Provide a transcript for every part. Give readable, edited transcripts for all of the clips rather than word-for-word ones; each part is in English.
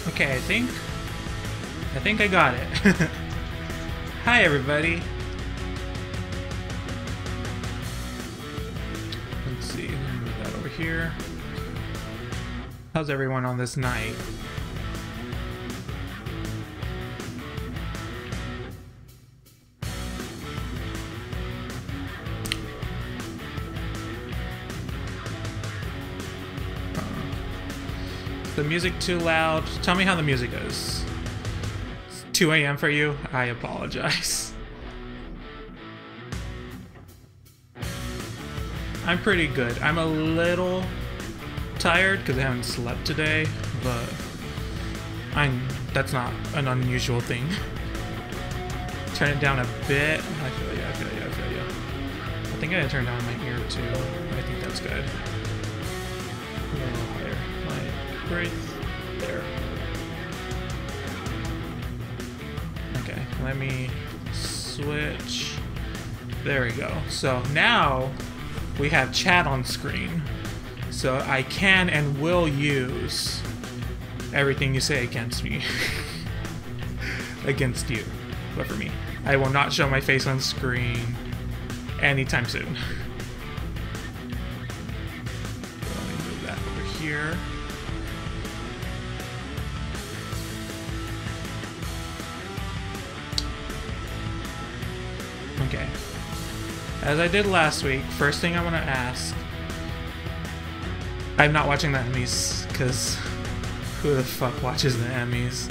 Okay, I think I got it. Hi everybody. Let's see, move that over here. How's everyone on this night? The music too loud? Tell me how the music is. It's 2 a.m. for you? I apologize. I'm pretty good. I'm a little tired because I haven't slept today, but that's not an unusual thing. Turn it down a bit. I feel you, I feel you, I feel you. I think I gotta turn down my ear too. I think that's good. A little higher. Right there. Okay, let me switch. There we go. So now we have chat on screen. So I can and will use everything you say against me. Against you. But for me. I will not show my face on screen anytime soon. Let me move that over here. Okay. As I did last week, first thing I want to ask... I'm not watching the Emmys, because who the fuck watches the Emmys?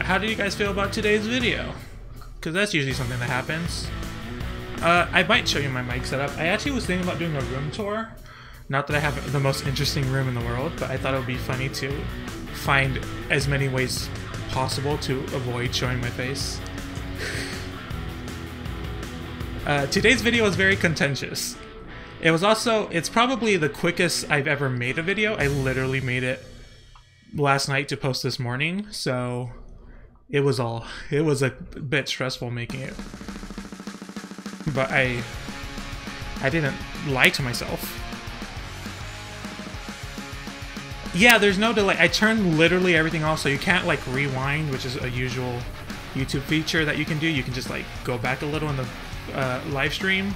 How do you guys feel about today's video? Because that's usually something that happens. I might show you my mic setup. I actually was thinking about doing a room tour, Not that I have the most interesting room in the world, but I thought it would be funny to find as many ways possible to avoid showing my face. Today's video was very contentious. It's probably the quickest I've ever made a video. I literally made it last night to post this morning, so it was a bit stressful making it. But I didn't lie to myself. Yeah, there's no delay. I turned literally everything off, so you can't like rewind, which is a usual YouTube feature that you can do. You can just like go back a little in the live stream.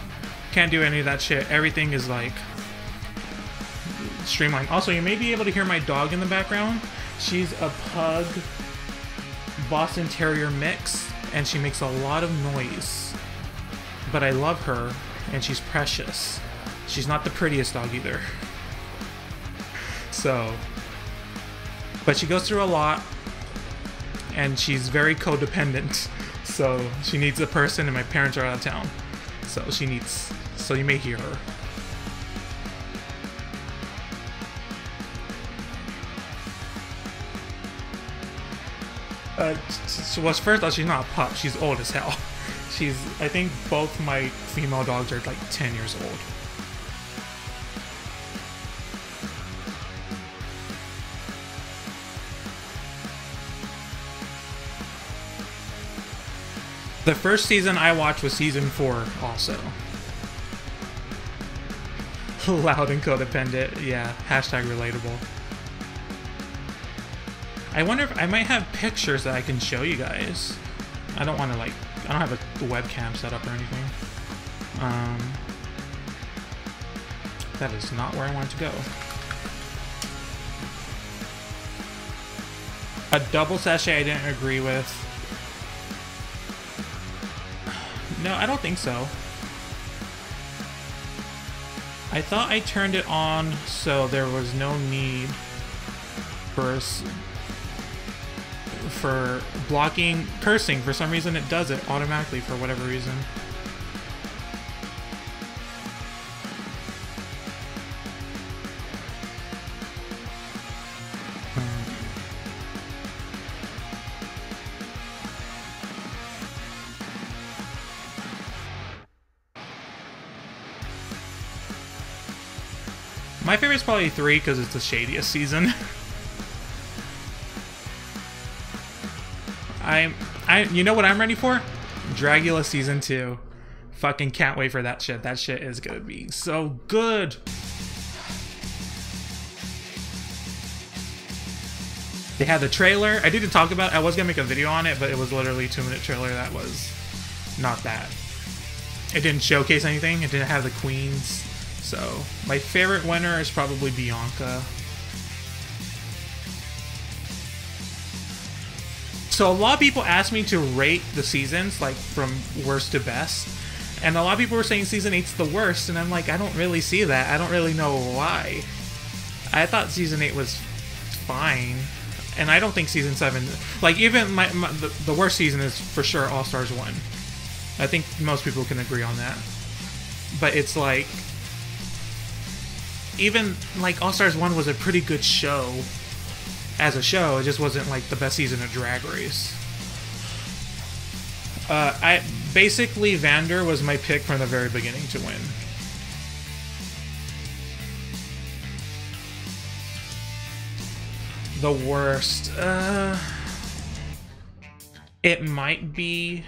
Can't do any of that shit. Everything is like streamlined. Also, you may be able to hear my dog in the background. She's a pug Boston Terrier mix, and she makes a lot of noise. But I love her, and she's precious. She's not the prettiest dog either. So, but she goes through a lot, and she's very codependent. So she needs a person, and my parents are out of town. So you may hear her. Well, first off, she's not a pup. She's old as hell. I think both my female dogs are like 10 years old. The first season I watched was season 4 also. Loud and codependent, yeah, hashtag relatable. I wonder if I might have pictures that I can show you guys. I don't want to I don't have a webcam set up or anything. That is not where I want to go. A double sachet I didn't agree with. No, I don't think so. I thought I turned it on so there was no need for blocking cursing. For some reason it does it automatically for whatever reason. My favorite is probably 3 because it's the shadiest season. You know what I'm ready for? Dragula season 2. Fucking can't wait for that shit. That shit is gonna be so good. They had the trailer. I didn't talk about it. I was gonna make a video on it, but it was literally a 2-minute trailer that was not that. It didn't showcase anything. It didn't have the queens. So, my favorite winner is probably Bianca. So, a lot of people asked me to rate the seasons, like, from worst to best. And a lot of people were saying Season 8's the worst, and I'm like, I don't really see that. I don't really know why. I thought Season 8 was fine. And I don't think Season 7... Like, even the worst season is for sure All-Stars 1. I think most people can agree on that. But it's like... Even, like, All-Stars 1 was a pretty good show. As a show, it just wasn't, like, the best season of Drag Race. Basically, Vander was my pick from the very beginning to win. The worst, it might be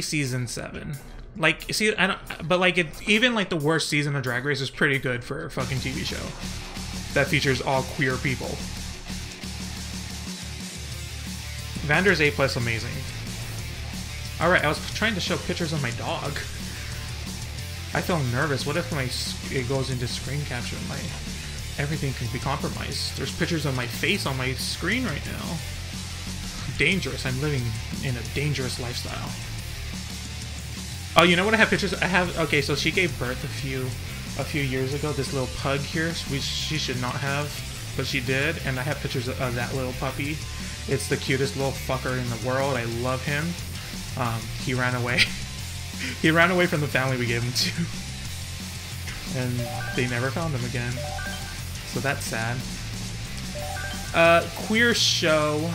Season 7. Like, see, I don't, but like, even like the worst season of Drag Race is pretty good for a fucking TV show that features all queer people. Vander's A+ amazing. Alright, I was trying to show pictures of my dog. I feel nervous. What if it goes into screen capture and everything can be compromised? There's pictures of my face on my screen right now. Dangerous. I'm living in a dangerous lifestyle. Oh, you know what I have pictures? Okay, so she gave birth a few years ago. This little pug here, she should not have, but she did. And I have pictures of that little puppy. It's the cutest little fucker in the world. I love him. He ran away. He ran away from the family we gave him to. And they never found him again. So that's sad. Queer show.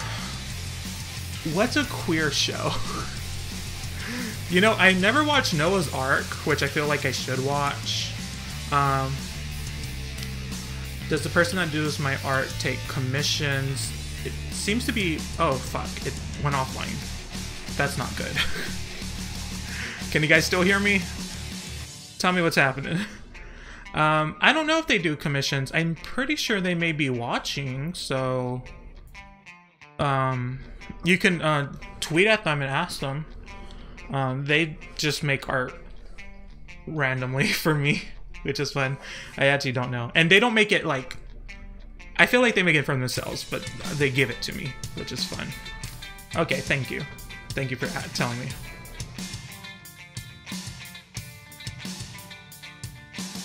What's a queer show? You know, I never watched Noah's Ark, which I feel like I should watch. Does the person that does my art take commissions? It seems to be... Oh, fuck. It went offline. That's not good. Can you guys still hear me? Tell me what's happening. I don't know if they do commissions. I'm pretty sure they may be watching, so... you can tweet at them and ask them. They just make art randomly for me, which is fun. I actually don't know. And they don't make it like... I feel like they make it from themselves, but they give it to me, which is fun. Okay, thank you. Thank you for telling me.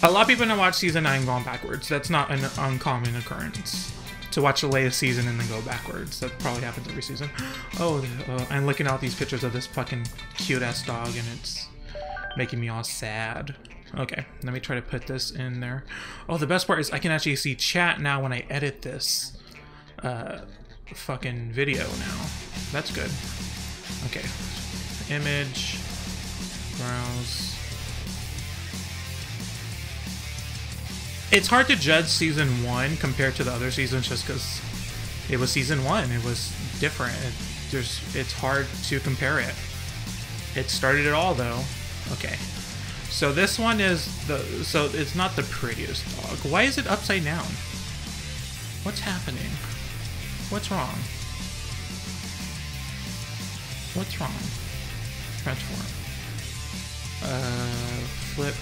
A lot of people don't watch season 9 going backwards. That's not an uncommon occurrence. To watch the latest season and then go backwards. That probably happens every season. Oh, I'm looking at these pictures of this fucking cute-ass dog and it's making me all sad. Okay, let me try to put this in there. Oh, the best part is I can actually see chat now when I edit this fucking video now. That's good. Okay, image, browse. It's hard to judge season 1 compared to the other seasons just because it was season 1. It was different. It's hard to compare it. It started it all though. Okay. So this one is so it's not the prettiest dog. Why is it upside down? What's happening? What's wrong? What's wrong? Transform. Flip.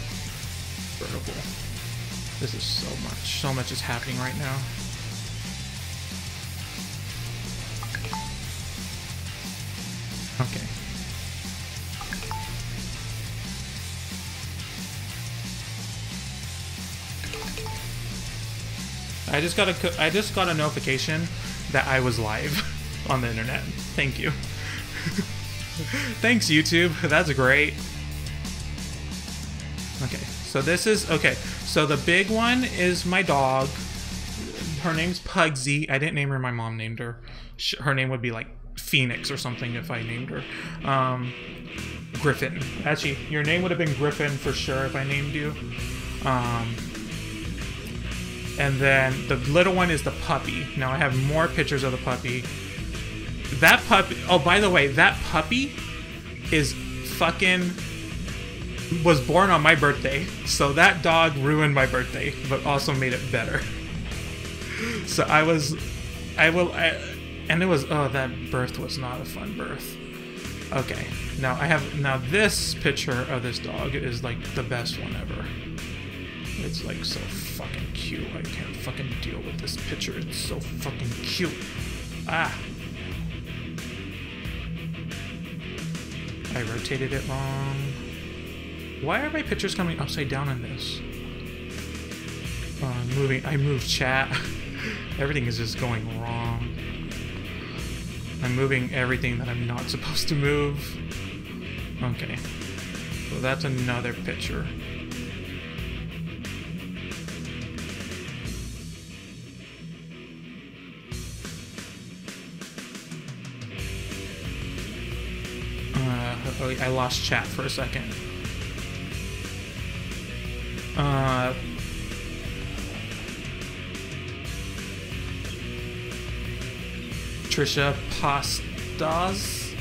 Vertical. This is so much is happening right now. Okay. I just got a notification that I was live on the internet. Thank you. Thanks, YouTube. That's great. Okay, so this is... Okay, so the big one is my dog. Her name's Pugsy. I didn't name her. My mom named her. Her name would be like Phoenix or something if I named her. Griffin. Actually, your name would have been Griffin for sure if I named you. And then the little one is the puppy. Now I have more pictures of the puppy. That puppy... Oh, by the way, that puppy is fucking... was born on my birthday. So that dog ruined my birthday, but also made it better. So and it was... Oh, that birth was not a fun birth. Okay. Now this picture of this dog is like the best one ever. It's like so fucking cute. I can't fucking deal with this picture. It's so fucking cute. Ah. I rotated it wrong. Why are my pictures coming upside down in this? I moved chat. Everything is just going wrong. I'm moving everything that I'm not supposed to move. Okay. So that's another picture. I lost chat for a second. Trisha Pastas?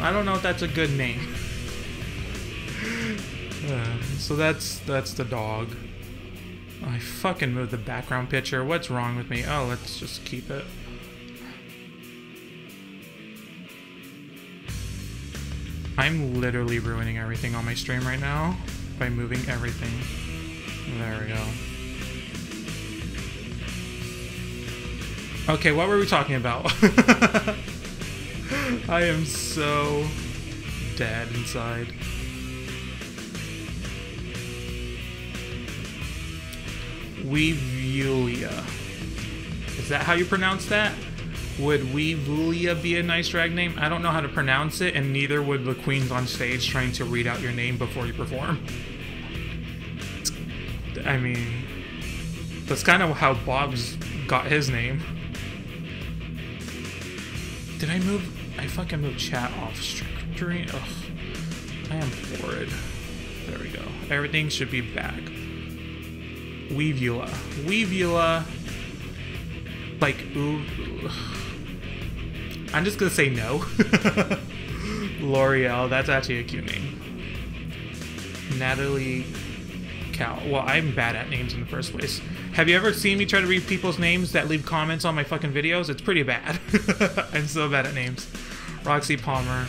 I don't know if that's a good name. So that's the dog. I fucking moved the background picture. What's wrong with me? Oh, let's just keep it. I'm literally ruining everything on my stream right now by moving everything. There we go. Okay, what were we talking about? I am so dead inside. Weevulia. Is that how you pronounce that? Would Weevulia be a nice drag name? I don't know how to pronounce it, and neither would the queens on stage trying to read out your name before you perform. It's I mean, that's kind of how Bob's got his name. Did I move? I fucking moved chat off screen. Ugh. I am horrid. There we go. Everything should be back. Weavula. Weavula. Like, ooh. I'm just gonna say no. L'Oreal. That's actually a cute name. Natalie Cal. Well, I'm bad at names in the first place. Have you ever seen me try to read people's names that leave comments on my fucking videos? It's pretty bad. I'm so bad at names. Roxy Palmer.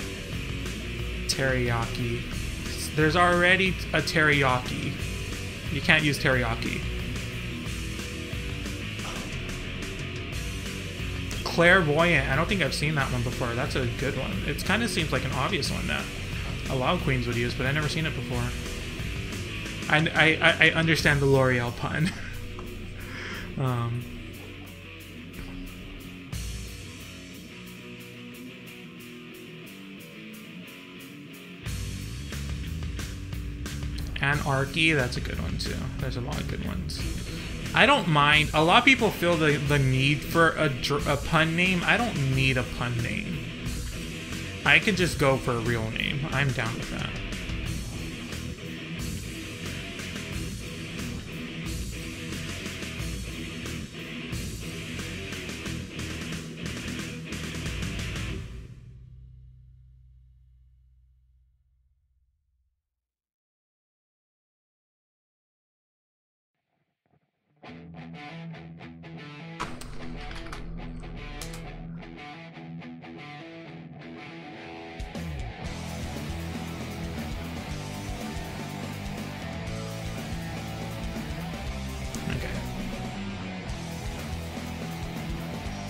Teriyaki. There's already a teriyaki. You can't use teriyaki. Clairvoyant. I don't think I've seen that one before. That's a good one. It kind of seems like an obvious one that a lot of queens would use, but I've never seen it before. I understand the L'Oreal pun. Anarchy, that's a good one too. There's a lot of good ones. I don't mind. A lot of people feel the need for a pun name. I don't need a pun name. I could just go for a real name. I'm down with that.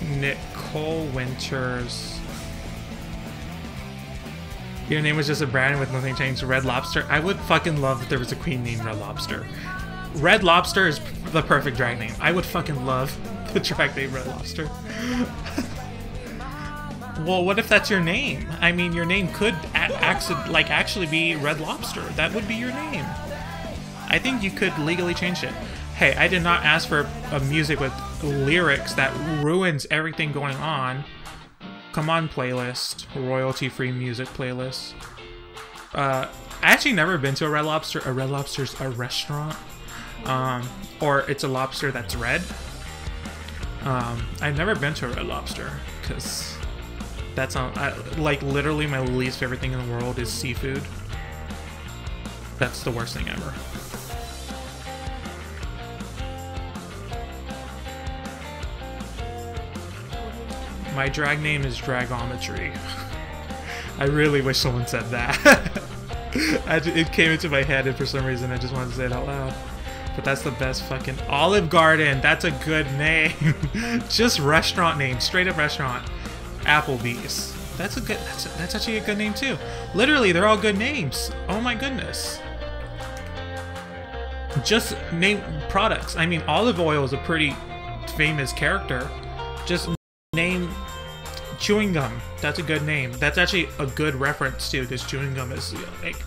Nicole Winters. Your name was just a brand with nothing changed to Red Lobster. I would fucking love if there was a queen named Red Lobster. Red Lobster is the perfect drag name. I would fucking love the drag name Red Lobster. Well, what if that's your name? I mean, your name could actually be Red Lobster. That would be your name. I think you could legally change it. Hey, I did not ask for a music with lyrics that ruins everything going on. Come on, playlist. Royalty-free music playlist. I actually never been to a Red Lobster. A Red Lobster's a restaurant. Or it's a lobster that's red. I've never been to a Red Lobster because that's like literally my least favorite thing in the world is seafood. That's the worst thing ever. My drag name is Dragometry. I really wish someone said that. It came into my head and for some reason I just wanted to say it out loud. But that's the best fucking... Olive Garden, that's a good name. Just restaurant name, straight up restaurant. Applebee's. That's a good... That's actually a good name too. Literally, they're all good names. Oh my goodness. Just name products. I mean, olive oil is a pretty famous character. Just name chewing gum. That's a good name. That's actually a good reference too, because chewing gum is like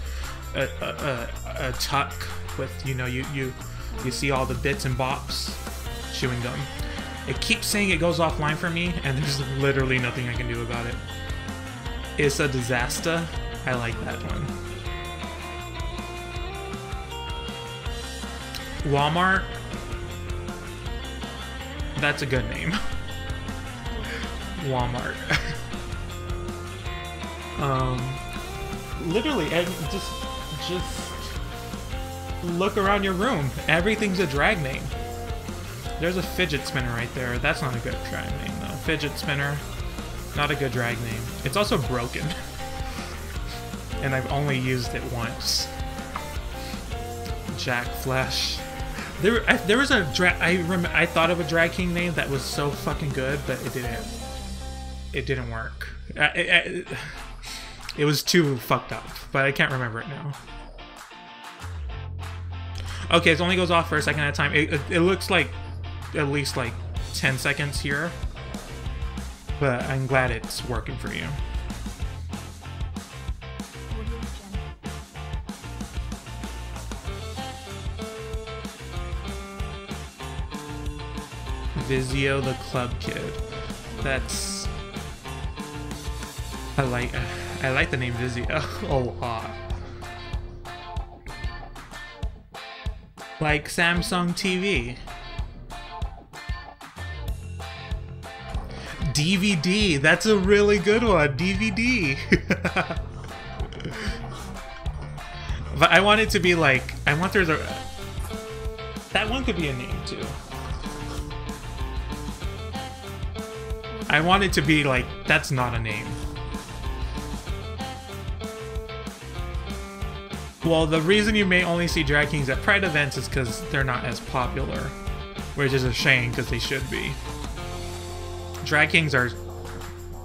a tuck with, you know, you see all the bits and bops. Chewing gum. It keeps saying it goes offline for me, and there's literally nothing I can do about it. It's a disaster. I like that one. Walmart. That's a good name. Walmart. Literally, just look around your room. Everything's a drag name. There's a fidget spinner right there. That's not a good drag name though. Fidget spinner, not a good drag name. It's also broken, and I've only used it once. Jack Flesh. There was a drag. I thought of a drag king name that was so fucking good, but it didn't. It didn't work. It was too fucked up, but I can't remember it now. Okay, it only goes off for a second at a time. It looks like at least like 10 seconds here, but I'm glad it's working for you. Vizio the Club Kid. That's... I like the name Vizio a lot. Like Samsung TV. DVD, that's a really good one. DVD. But I want it to be like, I want there to... That one could be a name too. I want it to be like, that's not a name. Well, the reason you may only see drag kings at Pride events is because they're not as popular. Which is a shame, because they should be. Drag kings are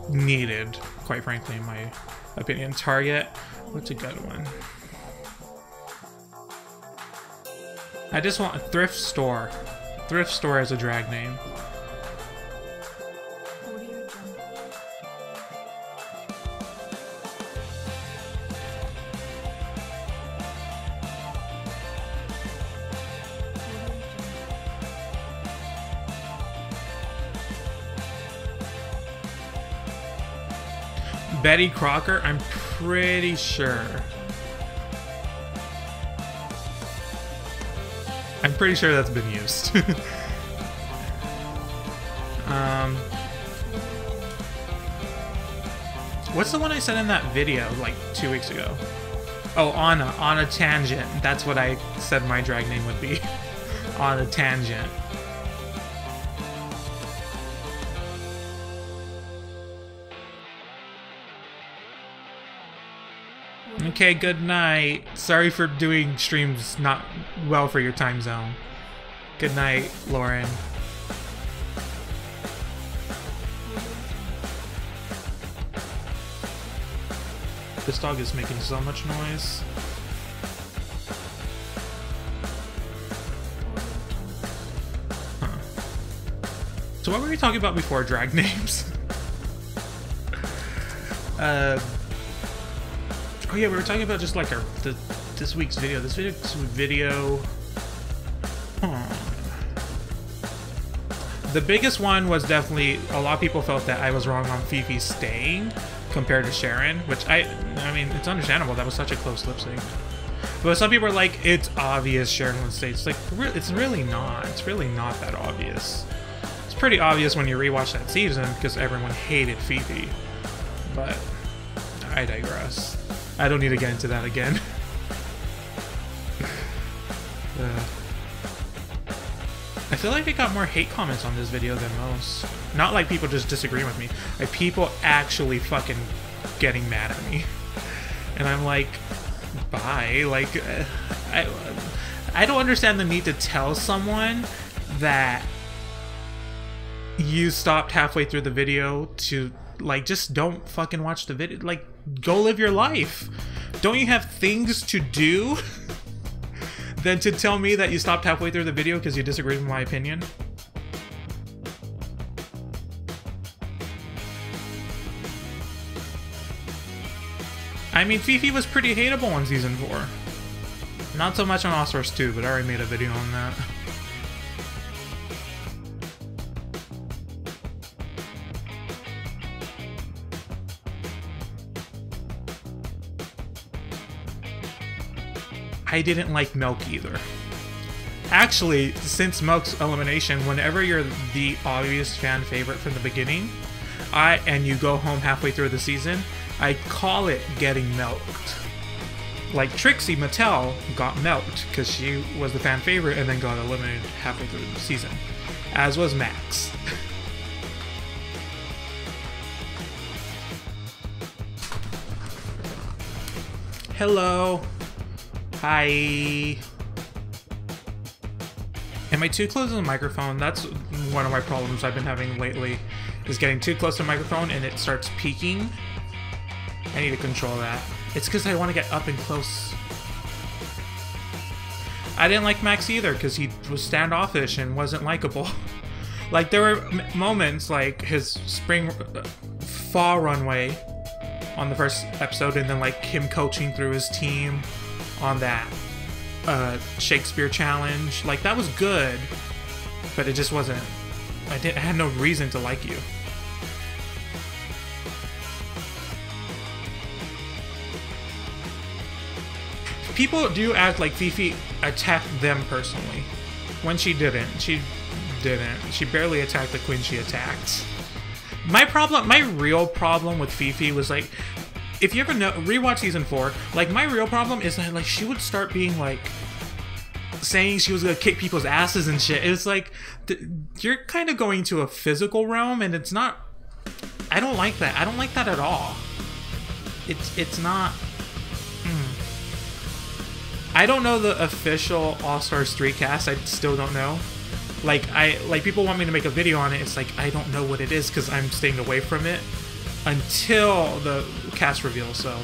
needed, quite frankly, in my opinion. Target, what's a good one? I just want a thrift store. Thrift store as a drag name. Betty Crocker, I'm pretty sure. I'm pretty sure that's been used. What's the one I said in that video like 2 weeks ago? Oh, on a tangent. That's what I said my drag name would be. On a tangent. Okay, good night. Sorry for doing streams not well for your time zone. Good night, Lauren. This dog is making so much noise. Huh. So what were we talking about before drag names? Oh yeah, we were talking about just like this week's video. This week's video. The biggest one was definitely a lot of people felt that I was wrong on Fifi staying compared to Sharon, which I mean it's understandable. That was such a close lip sync. But some people are like, it's obvious Sharon would stay. It's like it's really not. It's really not that obvious. It's pretty obvious when you rewatch that season because everyone hated Fifi. But I digress. I don't need to get into that again. I feel like I got more hate comments on this video than most. Not like people just disagreeing with me. Like people actually fucking getting mad at me. And I'm like, bye. Like, I don't understand the need to tell someone that you stopped halfway through the video to, like, just don't fucking watch the video. Like, go live your life. Don't you have things to do than to tell me that you stopped halfway through the video because you disagree with my opinion? I mean, Fifi was pretty hateable on season 4. Not so much on All Stars 2, but I already made a video on that. I didn't like Milk either. Actually, since Milk's elimination, whenever you're the obvious fan favorite from the beginning, and you go home halfway through the season, I call it getting milked. Like Trixie Mattel got milked because she was the fan favorite and then got eliminated halfway through the season, as was Max. Hello. Hi. Am I too close to the microphone? That's one of my problems I've been having lately, is getting too close to the microphone and it starts peaking. I need to control that. It's because I want to get up and close. I didn't like Max either because he was standoffish and wasn't likable. Like, there were moments like his spring fall runway on the first episode, and then like him coaching through his team on that Shakespeare challenge. Like, that was good, but it just wasn't I had no reason to like you. People do act like Fifi attacked them personally, when she didn't. She didn't. She barely attacked the queen she attacked. My real problem with Fifi was like, if you ever rewatch season 4, like my real problem is that like she would start being like saying she was gonna kick people's asses and shit. It's like you're kind of going to a physical realm, and it's not. I don't like that. I don't like that at all. It's not. I don't know the official All Stars 3 cast. I still don't know. Like people want me to make a video on it. It's like I don't know what it is because I'm staying away from it until the cast reveal. So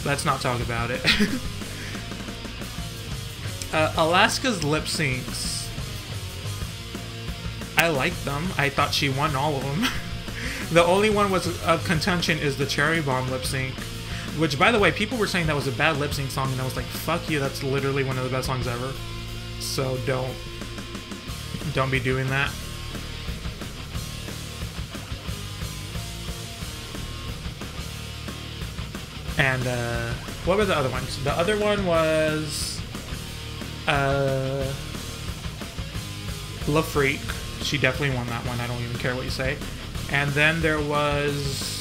let's not talk about it. Alaska's lip syncs. I like them. I thought she won all of them. The only one was of contention is the Cherry Bomb lip sync. Which, by the way, people were saying that was a bad lip sync song, and I was like, fuck you, that's literally one of the best songs ever. So don't be doing that. And, what were the other ones? The other one was, La Freak. She definitely won that one, I don't even care what you say. And then there was...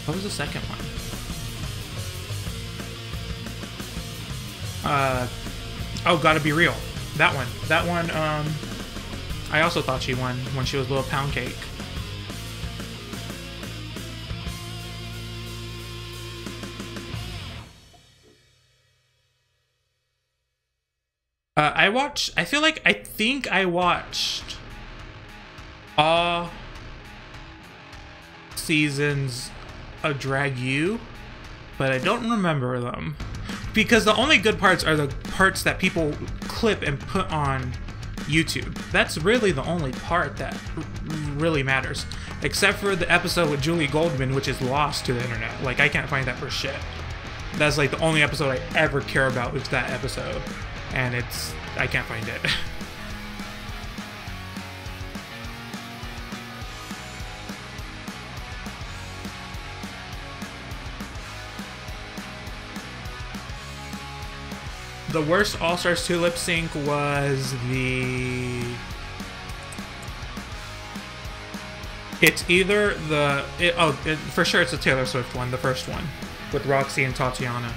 What was the second one? Oh, Gotta Be Real. That one. That one, I also thought she won when she was Little Pound Cake. I think I watched all seasons of Drag U, but I don't remember them. Because the only good parts are the parts that people clip and put on YouTube. That's really the only part that really matters. Except for the episode with Julie Goldman, which is lost to the internet. Like, I can't find that for shit. That's like the only episode I ever care about is that episode. And I can't find it. The worst All Stars 2 lip sync was the... It's either the... for sure it's the Taylor Swift one, the first one, with Roxy and Tatiana.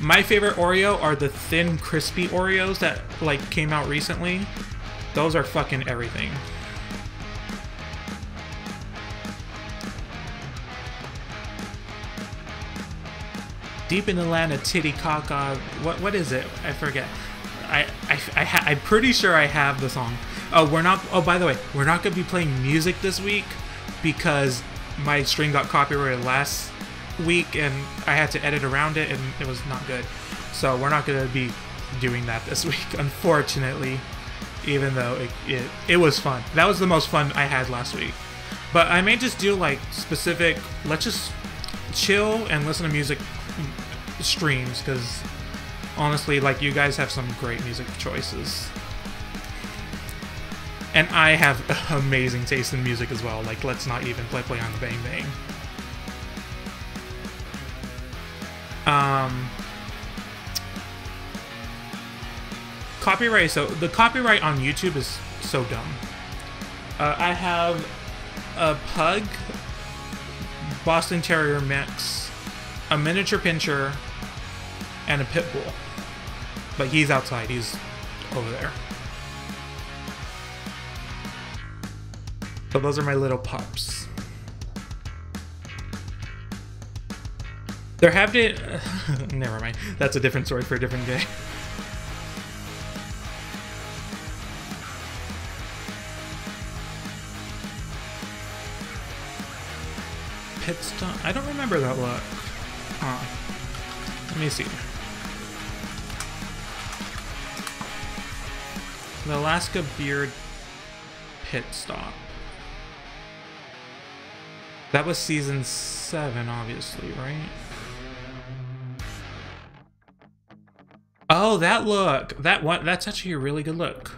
My favorite Oreo are the thin, crispy Oreos that, like, came out recently. Those are fucking everything. Deep in Atlanta, Titty Caca. What is it? I forget. I'm pretty sure I have the song. Oh, by the way, we're not gonna be playing music this week because my stream got copyrighted last week and I had to edit around it and it was not good. So we're not gonna be doing that this week, unfortunately. Even though it was fun. That was the most fun I had last week. But I may just do like specific. Let's just chill and listen to music streams, because honestly, like, you guys have some great music choices and I have amazing taste in music as well. Like, let's not even play on the Bang Bang. Copyright. So the copyright on YouTube is so dumb. I have a pug, Boston Terrier mix, a miniature pinscher, and a pit bull. But he's outside. He's over there. So those are my little pups. There have been... Never mind. That's a different story for a different day. Pit stop? I don't remember that look. Let me see. The Alaska Beard pit stop. That was season 7, obviously, right? Oh, that look. That's actually a really good look.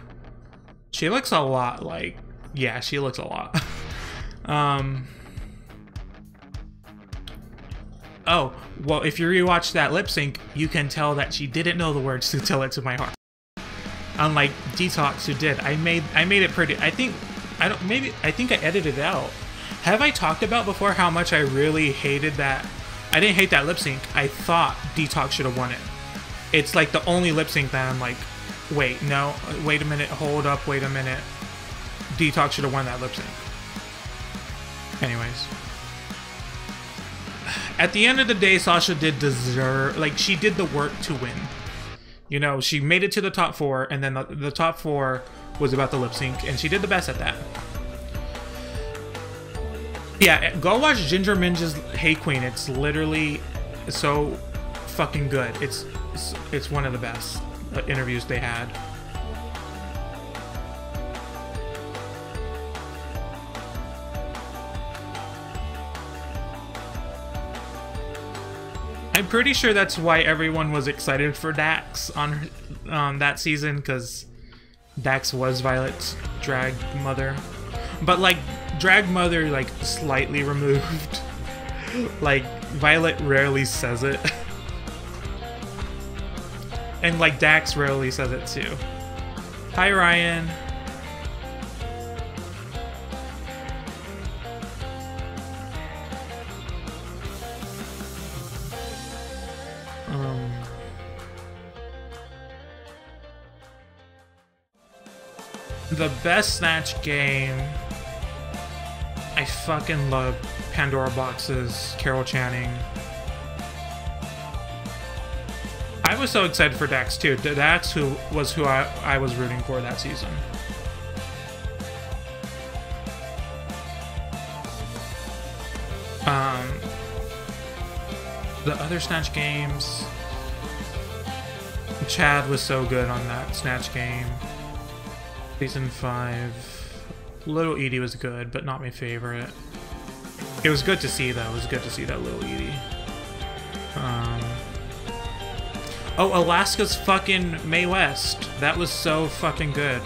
She looks a lot like... Yeah, she looks a lot. Oh, well, if you rewatch that lip sync, you can tell that she didn't know the words to Tell It to My Heart. Unlike Detox, who did. I made it pretty... I think I edited it out. Have I talked about before how much I really hated that? I didn't hate that lip sync. I thought Detox should have won it. It's like the only lip sync that I'm like, wait, no, wait a minute, hold up, wait a minute. Detox should have won that lip sync. Anyways. At the end of the day, Sasha did deserve, like, she did the work to win. You know, she made it to the top 4, and then the top 4 was about the lip sync, and she did the best at that. Yeah, go watch Ginger Minj's Hey Queen. It's literally so fucking good. It's one of the best interviews they had. I'm pretty sure that's why everyone was excited for Dax on that season, because Dax was Violet's drag mother. But like, drag mother, like, slightly removed. Like, Violet rarely says it. And like, Dax rarely says it too. Hi, Ryan. The best Snatch game. I fucking love Pandora Box's Carol Channing. I was so excited for Dax too. Dax who I was rooting for that season. The other Snatch games. Chad was so good on that Snatch game. Season 5. Little Edie was good, but not my favorite. It was good to see though. It was good to see that Little Edie. Oh, Alaska's fucking Mae West. That was so fucking good.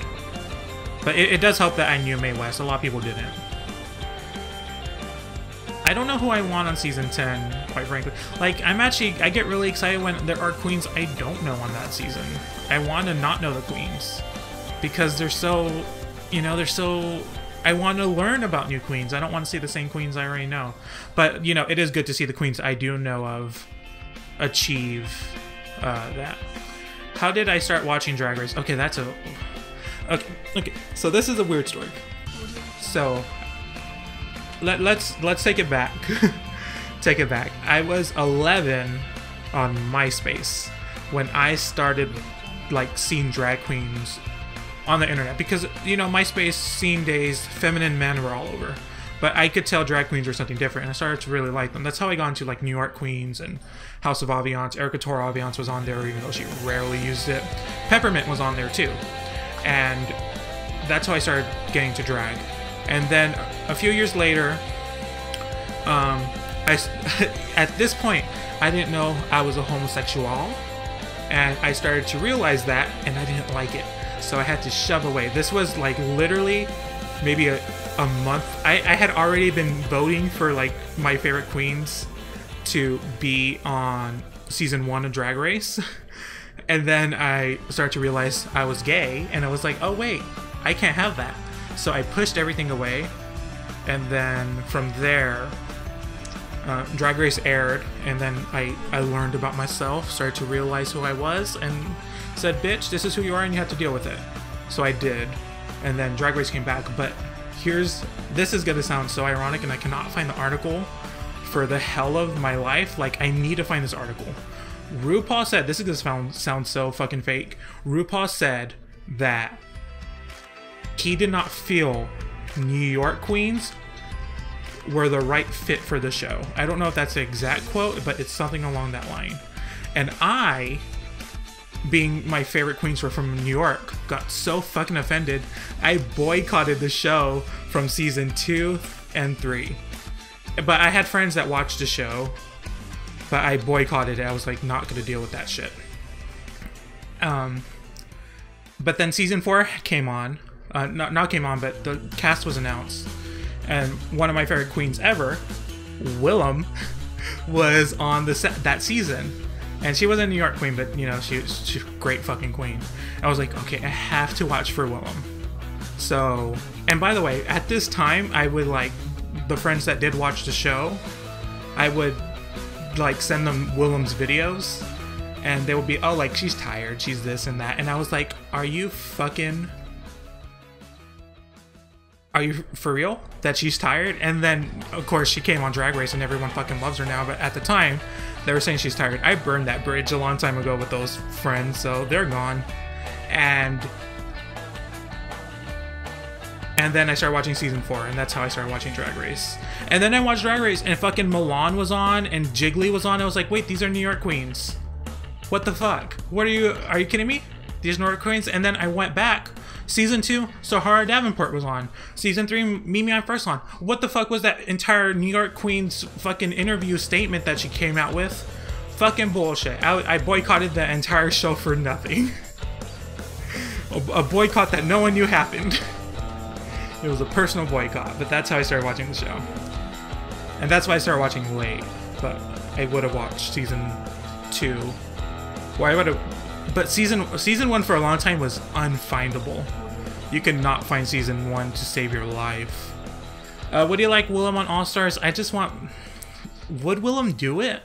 But it does help that I knew Mae West. A lot of people didn't. I don't know who I want on season 10, quite frankly. Like, I get really excited when there are queens I don't know on that season. I want to not know the queens. Because they're so, you know, I want to learn about new queens. I don't want to see the same queens I already know. But, you know, it is good to see the queens I do know of achieve that. How did I start watching Drag Race? Okay, that's a... Okay. So this is a weird story. So, let's take it back. Take it back. I was 11 on MySpace when I started, like, seeing drag queens on the internet, because, you know, MySpace scene days, feminine men were all over, but I could tell drag queens were something different, and I started to really like them. That's how I got into, like, New York Queens and House of Aviance. Erica Tora Aviance was on there, even though she rarely used it. Peppermint was on there too, and that's how I started getting to drag. And then a few years later, at this point, I didn't know I was a homosexual, and I started to realize that, and I didn't like it. So I had to shove away. This was like literally maybe a month. I had already been voting for like my favorite queens to be on season 1 of Drag Race. And then I started to realize I was gay, and I was like, oh wait, I can't have that. So I pushed everything away. And then from there, Drag Race aired, and then I learned about myself, started to realize who I was, and said, bitch, this is who you are and you have to deal with it. So I did. And then Drag Race came back. But this is gonna sound so ironic, and I cannot find the article for the hell of my life. Like, I need to find this article. RuPaul said, this is gonna sound so fucking fake. RuPaul said that he did not feel New York queens were the right fit for the show. I don't know if that's the exact quote, but it's something along that line. And I, being my favorite queens were from New York, got so fucking offended, I boycotted the show from season 2 and 3. But I had friends that watched the show, but I boycotted it. I was like, not gonna deal with that shit. But then season 4 came on. Not came on, but the cast was announced. And one of my favorite queens ever, Willem, was on that season. And she wasn't a New York queen, but you know, she's a great fucking queen. I was like, okay, I have to watch for Willem. So, and by the way, at this time, I would like, the friends that did watch the show, I would like send them Willem's videos, and they would be, oh, like, she's tired, she's this and that. And I was like, are you for real that she's tired? And then of course she came on Drag Race and everyone fucking loves her now, but at the time they were saying she's tired. I burned that bridge a long time ago with those friends, so they're gone. And then I started watching season 4, and that's how I started watching Drag Race. And then I watched Drag Race, and fucking Milan was on, and Jiggly was on. I was like, wait, these are New York queens. What the fuck? Are you kidding me? These New York queens? And then I went back. Season 2, Sahara Davenport was on. Season 3, Mimi on first on. What the fuck was that entire New York queen's fucking interview statement that she came out with? Fucking bullshit. I boycotted the entire show for nothing. A boycott that no one knew happened. It was a personal boycott, but that's how I started watching the show. And that's why I started watching late. But I would have watched season 2. Or I would have... But season 1 for a long time was unfindable. You could not find season 1 to save your life. Would you like Willem on All Stars? I just want... Would Willem do it?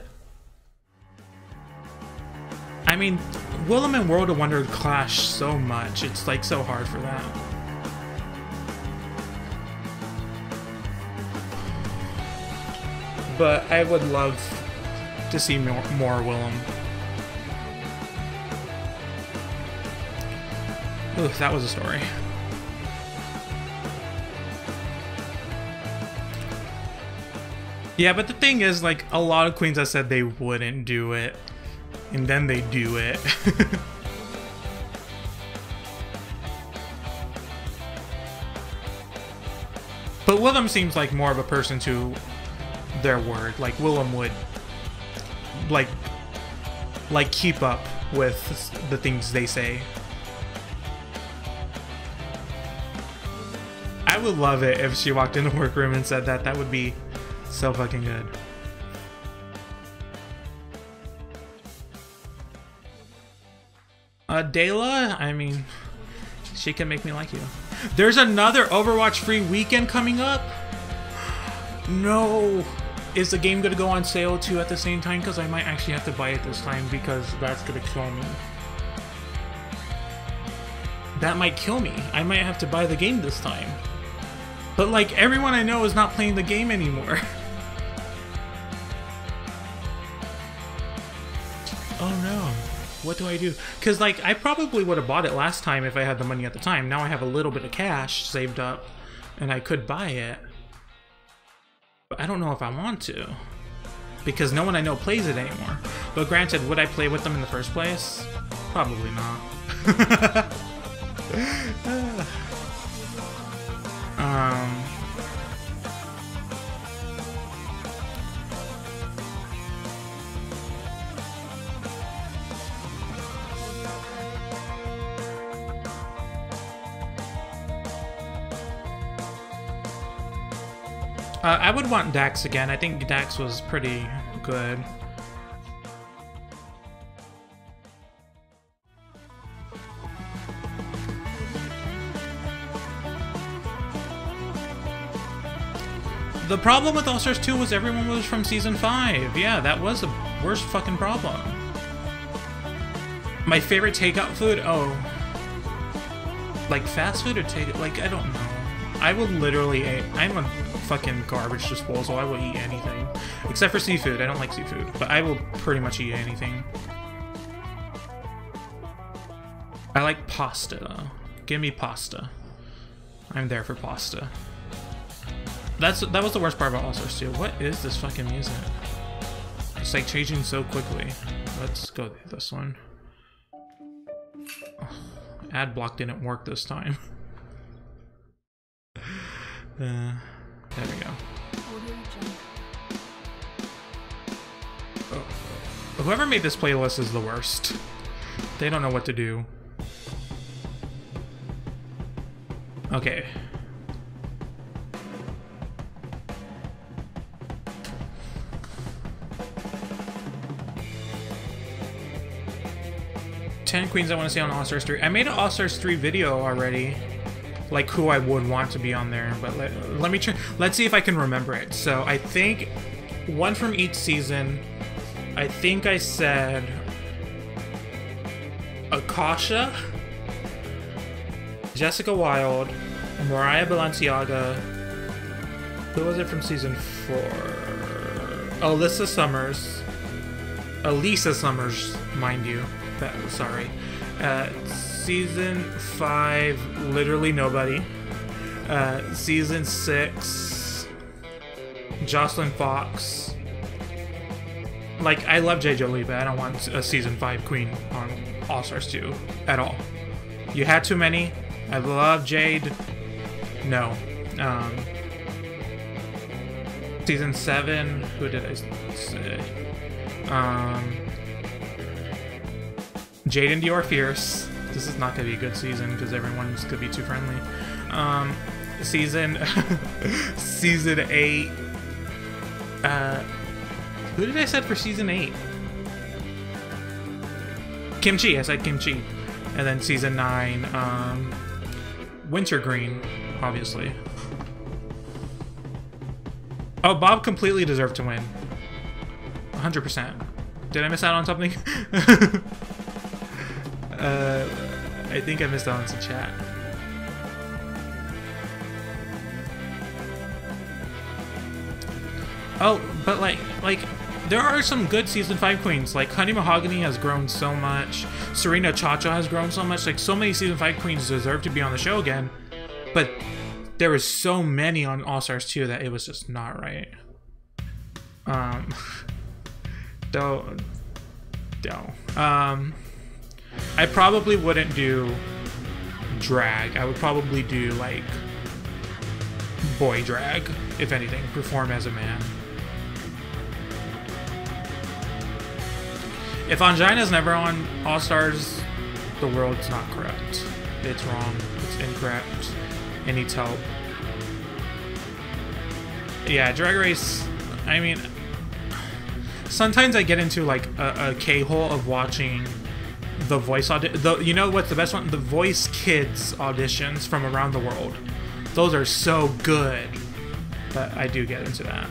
I mean, Willem and World of Wonder clash so much. It's like so hard for that. But I would love to see more Willem. Ooh, that was a story. Yeah, but the thing is, like, a lot of queens have said they wouldn't do it, and then they do it. But Willem seems like more of a person to their word. Like, Willem would like keep up with the things they say. I would love it if she walked in the workroom and said that. That would be so fucking good. Dayla, I mean, she can make me like you. There's another Overwatch free weekend coming up. No. Is the game gonna go on sale too at the same time? Because I might actually have to buy it this time, because that's gonna kill me. That might kill me. I might have to buy the game this time. But like, everyone I know is not playing the game anymore. Oh no. What do I do? Because like, I probably would have bought it last time if I had the money at the time. Now I have a little bit of cash saved up and I could buy it. But I don't know if I want to, because no one I know plays it anymore. But granted, would I play with them in the first place? Probably not. I would want Dax again. I think Dax was pretty good. The problem with All Stars 2 was everyone was from Season 5. Yeah, that was the worst fucking problem. My favorite takeout food? Oh. Like fast food or takeout? Like, I don't know. I would literally eat. I'm a fucking garbage disposal. I will eat anything. Except for seafood. I don't like seafood. But I will pretty much eat anything. I like pasta. Give me pasta. I'm there for pasta. That was the worst part about All Stars 2. What is this fucking music? It's like changing so quickly. Let's go this one. Oh, ad block didn't work this time. There we go. Oh, whoever made this playlist is the worst. They don't know what to do. Okay. Ten queens I want to see on All-Stars 3. I made an All-Stars 3 video already. Like who I would want to be on there, but let me try. Let's see if I can remember it. So I think one from each season. I think I said Akasha, Jessica Wilde, Mariah Balenciaga. Who was it from season 4? Alyssa Summers. Elisa Summers, mind you. Sorry. Season 5, literally nobody. Season 6, Jocelyn Fox. Like, I love J. Jolie, but I don't want a season 5 queen on All-Stars 2 at all. You had too many. I love Jade. No. Season 7, who did I say? Jade and Dior Fierce. This is not going to be a good season because everyone's going to be too friendly. Season 8. Who did I set for season 8? Kimchi. I said Kimchi. And then season 9, Wintergreen, obviously. Oh, Bob completely deserved to win. 100%. Did I miss out on something? I think I missed out on some chat. Oh, but like there are some good season 5 queens. Like Honey Mahogany has grown so much. Serena Chacha has grown so much. Like so many season 5 queens deserve to be on the show again. But there was so many on All-Stars 2 that it was just not right. I probably wouldn't do drag. I would probably do like boy drag, if anything. Perform as a man. If Angina's never on All-Stars, the world's not correct. It's wrong. It's incorrect. It needs help. Yeah, Drag Race, I mean, sometimes I get into like a K-hole of watching The Voice audition. You know what's the best one? The Voice Kids auditions from around the world. Those are so good. But I do get into that.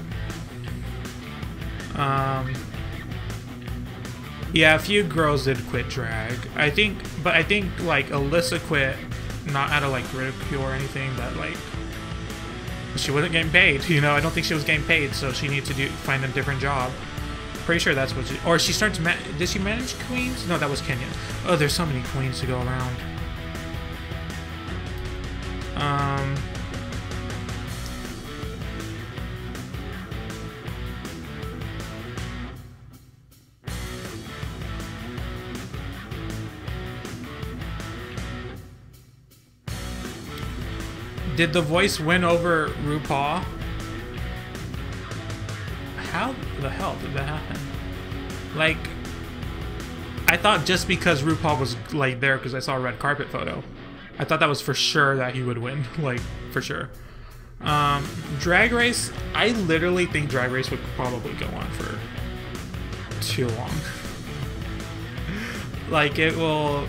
Yeah, a few girls did quit drag. I think like Alyssa quit, not out of like ridicule or anything, but like she wasn't getting paid. You know, I don't think she was getting paid, so she needed to find a different job. Pretty sure that's what she... Or she starts... Did she manage queens? No, that was Kenya. Oh, there's so many queens to go around. Did The Voice win over RuPaul? How the hell did that happen? Like, I thought just because RuPaul was like there because I saw a red carpet photo, I thought that was for sure that he would win, like for sure. Drag Race, I literally think Drag Race would probably go on for too long. Like it will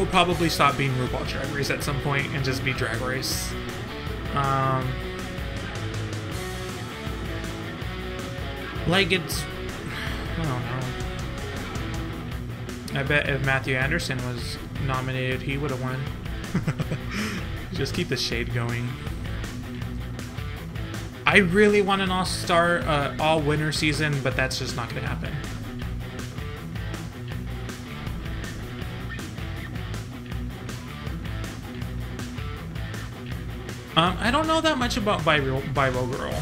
probably stop being RuPaul Drag Race at some point and just be Drag Race. Like it's, I don't know. I bet if Matthew Anderson was nominated, he would have won. Just keep the shade going. I really want an all-star, all-winner season, but that's just not going to happen. I don't know that much about Viral Girl.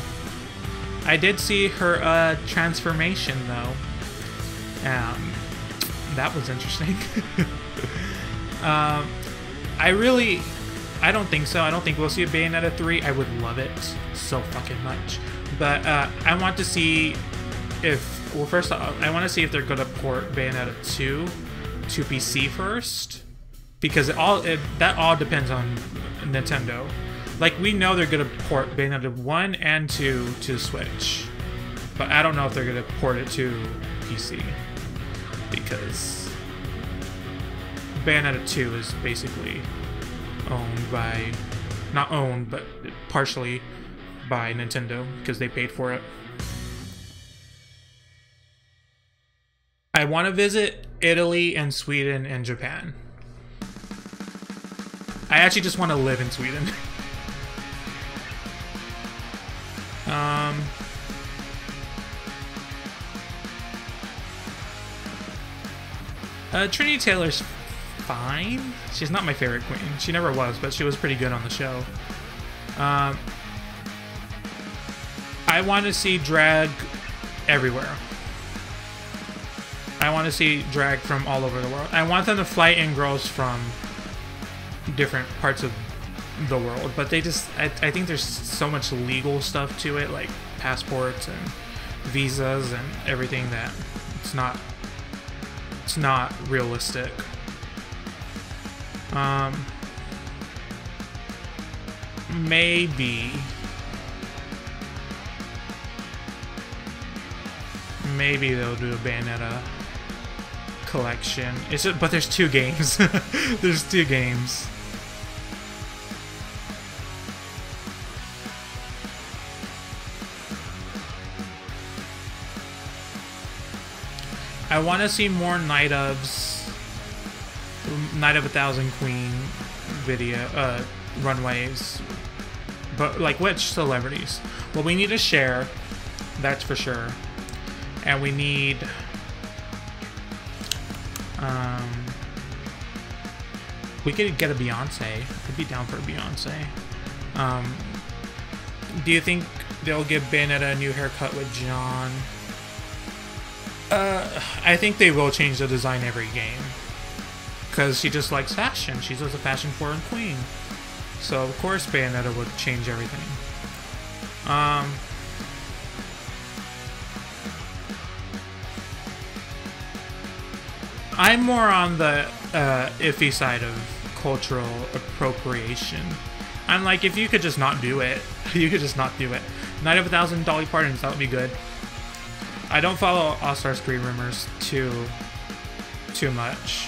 I did see her transformation though. That was interesting. I don't think so. I don't think we'll see a Bayonetta 3. I would love it so fucking much. But I want to see if Well, first, I want to see if they're going to port Bayonetta 2 to PC first, because that all depends on Nintendo. Like, we know they're going to port Bayonetta 1 and 2 to Switch, but I don't know if they're going to port it to PC, because Bayonetta 2 is basically owned by, not owned, but partially by Nintendo, because they paid for it. I want to visit Italy and Sweden and Japan. I actually just want to live in Sweden. Trinity Taylor's fine. She's not my favorite queen. She never was, but she was pretty good on the show. I want to see drag everywhere. I want to see drag from all over the world. I want them to fly in girls from different parts of the world, but they just, I think there's so much legal stuff to it, like passports and visas and everything, that it's not realistic. Maybe they'll do a Bayonetta collection. It's just, but there's 2 games. There's 2 games. I want to see more Night of 1,000 Queen video runways, but like, which celebrities? Well, we need a Cher, that's for sure, and we need we could get a Beyonce. I'd be down for a Beyonce. Do you think they'll give Bayonetta a new haircut with John? I think they will change the design every game, because she just likes fashion. She's just a fashion-forward queen, so of course Bayonetta would change everything. I'm more on the iffy side of cultural appropriation. I'm like, if you could just not do it, you could just not do it. Night of 1,000 Dolly Partons, that would be good. I don't follow All Stars 3 rumors too much.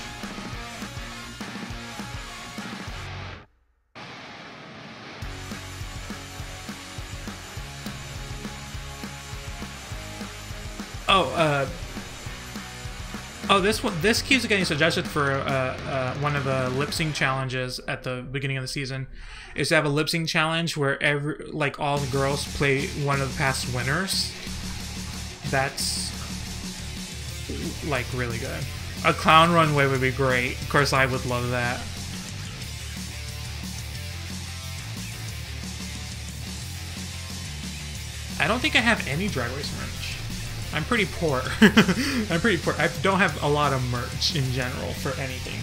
This keeps getting suggested for one of the lip sync challenges at the beginning of the season, is to have a lip sync challenge where all the girls play one of the past winners. That's like really good. A clown runway would be great. Of course, I would love that. I don't think I have any Drag Race merch. I'm pretty poor. I'm pretty poor. I don't have a lot of merch in general for anything.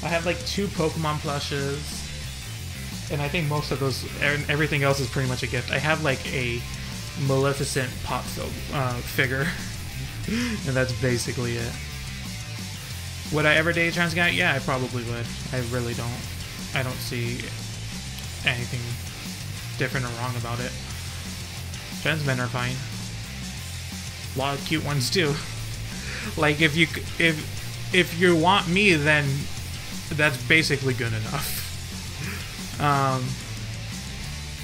I have like 2 Pokemon plushes, and I think most of those, everything else is pretty much a gift. I have like a Maleficent pop figure, and that's basically it. Would I ever date a trans guy? Yeah, I probably would. I really don't. I don't see anything different or wrong about it. Trans men are fine. A lot of cute ones too. Like, if you want me, then that's basically good enough.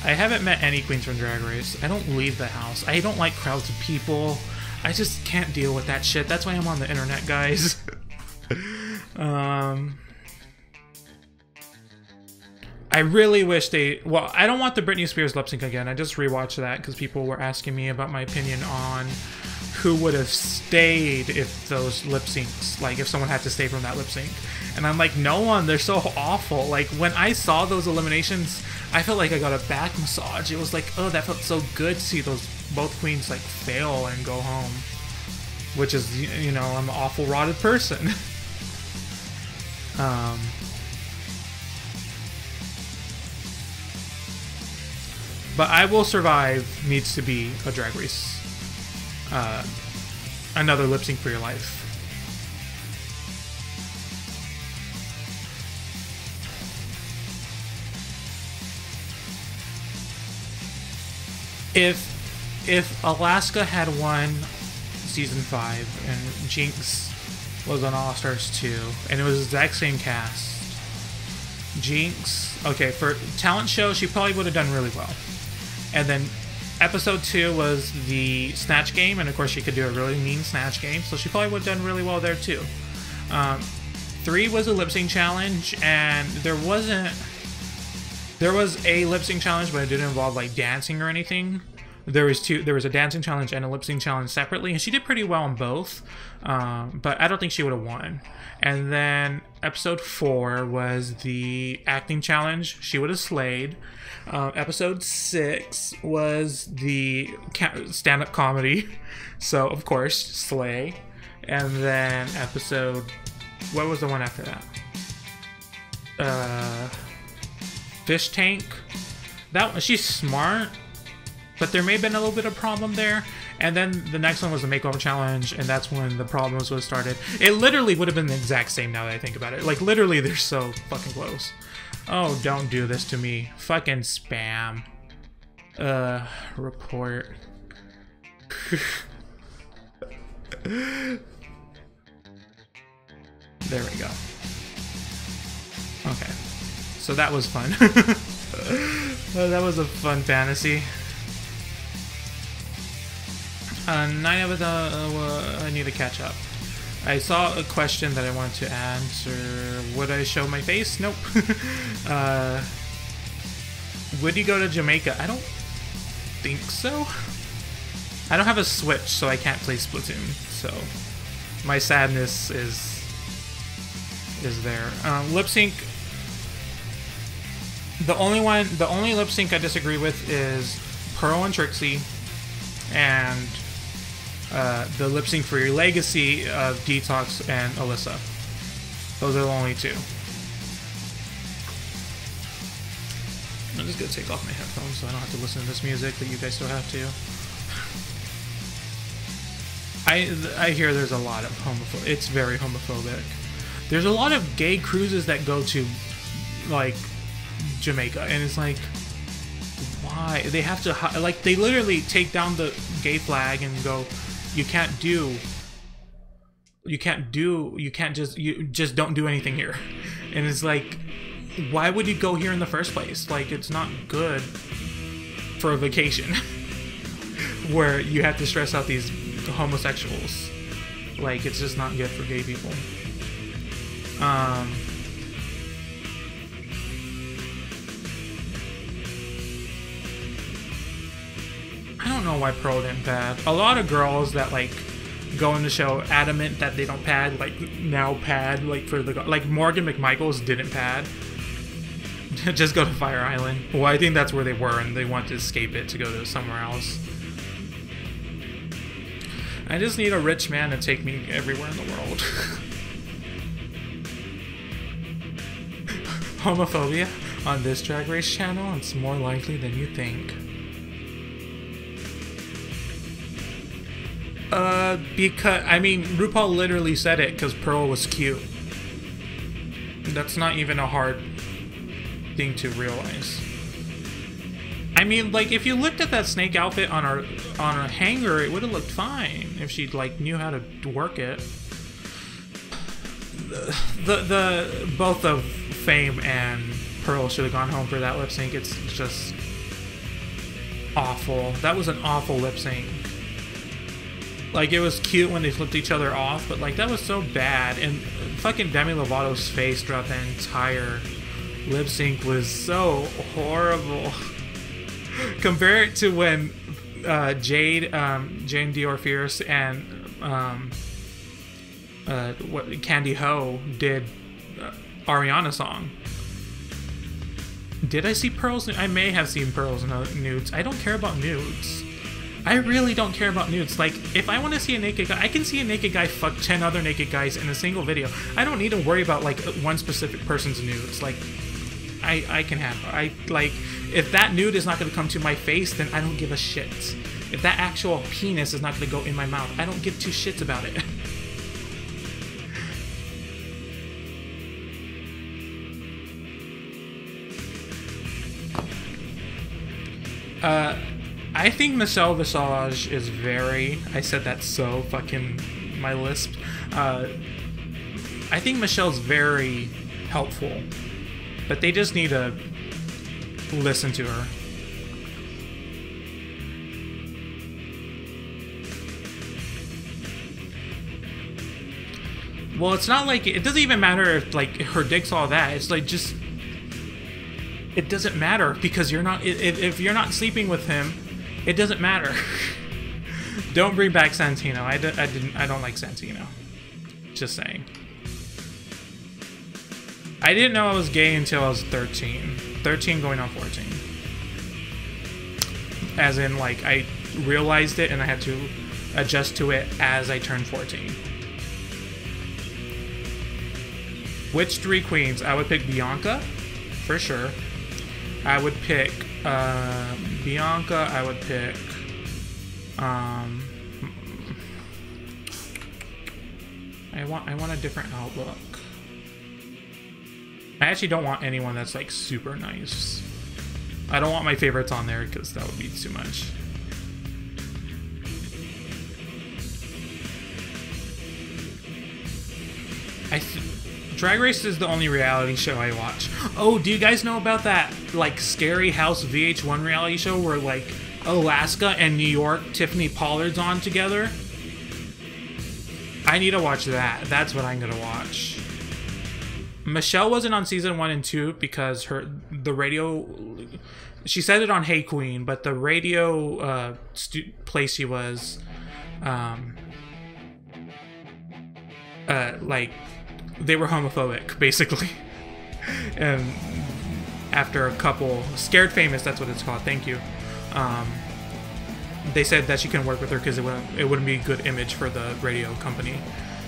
I haven't met any queens from Drag Race. I don't leave the house. I don't like crowds of people. I just can't deal with that shit. That's why I'm on the internet, guys. I really wish they... Well, I don't want the Britney Spears lip sync again. I just rewatched that because people were asking me about my opinion on who would have stayed if those lip syncs, like if someone had to stay from that lip sync. And I'm like, no one. They're so awful. Like, when I saw those eliminations, I felt like I got a back massage. It was like, oh, that felt so good to see those both queens like fail and go home. Which is, you know, I'm an awful rotted person. But I Will Survive needs to be a Drag Race another lip sync for your life. If Alaska had won season 5 and Jinx was on All Stars 2 and it was the exact same cast, Jinx, okay, for talent show she probably would have done really well. And then episode 2 was the snatch game, and of course she could do a really mean snatch game, so she probably would have done really well there too. 3 was a lip sync challenge, and there was a lip sync challenge, but it didn't involve like dancing or anything. There was a dancing challenge and a lip sync challenge separately, and she did pretty well on both, but I don't think she would have won. And then episode 4 was the acting challenge. She would have slayed. Episode 6 was the stand-up comedy, so of course slay. And then what was the one after that? Fish tank. She's smart, but there may have been a little bit of problem there. And then the next one was the makeover challenge, and that's when the problems was started. It literally would have been the exact same now that I think about it. Like, literally, they're so fucking close. Oh, don't do this to me. Fucking spam. Report. There we go. Okay. So that was fun. That was a fun fantasy. 9 of I need to catch up. I saw a question that I wanted to answer. Would I show my face? Nope. Would you go to Jamaica? I don't think so. I don't have a Switch, so I can't play Splatoon. So my sadness is there. Lip sync. The only lip sync I disagree with is Pearl and Trixie, and the lip sync for your legacy of Detox and Alyssa. Those are the only two. I'm just gonna take off my headphones so I don't have to listen to this music that you guys still have to. I hear there's a lot of homophobic. It's very homophobic. There's a lot of gay cruises that go to like Jamaica, and it's like, why? They have to, like, they literally take down the gay flag and go, you just don't do anything here. And it's like, why would you go here in the first place? Like, it's not good for a vacation where you have to stress out these homosexuals. Like, it's just not good for gay people. I don't know why Pearl didn't pad. A lot of girls that like go in the show adamant that they don't pad, like now pad, like for the, like Morgan McMichaels didn't pad. Just go to Fire Island. Well, I think that's where they were, and they want to escape it to go to somewhere else. I just need a rich man to take me everywhere in the world. Homophobia on this Drag Race channel, it's more likely than you think. Because, I mean, RuPaul literally said it because Pearl was cute. That's not even a hard thing to realize. I mean, like, if you looked at that snake outfit on her hanger, it would have looked fine if she, like, knew how to work it. Both of Fame and Pearl should have gone home for that lip sync. It's just awful. That was an awful lip sync. Like, it was cute when they flipped each other off, but like that was so bad. And fucking Demi Lovato's face throughout the entire lip sync was so horrible. Compare it to when Jane Dior Fierce and Candy Ho did Ariana song. Did I see Pearl's? I may have seen Pearl's nudes. I don't care about nudes. I really don't care about nudes. Like, if I want to see a naked guy, I can see a naked guy fuck 10 other naked guys in a single video. I don't need to worry about, like, one specific person's nudes. Like, I can have... like, if that nude is not going to come to my face, then I don't give a shit. If that actual penis is not gonna go in my mouth, I don't give two shits about it. I think Michelle Visage is very... I said that so fucking... my lisp. I think Michelle's very helpful. But they just need to listen to her. Well, it's not like... It doesn't even matter if, like, her dick's all that. It's like, just... It doesn't matter because you're not... If you're not sleeping with him, it doesn't matter. Don't bring back Santino. I don't like Santino. Just saying. I didn't know I was gay until I was 13. 13 going on 14. As in, like, I realized it and I had to adjust to it as I turned 14. Which three queens? I would pick Bianca, for sure. I would pick Bianca. I would pick I want a different outlook. I actually don't want anyone that's like super nice. I don't want my favorites on there because that would be too much. Drag Race is the only reality show I watch. Oh, do you guys know about that, like, Scary House VH1 reality show where, like, Alaska and New York, Tiffany Pollard's on together? I need to watch that. That's what I'm gonna watch. Michelle wasn't on season 1 and 2 because the radio... She said it on Hey Queen, but the radio place she was... like... They were homophobic, basically. And after a couple... Scared Famous, that's what it's called. Thank you. They said that she couldn't work with her because it wouldn't be a good image for the radio company.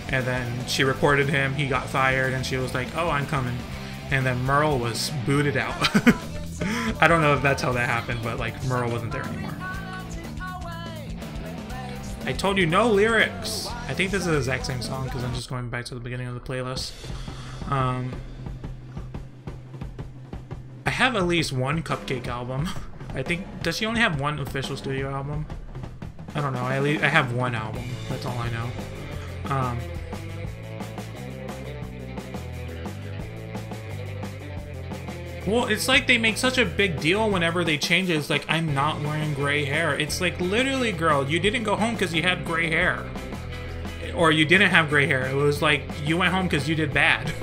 And then she reported him. He got fired. And she was like, oh, I'm coming. And then Merle was booted out. I don't know if that's how that happened, but, like, Merle wasn't there anymore. I told you no lyrics. I think this is the exact same song because I'm just going back to the beginning of the playlist. I have at least one Cupcake album. I think, does she only have one official studio album? I don't know. I have one album. That's all I know. Well, it's like they make such a big deal whenever they change it. It's like, I'm not wearing gray hair. It's like, literally, girl, you didn't go home because you had gray hair. Or you didn't have gray hair. It was like, you went home because you did bad.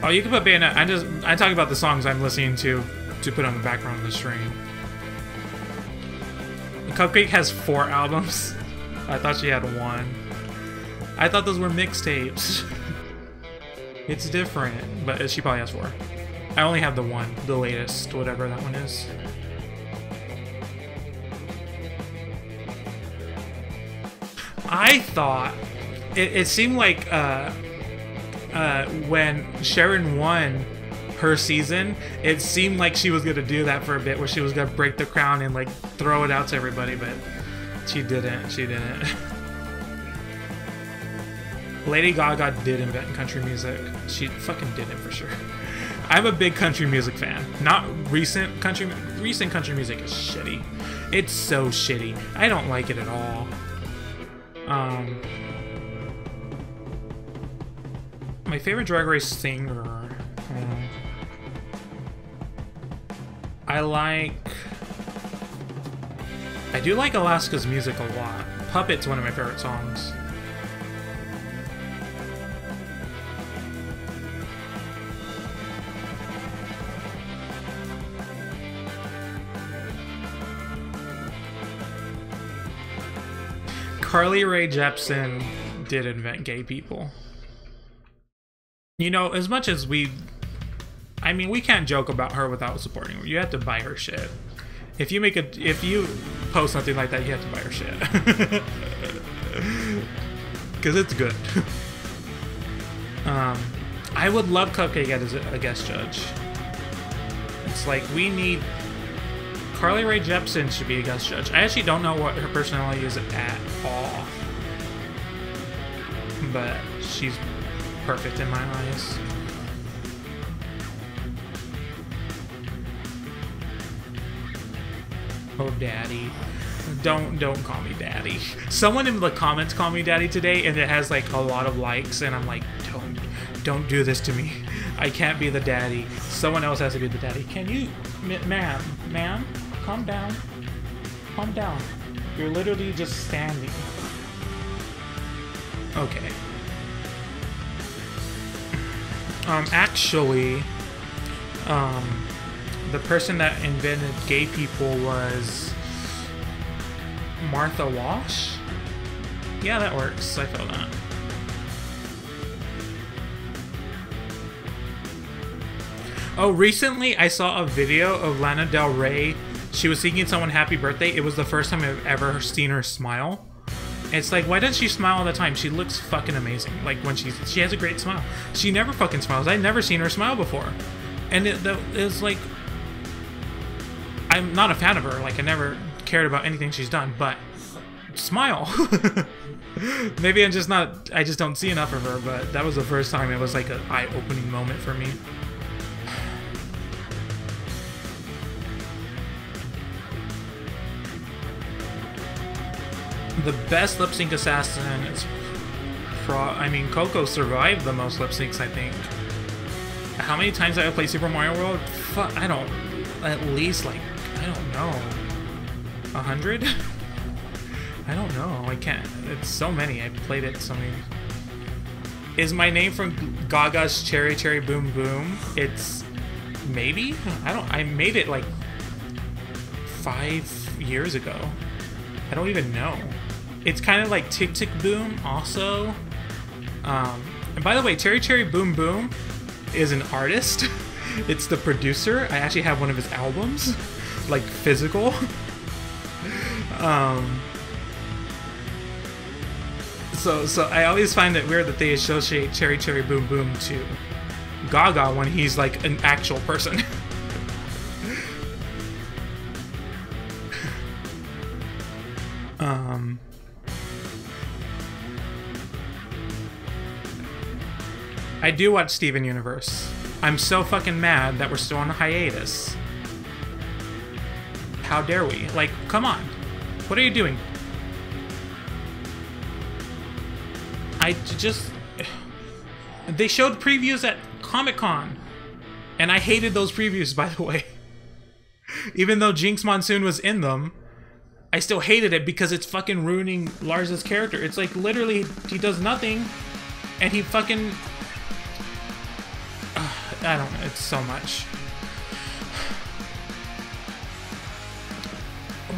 Oh, you can put Bayonetta. I talk about the songs I'm listening to put on the background of the stream. Cupcake has 4 albums. I thought she had 1. I thought those were mixtapes. It's different, but she probably has 4. I only have the 1, the latest, whatever that one is. I thought it seemed like when Sharon won her season, it seemed like she was gonna do that for a bit, where she was gonna break the crown and like throw it out to everybody, but she didn't. She didn't. Lady Gaga did invent country music. She fucking did it for sure. I'm a big country music fan. Not recent country. Recent country music is shitty. It's so shitty. I don't like it at all. My favorite Drag Race singer. I do like Alaska's music a lot. Puppet's one of my favorite songs. Carly Rae Jepsen did invent gay people. You know, as much as we can't joke about her without supporting her. You have to buy her shit. If you post something like that, you have to buy her shit. Because it's good. I would love Cupcake as a guest judge. It's like, we need... Carly Rae Jepsen should be a guest judge. I actually don't know what her personality is at all. But she's perfect in my eyes. Oh, daddy. Don't call me daddy. Someone in the comments called me daddy today, and it has like a lot of likes, and I'm like, don't do this to me. I can't be the daddy. Someone else has to be the daddy. Can you, ma'am, calm down. Calm down. You're literally just standing. Okay. Actually, the person that invented gay people was Martha Wash? Yeah, that works. I feel that. Oh, recently I saw a video of Lana Del Rey. She was singing someone happy birthday. It was the first time I've ever seen her smile. It's like, why doesn't she smile all the time? She looks fucking amazing. Like, when she has a great smile. She never fucking smiles. I've never seen her smile before. And it was like... I'm not a fan of her. Like, I never cared about anything she's done. But, smile. Maybe I just don't see enough of her. But that was the first time it was like an eye-opening moment for me. The best lip sync assassin is Coco survived the most lip syncs, I think. How many times have I played Super Mario World? Fuck, I don't. At least, like, I don't know. 100? I don't know. I can't. It's so many. I played it so many. Is my name from Gaga's Cherry Cherry Boom Boom? It's maybe? I made it like 5 years ago. I don't even know. It's kind of like Tick Tick Boom also. And by the way, Cherry Cherry Boom Boom is an artist. It's the producer. I actually have one of his albums, like physical. So I always find it weird that they associate Cherry Cherry Boom Boom to Gaga when he's like an actual person. I do watch Steven Universe. I'm so fucking mad that we're still on a hiatus. How dare we? Like, come on. What are you doing? They showed previews at Comic-Con. And I hated those previews, by the way. Even though Jinx Monsoon was in them, I still hated it because it's fucking ruining Lars's character. It's like, literally, he does nothing, and he fucking... I don't know, it's so much.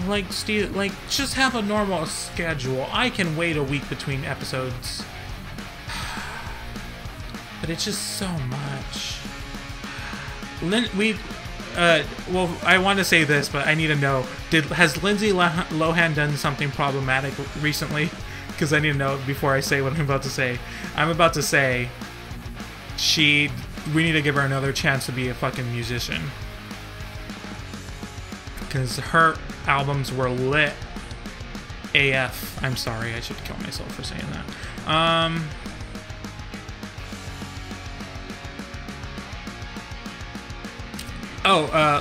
Like, Steve, like, just have a normal schedule. I can wait a week between episodes. But it's just so much. Well, I want to say this, but I need to know. Has Lindsay Lohan done something problematic recently? Because I need to know before I say what I'm about to say. I'm about to say we need to give her another chance to be a fucking musician. Because her albums were lit AF. I'm sorry, I should kill myself for saying that.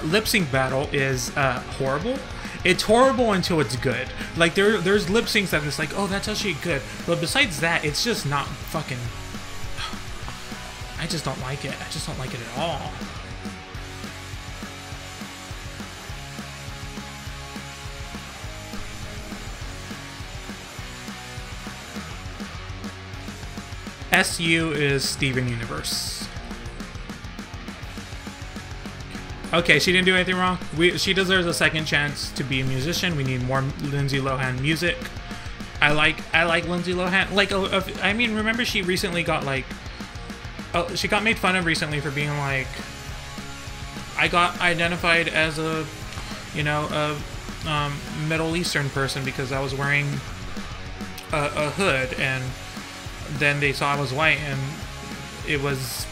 Lip sync battle is horrible. It's horrible until it's good. Like, there's lip syncs that it's like, oh, that's actually good. But besides that, it's just not fucking... I just don't like it. I just don't like it at all. SU is Steven Universe. Okay, she didn't do anything wrong. She deserves a second chance to be a musician. We need more Lindsay Lohan music. I like Lindsay Lohan. Like, I mean, remember she recently got like... she got made fun of recently for being like... I got identified as a, you know, a Middle Eastern person because I was wearing a hood, and then they saw I was white, and it was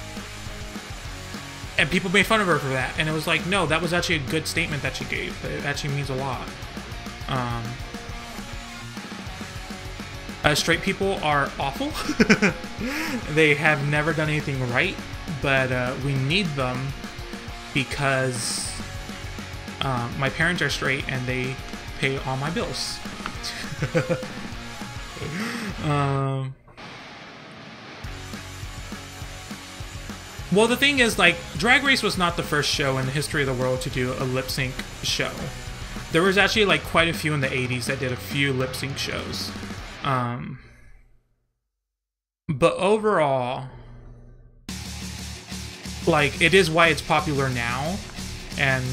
And people made fun of her for that. And it was like, no, that was actually a good statement that she gave. It actually means a lot. Straight people are awful. They have never done anything right, but we need them because my parents are straight and they pay all my bills. Well, the thing is, like, Drag Race was not the first show in the history of the world to do a lip sync show. There was actually, like, quite a few in the 80s that did a few lip sync shows. But overall, like, it is why it's popular now, and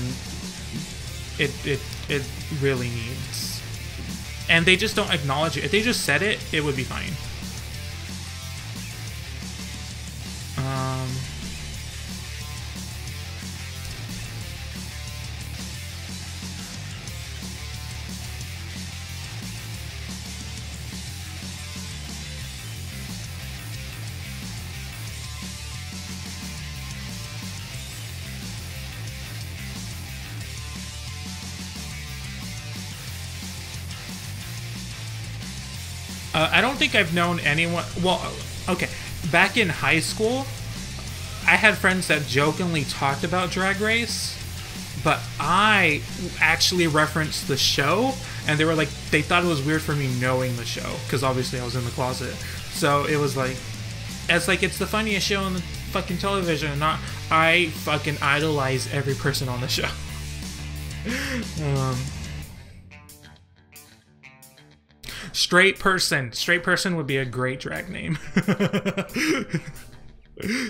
it really needs. And they just don't acknowledge it. If they just said it, it would be fine. I don't think I've known anyone... Well, okay. Back in high school, I had friends that jokingly talked about Drag Race, but I actually referenced the show, and they were like, they thought it was weird for me knowing the show, because obviously I was in the closet. So it was like, it's the funniest show on the fucking television, and not, I fucking idolize every person on the show. Straight person would be a great drag name.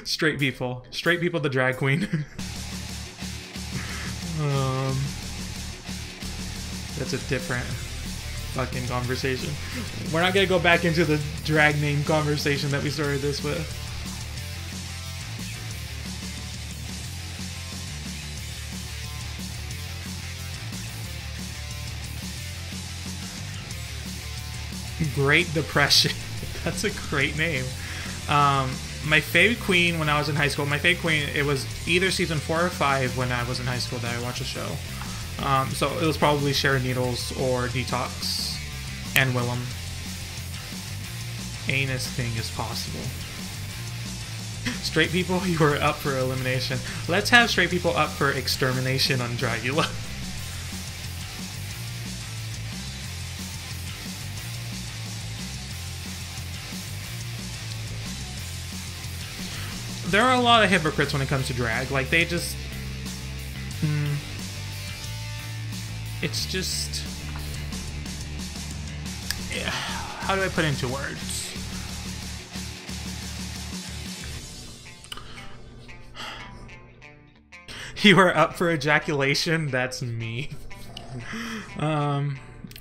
Straight people the drag queen. That's a different fucking conversation. We're not gonna go back into the drag name conversation that we started this with. Great Depression. That's a great name. My favorite queen when I was in high school, it was either season 4 or 5 when I was in high school that I watched the show. So it was probably Sharon Needles or Detox and Willem. Anus thing is possible. Straight people, you are up for elimination. Let's have straight people up for extermination on Dragula. There are a lot of hypocrites when it comes to drag. Like, they just... it's just... yeah. How do I put it into words? You are up for ejaculation? That's me.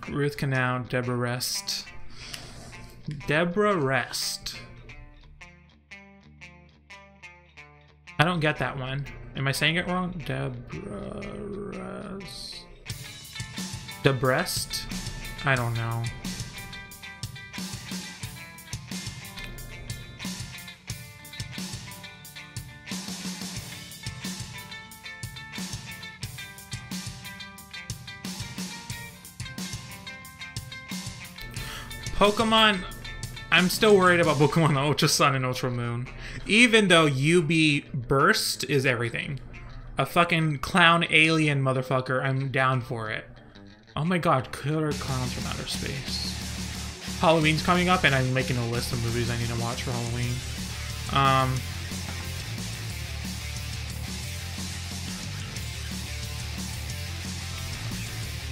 Ruth Canal, Deborah Rest. Deborah Rest. I don't get that one. Am I saying it wrong? Debrest? I don't know. Pokemon, I'm still worried about Pokemon Ultra Sun and Ultra Moon. Even though UB Burst is everything. A fucking clown alien motherfucker, I'm down for it. Oh my god, killer clowns from outer space. Halloween's coming up and I'm making a list of movies I need to watch for Halloween.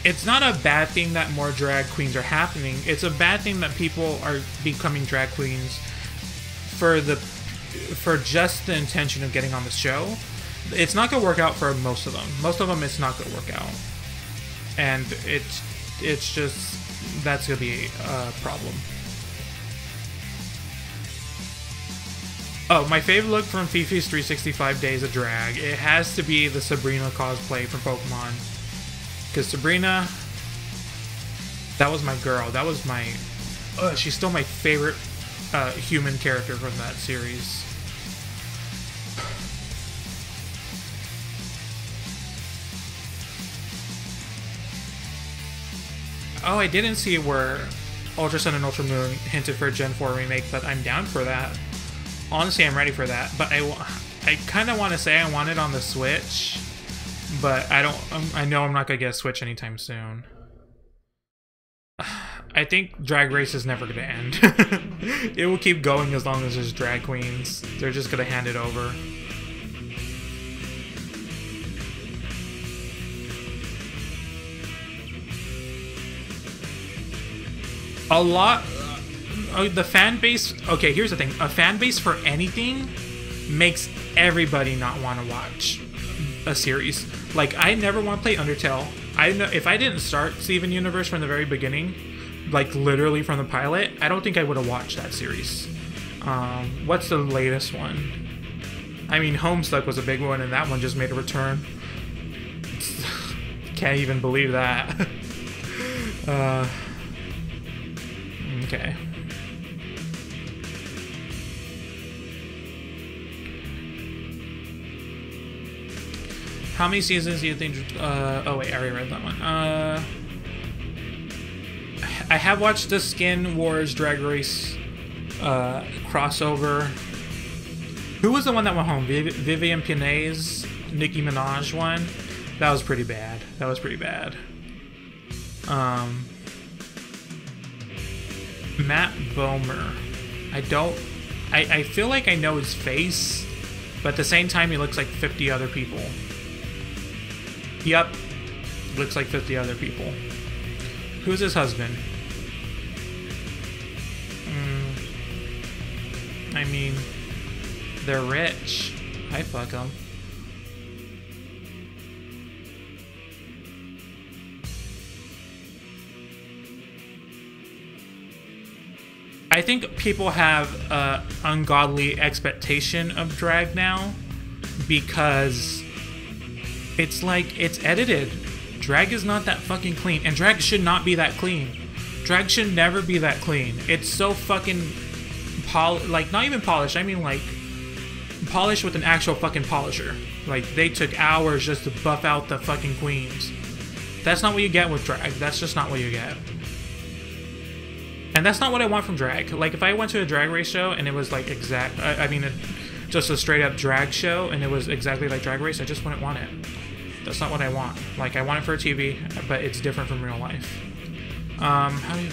It's not a bad thing that more drag queens are happening. It's a bad thing that people are becoming drag queens for just the intention of getting on the show. It's not gonna work out for most of them. Most of them, it's not gonna work out, and it's just that's gonna be a problem. Oh, my favorite look from Fifi's 365 Days of Drag. It has to be the Sabrina cosplay from Pokemon. Because Sabrina, that was my girl. That was my... she's still my favorite human character from that series. Oh, I didn't see where Ultra Sun and Ultra Moon hinted for a Gen 4 remake, but I'm down for that. Honestly, I'm ready for that. But I kind of want to say I want it on the Switch, but I don't. I know I'm not gonna get a Switch anytime soon. I think Drag Race is never gonna end. It will keep going as long as there's drag queens. They're just gonna hand it over. A lot. The fan base. Okay, here's the thing. A fan base for anything makes everybody not want to watch a series. Like, I never want to play Undertale. I know if I didn't start Steven Universe from the very beginning, like literally from the pilot, I don't think I would have watched that series. What's the latest one? I mean, Homestuck was a big one, and that one just made a return. Can't even believe that. Okay. How many seasons do you think... oh wait, I already read that one. I have watched the Skin Wars Drag Race crossover. Who was the one that went home? Vivian Pinay's Nicki Minaj one? That was pretty bad. That was pretty bad. Matt Bomer. I feel like I know his face, but at the same time he looks like 50 other people. Yep. Looks like 50 other people. Who's his husband? I mean, they're rich. I fuck them. I think people have an ungodly expectation of drag now because it's like, it's edited. Drag is not that fucking clean, and drag should not be that clean. Drag should never be that clean. It's so fucking like, not even polished, I mean like polished with an actual fucking polisher. Like, they took hours just to buff out the fucking queens. That's not what you get with drag. That's just not what you get. And that's not what I want from drag. Like, if I went to a drag race show and it was like just a straight up drag show and it was exactly like Drag Race, I just wouldn't want it. That's not what I want. Like, I want it for TV, but it's different from real life. How do you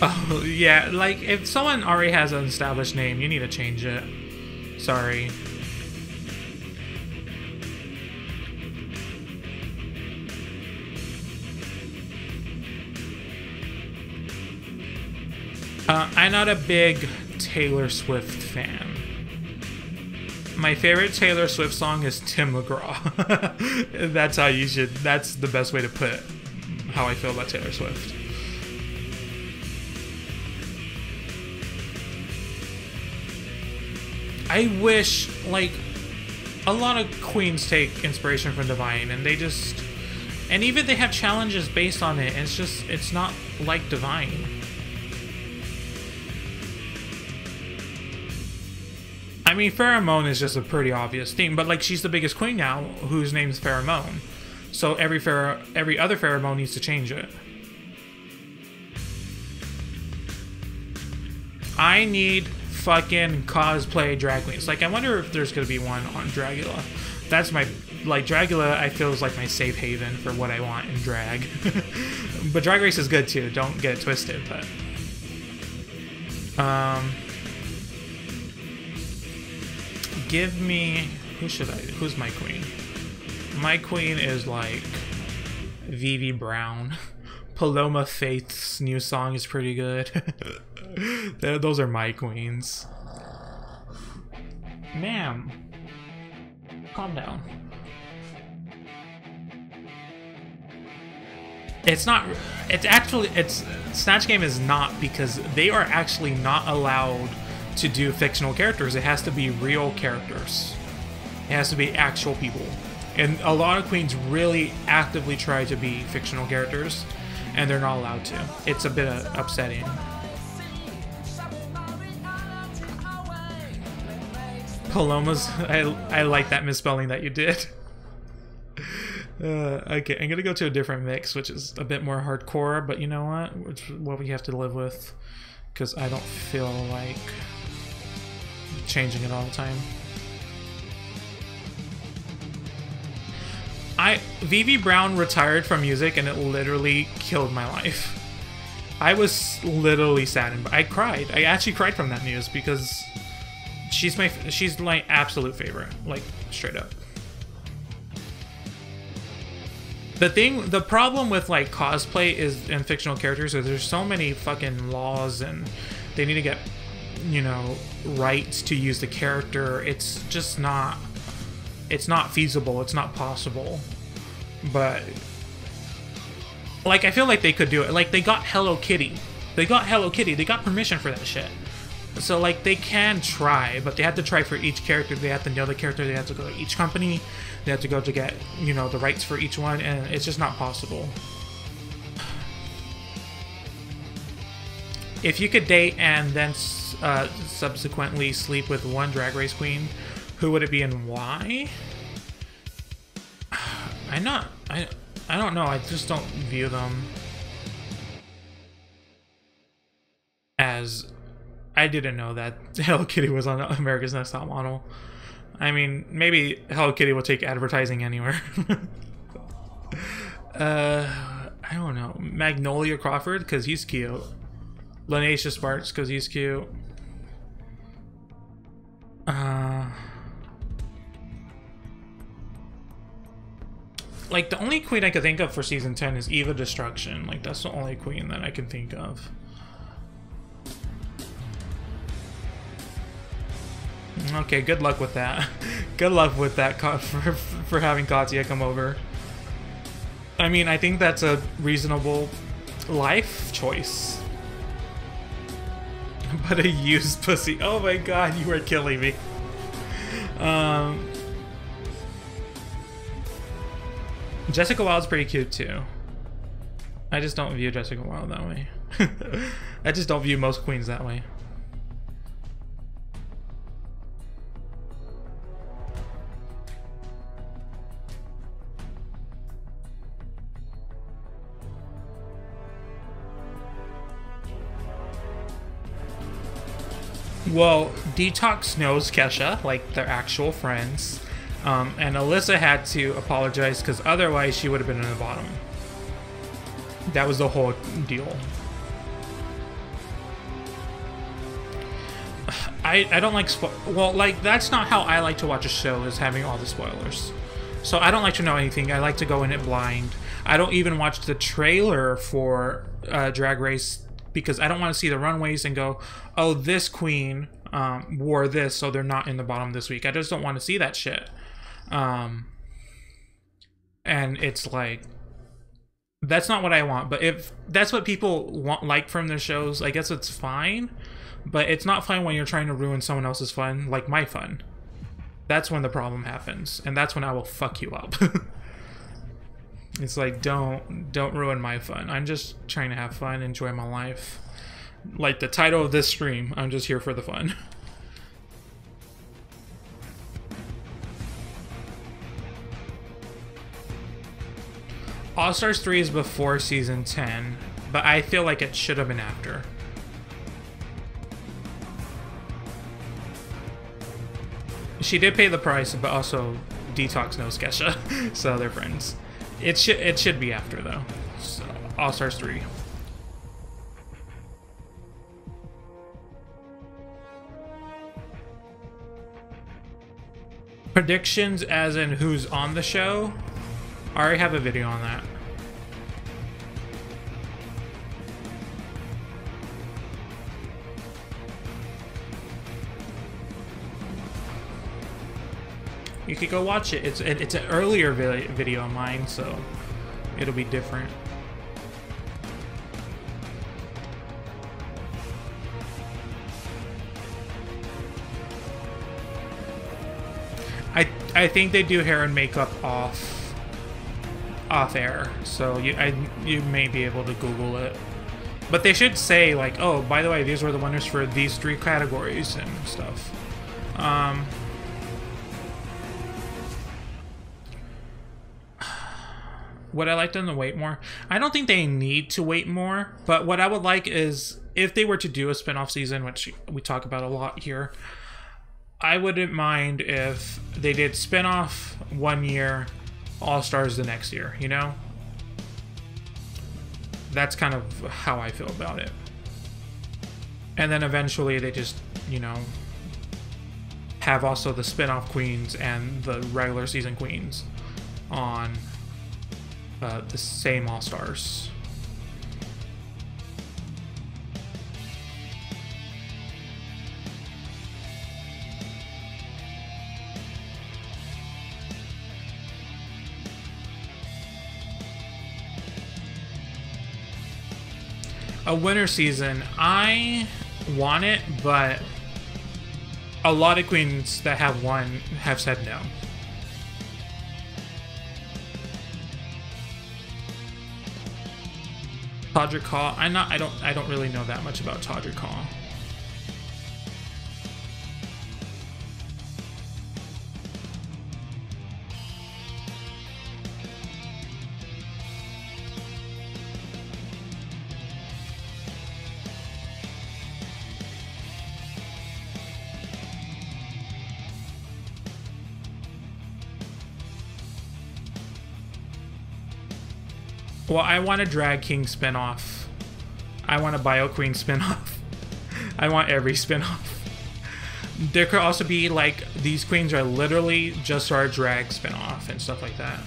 Oh, yeah, like, if someone already has an established name, you need to change it. Sorry. I'm not a big Taylor Swift fan. My favorite Taylor Swift song is Tim McGraw. That's how you should, that's the best way to put how I feel about Taylor Swift. I wish, like, a lot of queens take inspiration from Divine, and they just, and even they have challenges based on it, and it's just, it's not like Divine. I mean, Pheromone is just a pretty obvious theme, but like, she's the biggest queen now, whose name's Pheromone. So every other Pheromone needs to change it. I need fucking cosplay drag queens. Like, I wonder if there's gonna be one on Dragula. That's my, like, Dragula I feel is like my safe haven for what I want in drag. But Drag Race is good too, don't get it twisted, but give me, who's my queen? My queen is like Vivi Brown. Paloma Faith's new song is pretty good. Those are my queens. Ma'am, calm down. It's not, it's actually, Snatch Game is not, because they are actually not allowed to do fictional characters. It has to be real characters. It has to be actual people. And a lot of queens really actively try to be fictional characters, and they're not allowed to. It's a bit upsetting. Palomas, I like that misspelling that you did. Okay, I'm gonna go to a different mix, which is a bit more hardcore, but you know what? It's what we have to live with, because I don't feel like changing it all the time. Vivi Brown retired from music, and it literally killed my life. I was literally saddened. I cried. I actually cried from that news because she's my absolute favorite, like straight up. The problem with like cosplay is and fictional characters is there's so many fucking laws and they need to get, you know, rights to use the character. It's just not, it's not feasible. It's not possible. But like, I feel like they could do it. Like, they got Hello Kitty. They got Hello Kitty. They got permission for that shit. So like, they can try, but they have to try for each character. They have to know the character. They have to go to each company. They have to go to get, you know, the rights for each one, and it's just not possible. If you could date and then subsequently sleep with one Drag Race queen, who would it be and why? I don't know. I just don't view them as... I didn't know that Hello Kitty was on America's Next Top Model. I mean, maybe Hello Kitty will take advertising anywhere. I don't know. Magnolia Crawford, because he's cute. Lanesha Sparks, because he's cute. Like, the only queen I could think of for season 10 is Eva Destruction. Like, that's the only queen that I can think of. Okay, good luck with that. Good luck with that for having Katya come over. I mean, I think that's a reasonable life choice. But a used pussy. Oh my god, you are killing me. Jessica Wilde's pretty cute too. I just don't view Jessica Wilde that way. I just don't view most queens that way. Well, Detox knows Kesha, like they're actual friends. And Alyssa had to apologize because otherwise she would have been in the bottom. That was the whole deal. I don't like well, like, that's not how I like to watch a show, is having all the spoilers. So I don't like to know anything. I like to go in it blind. I don't even watch the trailer for Drag Race because I don't want to see the runways and go, oh, this queen wore this, so they're not in the bottom this week. I just don't want to see that shit. And it's like, that's not what I want. But if that's what people want, like, from their shows, I guess it's fine. But it's not fine when you're trying to ruin someone else's fun, like my fun. That's when the problem happens, and that's when I will fuck you up. It's like, don't ruin my fun. I'm just trying to have fun, enjoy my life. Like the title of this stream, I'm just here for the fun. All Stars 3 is before season 10, but I feel like it should have been after. She did pay the price, but also Detox knows Kesha, so they're friends. It should be after though. So, All Stars 3. Predictions as in who's on the show? I already have a video on that. You could go watch it. It's an earlier video of mine, so it'll be different. I think they do hair and makeup off air, so you may be able to Google it. But they should say, like, oh, by the way, these were the winners for these 3 categories and stuff. Would I like them to wait more? I don't think they need to wait more, but what I would like is if they were to do a spin-off season, which we talk about a lot here, I wouldn't mind if they did spin-off 1 year, All-Stars the next year, you know? That's kind of how I feel about it. And then eventually they just, you know, have also the spin-off queens and the regular season queens on the same All-Stars. A winter season, I want it, but a lot of queens that have won have said no. Todrick Hall, I don't really know that much about Todrick Hall. Well, I want a Drag King spinoff. I want a Bio Queen spinoff. I want every spinoff. There could also be like these queens are literally just our drag spinoff and stuff like that.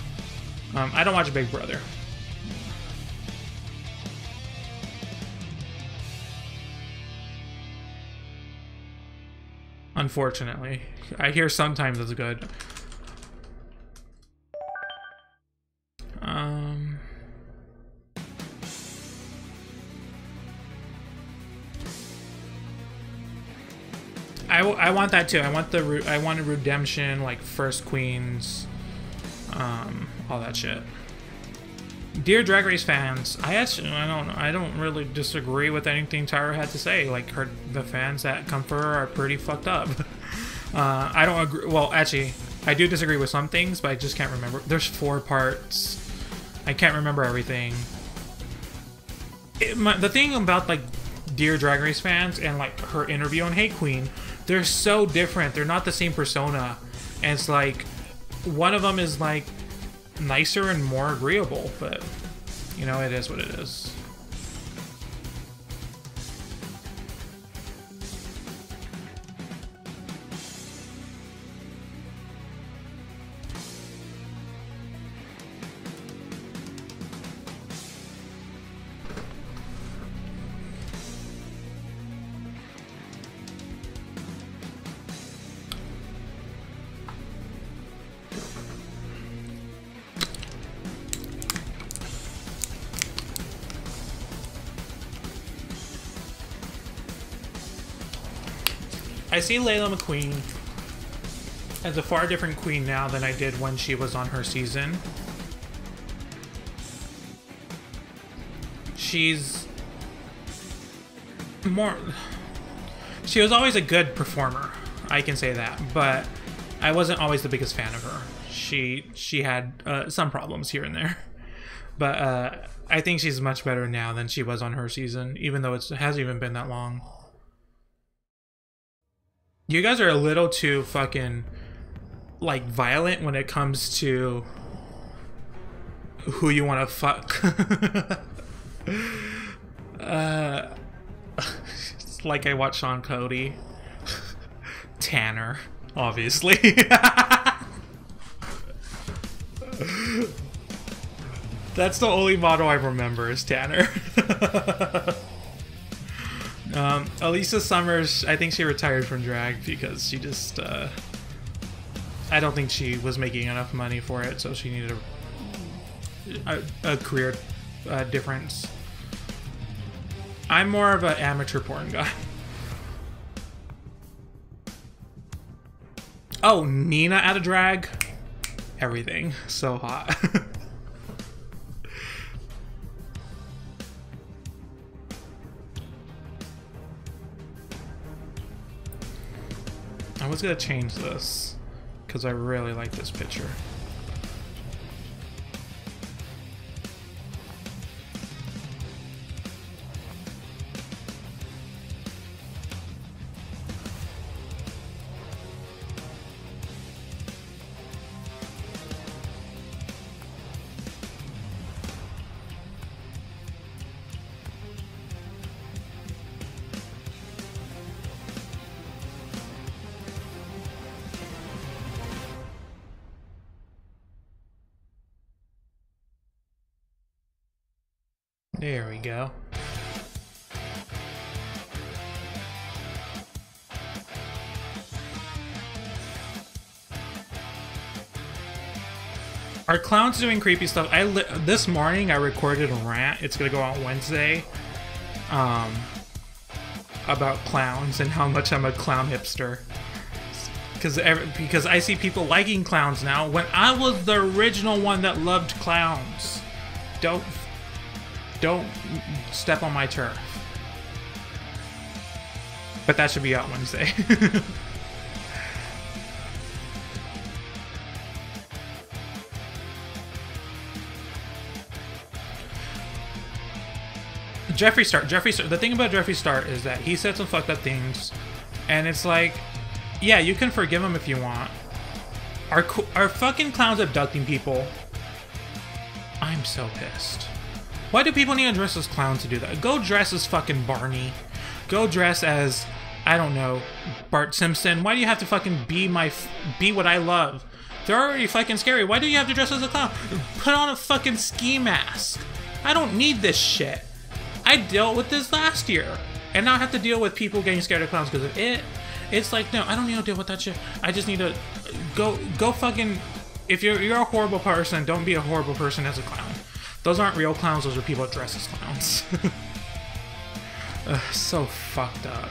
I don't watch Big Brother. Unfortunately, I hear sometimes it's good. I want that too. I want a redemption, like first queens, all that shit. Dear Drag Race fans, I don't really disagree with anything Tyra had to say. Like the fans that come for her are pretty fucked up. I don't agree. Well, actually, I do disagree with some things, but I just can't remember. There's 4 parts. I can't remember everything. The thing about like Dear Drag Race fans and like her interview on Hey Queen, they're so different. They're not the same persona. And it's like, one of them is like nicer and more agreeable, but you know, it is what it is. I see Layla McQueen as a far different queen now than I did when she was on her season. She's more... She was always a good performer, I can say that, but I wasn't always the biggest fan of her. She had some problems here and there, but I think she's much better now than she was on her season, even though it hasn't even been that long. You guys are a little too fucking, like, violent when it comes to who you want to fuck. It's like I watch Sean Cody. Tanner, obviously. That's the only model I remember is Tanner. Elisa Summers, I think she retired from drag because she just, I don't think she was making enough money for it, so she needed a career difference. I'm more of an amateur porn guy. Oh, Nina out of drag? Everything. So hot. I was gonna change this because I really like this picture. There we go. Are clowns doing creepy stuff? This morning I recorded a rant. It's gonna go out Wednesday. About clowns and how much I'm a clown hipster. Because I see people liking clowns now when I was the original one that loved clowns. Don't step on my turf. But that should be out Wednesday. Jeffree Star. The thing about Jeffree Star is that he said some fucked up things, and it's like, yeah, you can forgive him if you want. Are fucking clowns abducting people? I'm so pissed. Why do people need to dress as clowns to do that? Go dress as fucking Barney. Go dress as, I don't know, Bart Simpson. Why do you have to fucking be what I love? They're already fucking scary. Why do you have to dress as a clown? Put on a fucking ski mask. I don't need this shit. I dealt with this last year, and now I have to deal with people getting scared of clowns because of it. It's like, no, I don't need to deal with that shit. I just need to go fucking. If you're a horrible person, don't be a horrible person as a clown. Those aren't real clowns. Those are people that dress as clowns. So fucked up.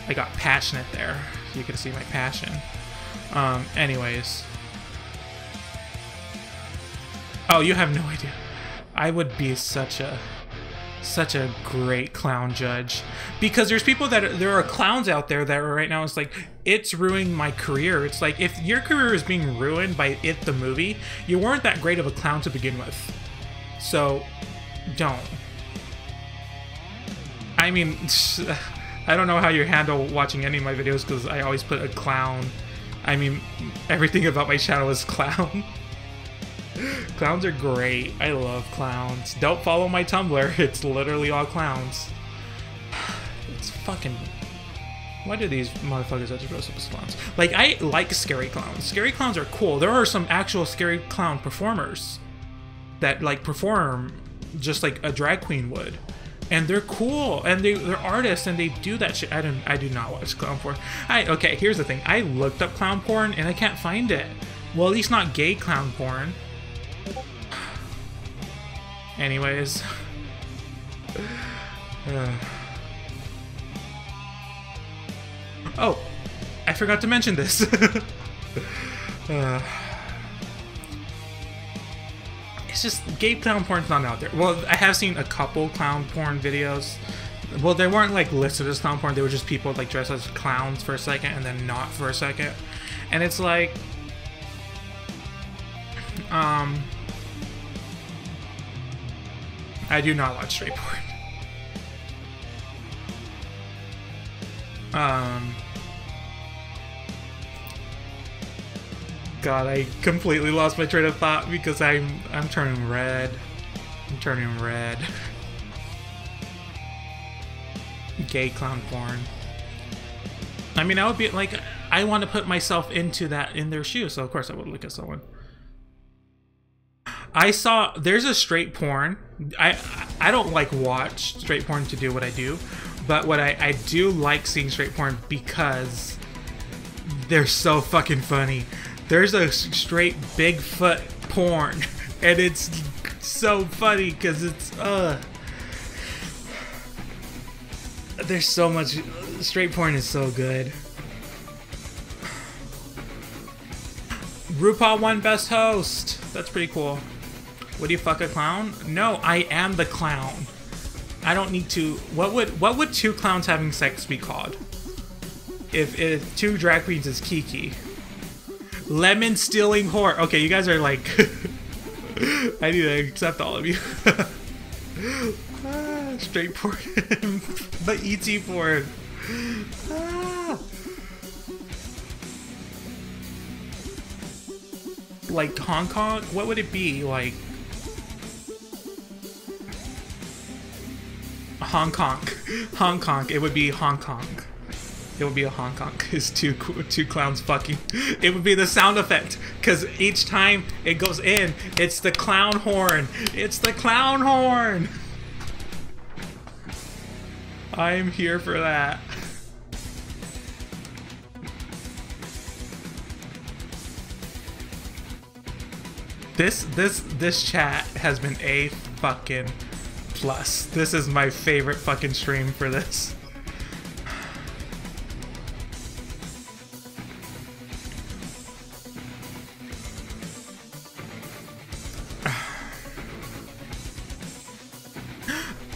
I got passionate there. You can see my passion. Anyways. Oh, you have no idea. I would be such a great clown judge, because there's people there are clowns out there that right now it's like, it's ruining my career. It's like, if your career is being ruined by It the movie, you weren't that great of a clown to begin with, so don't. I mean, I don't know how you handle watching any of my videos because I always put a clown. I mean, everything about my channel is clown. Clowns are great. I love clowns. Don't follow my Tumblr. It's literally all clowns. It's fucking... Why do these motherfuckers have to dress up as clowns? Like, I like scary clowns. Scary clowns are cool. There are some actual scary clown performers that, like, perform just like a drag queen would. And they're cool. And they're artists and they do that shit. I do not watch clown porn. Okay, here's the thing. I looked up clown porn and I can't find it. Well, at least not gay clown porn. Anyways. Oh, I forgot to mention this. It's just gay clown porn's not out there. Well, I have seen a couple clown porn videos. Well, they weren't like listed as clown porn. They were just people like dressed as clowns for a second and then not for a second. And it's like, I do not watch straight porn. God, I completely lost my train of thought because I'm turning red. I'm turning red. Gay clown porn. I mean, I would be like, I want to put myself into their shoes, so of course I would look at someone. There's a straight porn. I don't like watch straight porn to do what I do, but what I do like seeing straight porn because they're so fucking funny. There's a straight Bigfoot porn, and it's so funny because it's there's so much. Straight porn is so good. RuPaul won Best Host. That's pretty cool. Would you fuck a clown? No, I am the clown. I don't need to. What would two clowns having sex be called? If two drag queens is Kiki. Lemon stealing whore. Okay, you guys are like. I need to accept all of you. Straight porn, but ET porn. Like Hong Kong? What would it be? Like Hong Kong. Hong Kong. It would be Hong Kong. It would be a Hong Kong. It's two clowns fucking. It would be the sound effect, because each time it goes in, it's the clown horn. It's the clown horn. I'm here for that. This chat has been a fucking plus. This is my favorite fucking stream for this.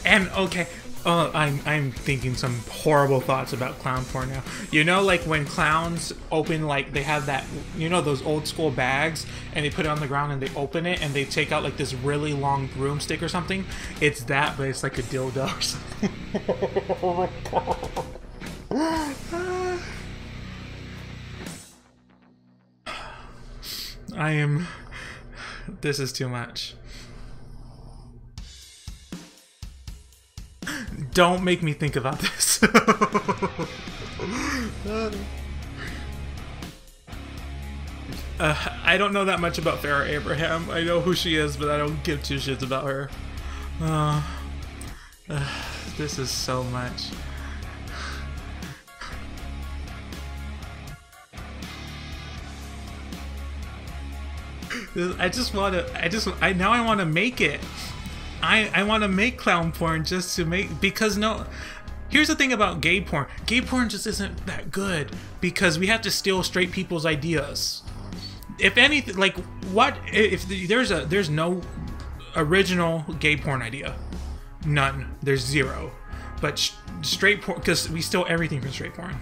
And okay, oh, I'm thinking some horrible thoughts about clown porn now. You know, like when clowns open, like they have that, you know, those old school bags, and they put it on the ground and they open it and they take out like this really long broomstick or something. It's that, but it's like a dildo or something. Oh my god. This is too much. Don't make me think about this. I don't know that much about Farrah Abraham. I know who she is, but I don't give two shits about her. This is so much. Now I want to make it. I want to make clown porn just to make, because no, here's the thing about gay porn. Gay porn just isn't that good because we have to steal straight people's ideas. If anything, like what if there's no original gay porn idea? None. There's zero. But straight porn, because we steal everything from straight porn.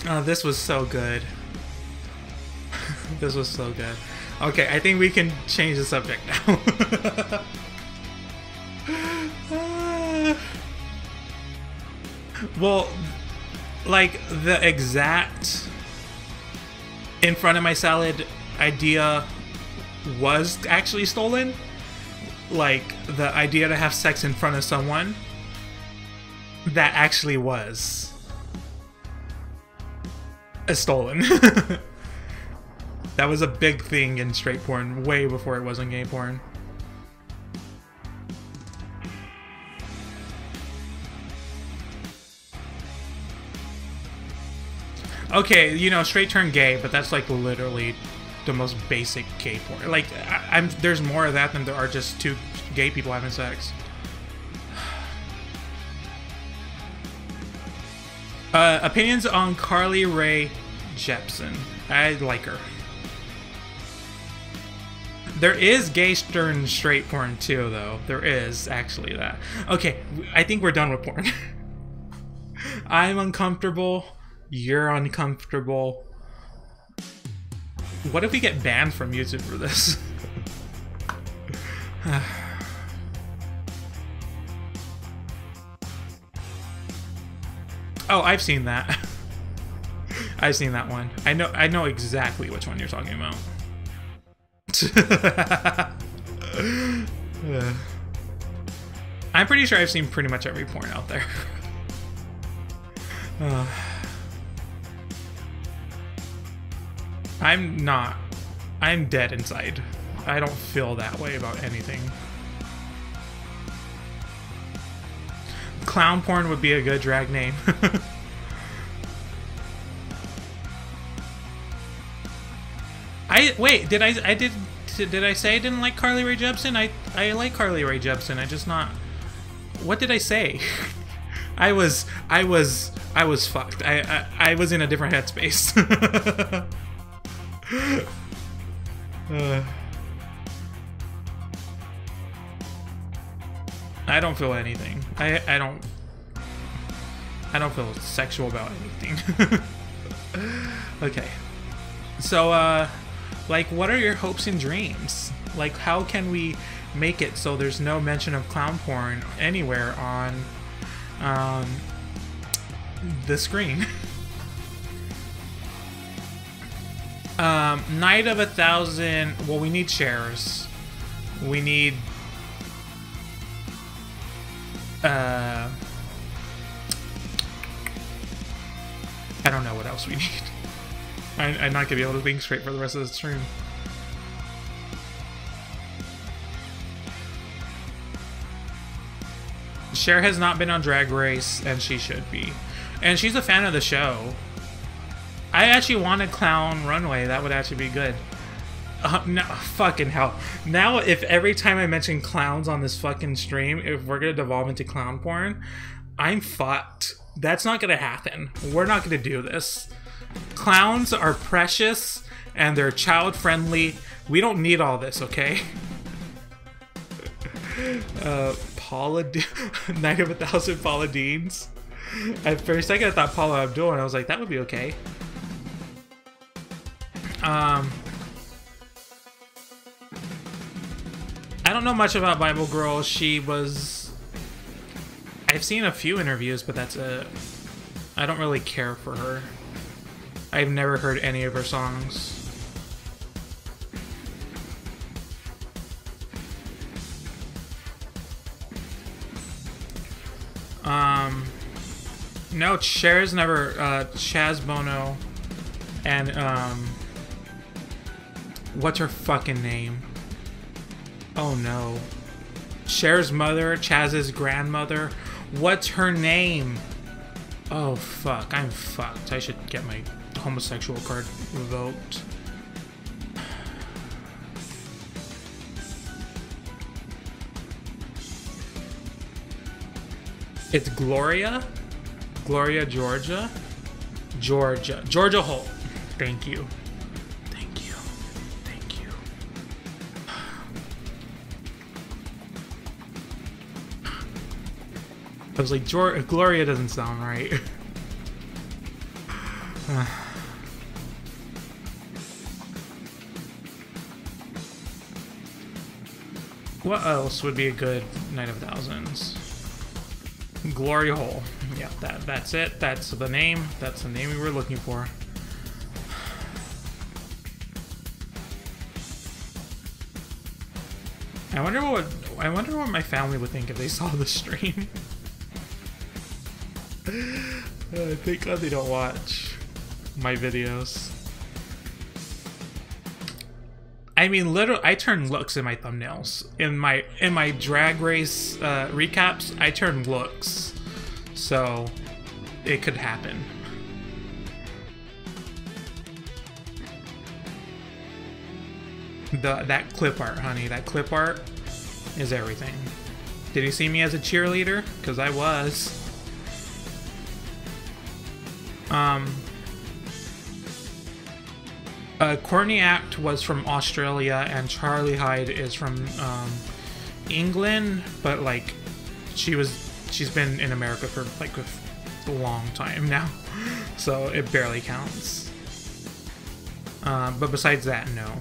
Oh, this was so good. This was so good. Okay, I think we can change the subject now. Well, like the exact in front of my salad idea was actually stolen. Like the idea to have sex in front of someone, that actually was stolen. That was a big thing in straight porn way before it was in gay porn. Okay, you know, straight turned gay, but that's like literally the most basic gay porn. Like, there's more of that than there are just two gay people having sex. Opinions on Carly Rae Jepsen. I like her. There is gay turned straight porn too, though. There is actually that. Okay, I think we're done with porn. I'm uncomfortable. You're uncomfortable. What if we get banned from YouTube for this? Oh, I've seen that. I've seen that one. I know exactly which one you're talking about. I'm pretty sure I've seen pretty much every porn out there. I'm not. I'm dead inside. I don't feel that way about anything. Clown porn would be a good drag name. Wait, did I say I didn't like Carly Rae Jepsen? I like Carly Rae Jepsen. I just not. What did I say? I was fucked. I was in a different headspace. I don't feel anything. I don't feel sexual about anything. Okay. So, like, what are your hopes and dreams? Like, how can we make it so there's no mention of clown porn anywhere on the screen? Night of 1,000. Well, we need shares. We need I don't know what else we need. I'm not gonna be able to think straight for the rest of the stream. Cher has not been on Drag Race, and she should be. And she's a fan of the show. I actually wanted Clown Runway. That would actually be good. No, fucking hell. Now, if every time I mention clowns on this fucking stream, if we're gonna devolve into clown porn, I'm fucked. That's not gonna happen. We're not gonna do this. Clowns are precious, and they're child-friendly. We don't need all this, okay? Paula Night of 1,000 Paula Deans. At first second I thought Paula Abdul, and I was like, that would be okay. I don't know much about Bible Girl. She was... I've seen a few interviews, but that's it. I don't really care for her. I've never heard any of her songs. No, Cher's never, Chaz Bono, and, what's her fucking name? Oh no. Cher's mother, Chaz's grandmother, what's her name? Oh fuck, I'm fucked. I should get my homosexual card revoked. It's Gloria? Gloria Georgia? Georgia Holt. Thank you. Thank you. Thank you. I was like, Gloria doesn't sound right. What else would be a good Night of Thousands? Glory Hole. Yeah, that's it. That's the name. That's the name we were looking for. I wonder what my family would think if they saw the stream. Thank God they don't watch my videos. I mean, literally, I turn looks in my thumbnails. In my Drag Race recaps, I turn looks. So, it could happen. That clip art, honey. That clip art is everything. Did you see me as a cheerleader? Because I was. Courtney Act was from Australia, and Charlie Hyde is from England, but like she's been in America for like a long time now, so it barely counts. But besides that, no.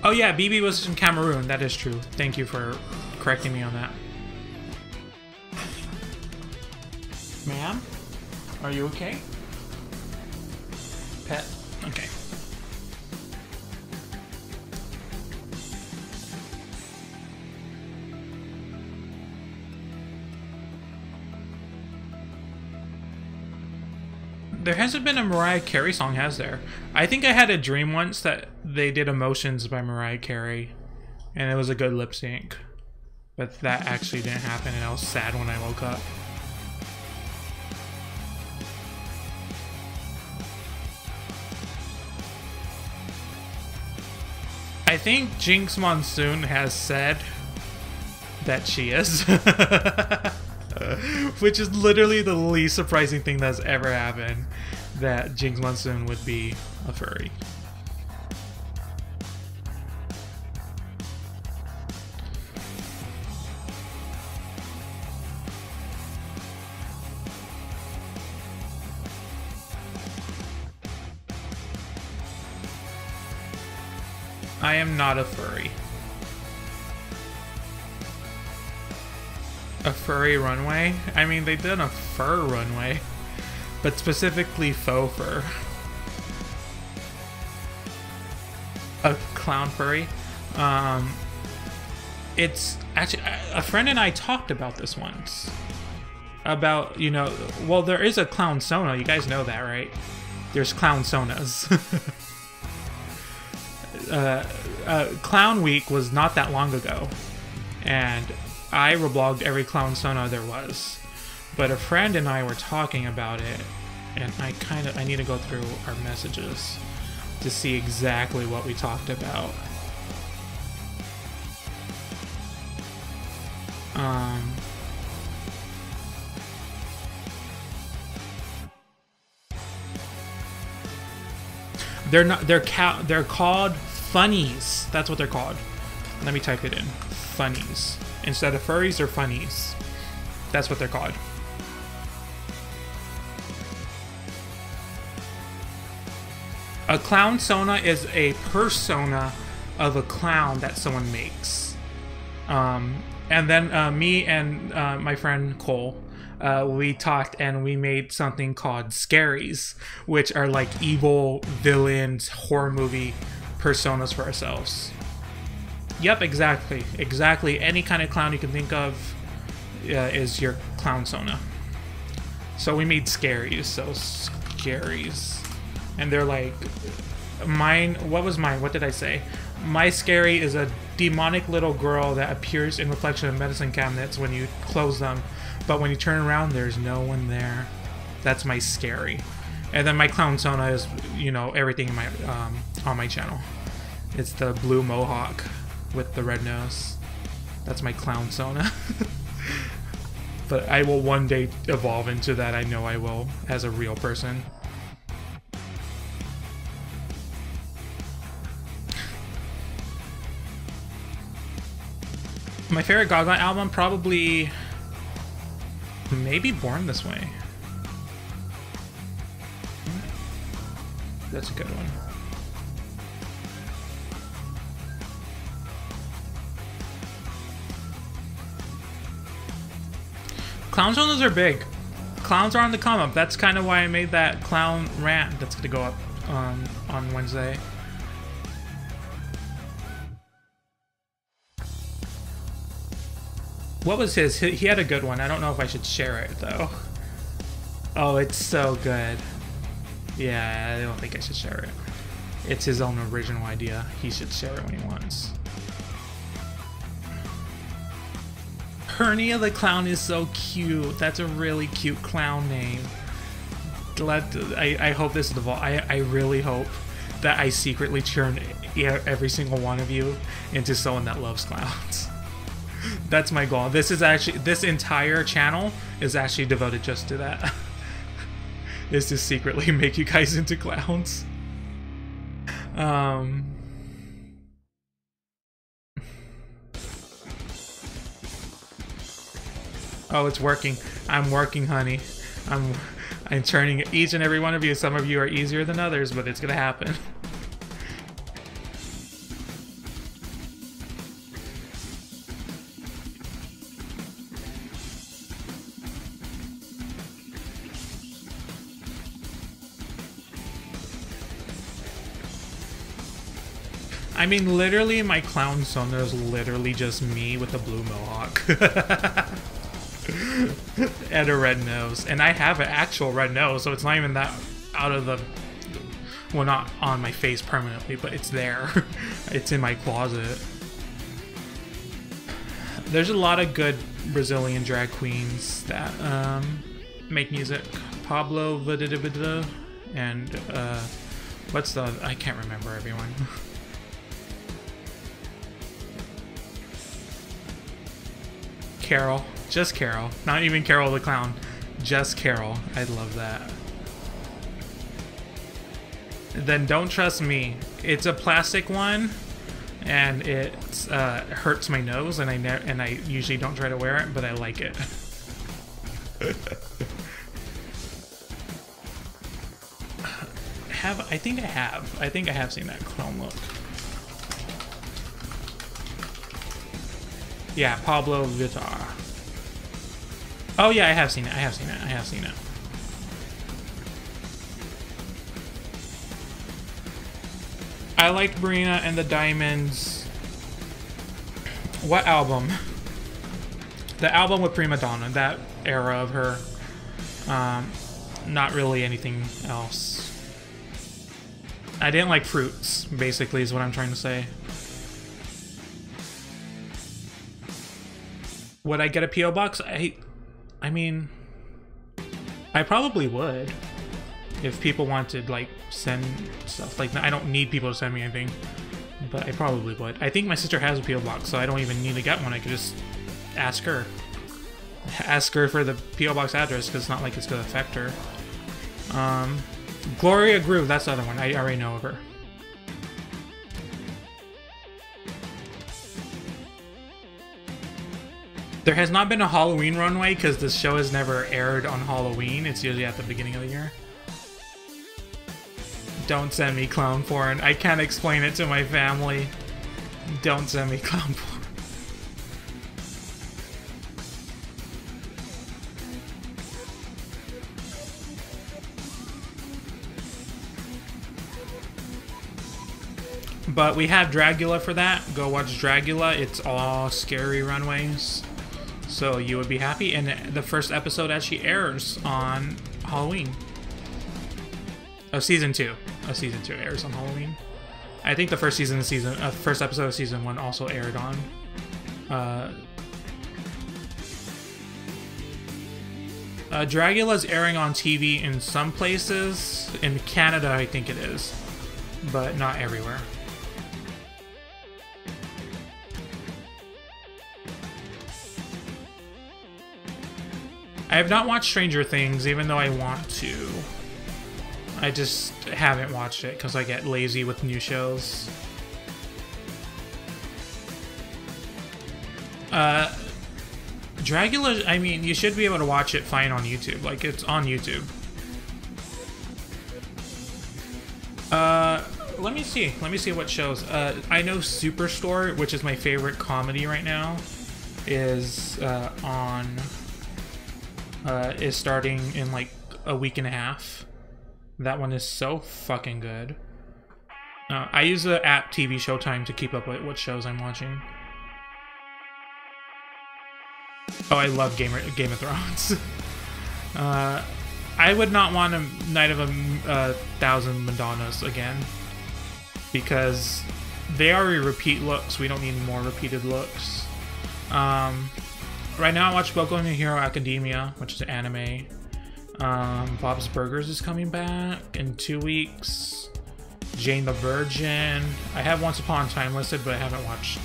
Oh yeah, BB was from Cameroon. That is true. Thank you for correcting me on that. Ma'am? Are you okay? Pet? Okay. There hasn't been a Mariah Carey song, has there? I think I had a dream once that they did Emotions by Mariah Carey, and it was a good lip sync. But that actually didn't happen, and I was sad when I woke up. I think Jinx Monsoon has said that she is. Which is literally the least surprising thing that's ever happened, that Jinx Monsoon would be a furry. I am not a furry. A furry runway? I mean, they did a fur runway, but specifically faux fur. A clown furry? It's actually, a friend and I talked about this once. About, you know, well, there is a clown Sona, you guys know that, right? There's clown Sonas. Clown Week was not that long ago, and I reblogged every clown Sona there was. But a friend and I were talking about it, and I need to go through our messages to see exactly what we talked about. They're called funnies. That's what they're called. Let me type it in. Funnies. Instead of furries, or funnies. That's what they're called. A clown Sona is a persona of a clown that someone makes. And then me and my friend Cole, we talked and we made something called scaries, which are like evil villains, horror movie personas for ourselves. Yep, exactly. Exactly. Any kind of clown you can think of is your clown Sona. So we made scaries. So scaries. And they're like, mine, what was mine? What did I say? My scary is a demonic little girl that appears in reflection of medicine cabinets when you close them. But when you turn around, there's no one there. That's my scary. And then my clown Sona is, you know, everything in my on my channel. It's the blue mohawk with the red nose. That's my clown Sona. But I will one day evolve into that. I know I will, as a real person. My favorite Gaga album, probably maybe Born This Way. That's a good one. Clown Sonas are big. Clowns are on the come up. That's kind of why I made that clown rant that's gonna go up on Wednesday. What was his? He had a good one. I don't know if I should share it, though. Oh, it's so good. Yeah, I don't think I should share it. It's his own original idea. He should share it when he wants. Hernia the Clown is so cute. That's a really cute clown name. I hope this is the vault. I really hope that I secretly turn every single one of you into someone that loves clowns. That's my goal. This is actually, this entire channel is actually devoted just to that. Is to secretly make you guys into clowns. Oh, it's working. I'm working, honey. I'm turning each and every one of you. Some of you are easier than others, but it's gonna happen. I mean, literally, my clown Sona is literally just me with a blue mohawk. And a red nose. And I have an actual red nose, so it's not even that out of the... Well, not on my face permanently, but it's there. It's in my closet. There's a lot of good Brazilian drag queens that make music. Pablo Vidida and what's the... I can't remember everyone. Carol. Just Carol. Not even Carol the Clown. Just Carol. I'd love that. Then don't trust me. It's a plastic one, and it hurts my nose, and I usually don't try to wear it, but I like it. I think I have seen that clone look. Yeah, Pablo Vittar. Oh yeah, I have seen it. I have seen it. I liked Marina and the Diamonds. What album? The album with Prima Donna, that era of her. Not really anything else. I didn't like Fruits, basically, is what I'm trying to say. Would I get a P.O. box? I mean, I probably would. If people wanted, like, send stuff. Like, I don't need people to send me anything. But I probably would. I think my sister has a P.O. box, so I don't even need to get one. I could just ask her. Ask her for the P.O. box address, because it's not like it's going to affect her. Gloria Groove, that's the other one. I already know of her. There has not been a Halloween runway because this show has never aired on Halloween. It's usually at the beginning of the year. Don't send me clown porn. I can't explain it to my family. Don't send me clown porn. But we have Dragula for that. Go watch Dragula. It's all scary runways. So you would be happy. And the first episode actually airs on Halloween. Oh, season 2. Oh, season 2 airs on Halloween. I think the first first episode of season 1 also aired on. Dragula's airing on TV in some places. In Canada, I think it is. But not everywhere. I have not watched Stranger Things, even though I want to. I just haven't watched it because I get lazy with new shows. Dragula, I mean, you should be able to watch it fine on YouTube. Like, it's on YouTube. Let me see. Let me see what shows. I know Superstore, which is my favorite comedy right now, is is starting in like a week and a half. That one is so fucking good. I use the app TV Showtime to keep up with what shows I'm watching. Oh, I love Game of Thrones. I would not want a Night of a Thousand Madonnas again, because they already repeat looks. We don't need more repeated looks. Right now I watch Boku no Hero Academia, which is an anime. Bob's Burgers is coming back in 2 weeks. Jane the Virgin. I have Once Upon a Time listed, but I haven't watched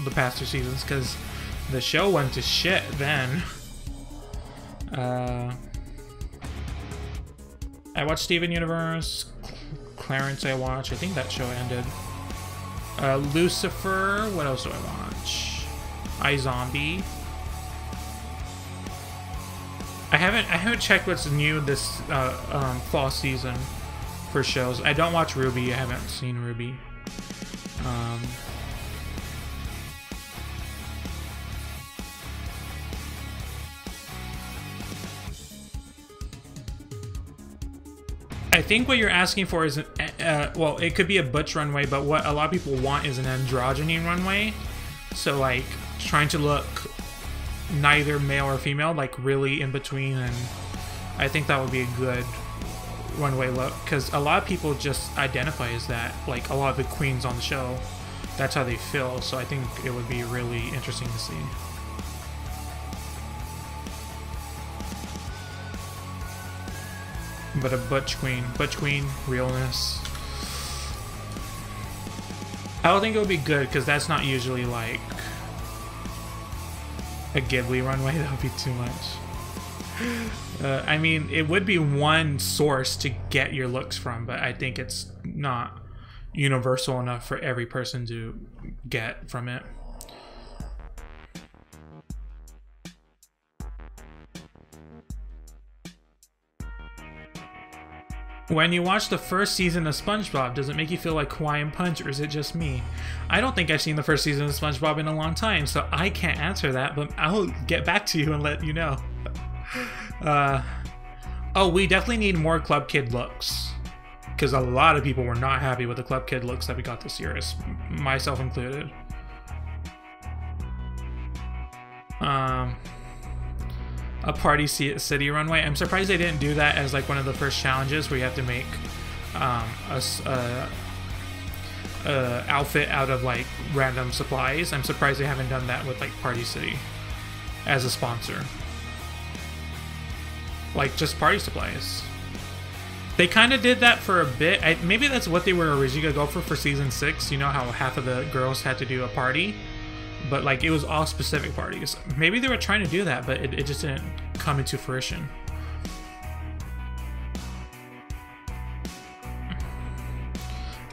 the past 2 seasons because the show went to shit then. I watched Steven Universe. Clarence I watched. I think that show ended. Lucifer. What else do I watch? iZombie. I haven't checked what's new this fall season for shows. I don't watch Ruby. I haven't seen Ruby. I think what you're asking for is, well, it could be a butch runway, but what a lot of people want is an androgyny runway. So, like, trying to look neither male or female, like really in between, and I think that would be a good runway look, because a lot of people just identify as that. Like, a lot of the queens on the show, that's how they feel, so I think it would be really interesting to see. But a butch queen, realness. I don't think it would be good, because that's not usually like A Ghibli runway? That would be too much. I mean, it would be one source to get your looks from, but I think it's not universal enough for every person to get from it. When you watch the first season of SpongeBob, does it make you feel like Hawaiian Punch, or is it just me? I don't think I've seen the first season of SpongeBob in a long time, so I can't answer that, but I'll get back to you and let you know. Oh, we definitely need more Club Kid looks, because a lot of people were not happy with the Club Kid looks that we got this year, myself included. A Party City runway. I'm surprised they didn't do that as like one of the first challenges where you have to make a outfit out of like random supplies. I'm surprised they haven't done that with like Party City as a sponsor. Like just party supplies. They kind of did that for a bit. Maybe that's what they were originally gonna go for season 6. You know how half of the girls had to do a party? But like it was all specific parties. Maybe they were trying to do that, but it just didn't come into fruition.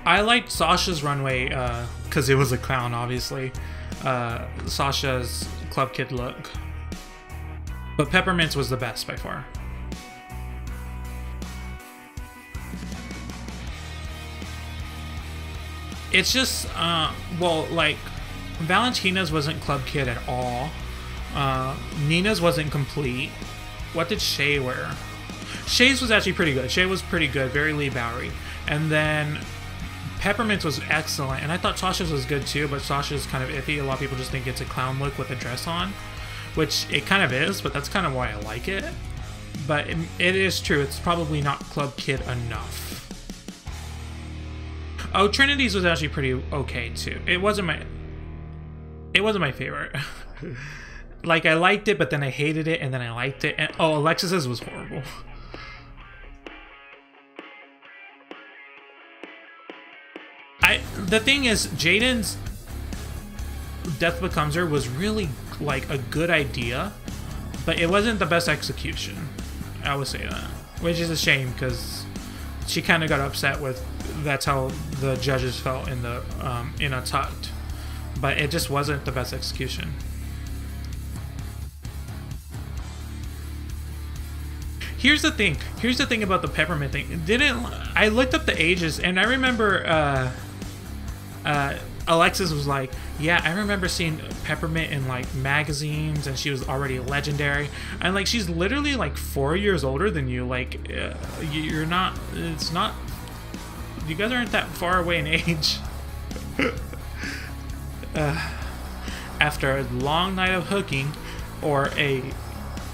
I liked Sasha's runway because it was a clown, obviously. Sasha's Club Kid look. But Peppermint's was the best by far. It's just, well, like, Valentina's wasn't Club Kid at all. Nina's wasn't complete. What did Shay wear? Shay's was actually pretty good. Shay was pretty good, very Lee Bowery. And then Peppermint's was excellent. And I thought Sasha's was good too, but Sasha's kind of iffy. A lot of people just think it's a clown look with a dress on, which it kind of is, but that's kind of why I like it. But it is true, it's probably not Club Kid enough. Oh, Trinity's was actually pretty okay too. It wasn't my favorite. Like, I liked it, but then I hated it, and then I liked it. And oh, Alexis's was horrible. The thing is, Jaden's Death Becomes Her was really like a good idea, but it wasn't the best execution. I would say that, which is a shame because she kind of got upset with that's how the judges felt in the in Untucked, but it just wasn't the best execution. Here's the thing about the Peppermint thing. I looked up the ages, and I remember Alexis was like, yeah, I remember seeing Peppermint in like magazines, and she was already legendary. And like, she's literally like 4 years older than you. Like, you're not. It's not. You guys aren't that far away in age. After a long night of hooking, or a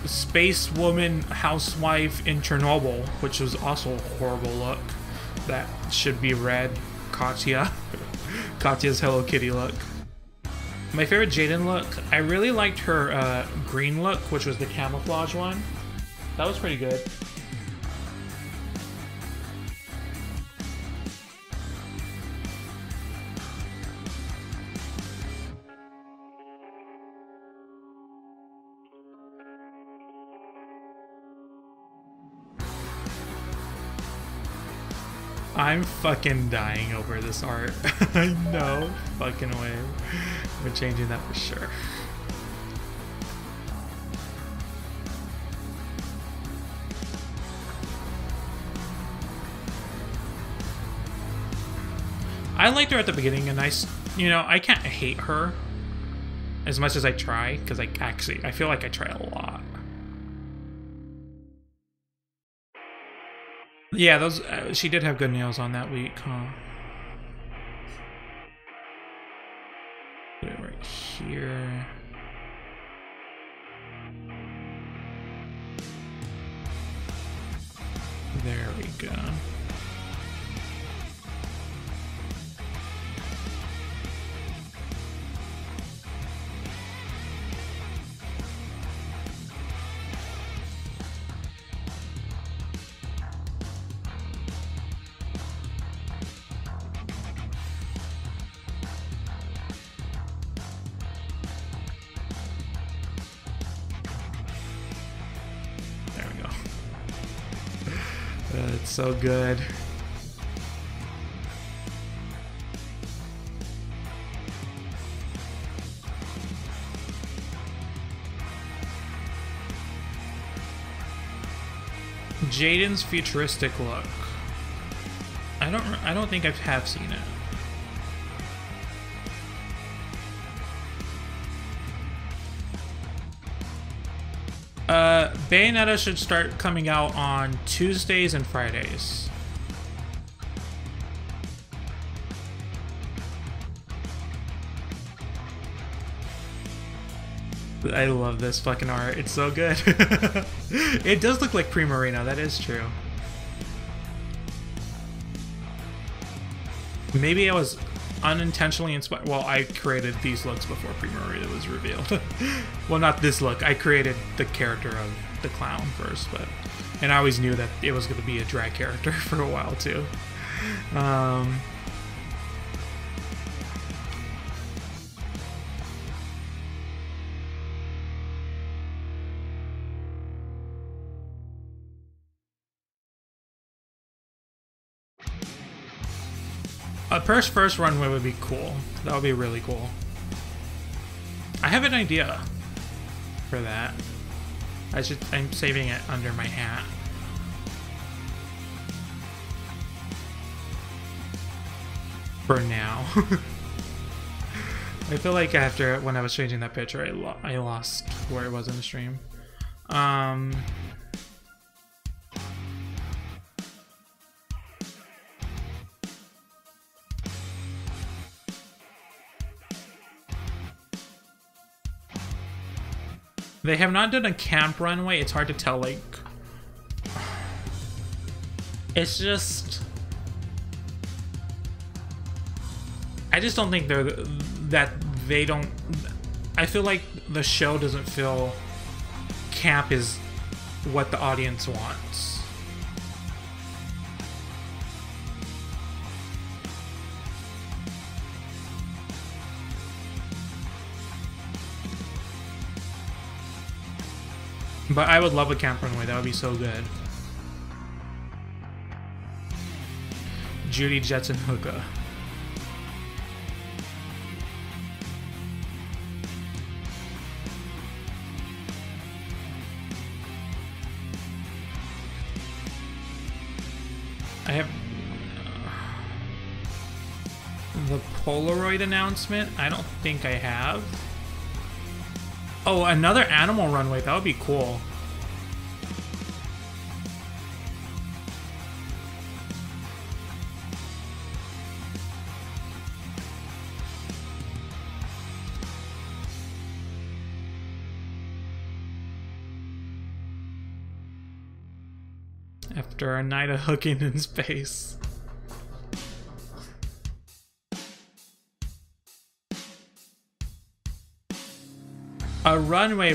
space woman housewife in Chernobyl, which was also a horrible look. That should be read. Katya. Katya's Hello Kitty look. My favorite Jaden look, I really liked her green look, which was the camouflage one. That was pretty good. I'm fucking dying over this art. No fucking way. We're changing that for sure. I liked her at the beginning, and I can't hate her as much as I try, because I feel like I try a lot. Yeah, those she did have good nails on that week, huh? Put it right here. There we go. It's so good. Jaden's futuristic look. I don't think I have seen it. Bayonetta should start coming out on Tuesdays and Fridays. I love this fucking art. It's so good. It does look like Primarina. That is true. Maybe I was unintentionally inspired. Well, I created these looks before Primarina was revealed. Well, not this look. I created the character of the clown first, and I always knew that it was going to be a drag character for a while too. A first runway would be cool. That would be really cool. I have an idea for that. I'm saving it under my hat. For now. I feel like after when I was changing that picture, I lost where it was in the stream. They have not done a camp runway. It's hard to tell, like... It's just... I just don't think they don't... I feel like the show doesn't feel camp is what the audience wants. But I would love a camp runway. That would be so good. Judy Jetson Hookah. I have the Polaroid announcement. I don't think I have. Oh, another animal runway. That would be cool. After a night of hooking in space. A runway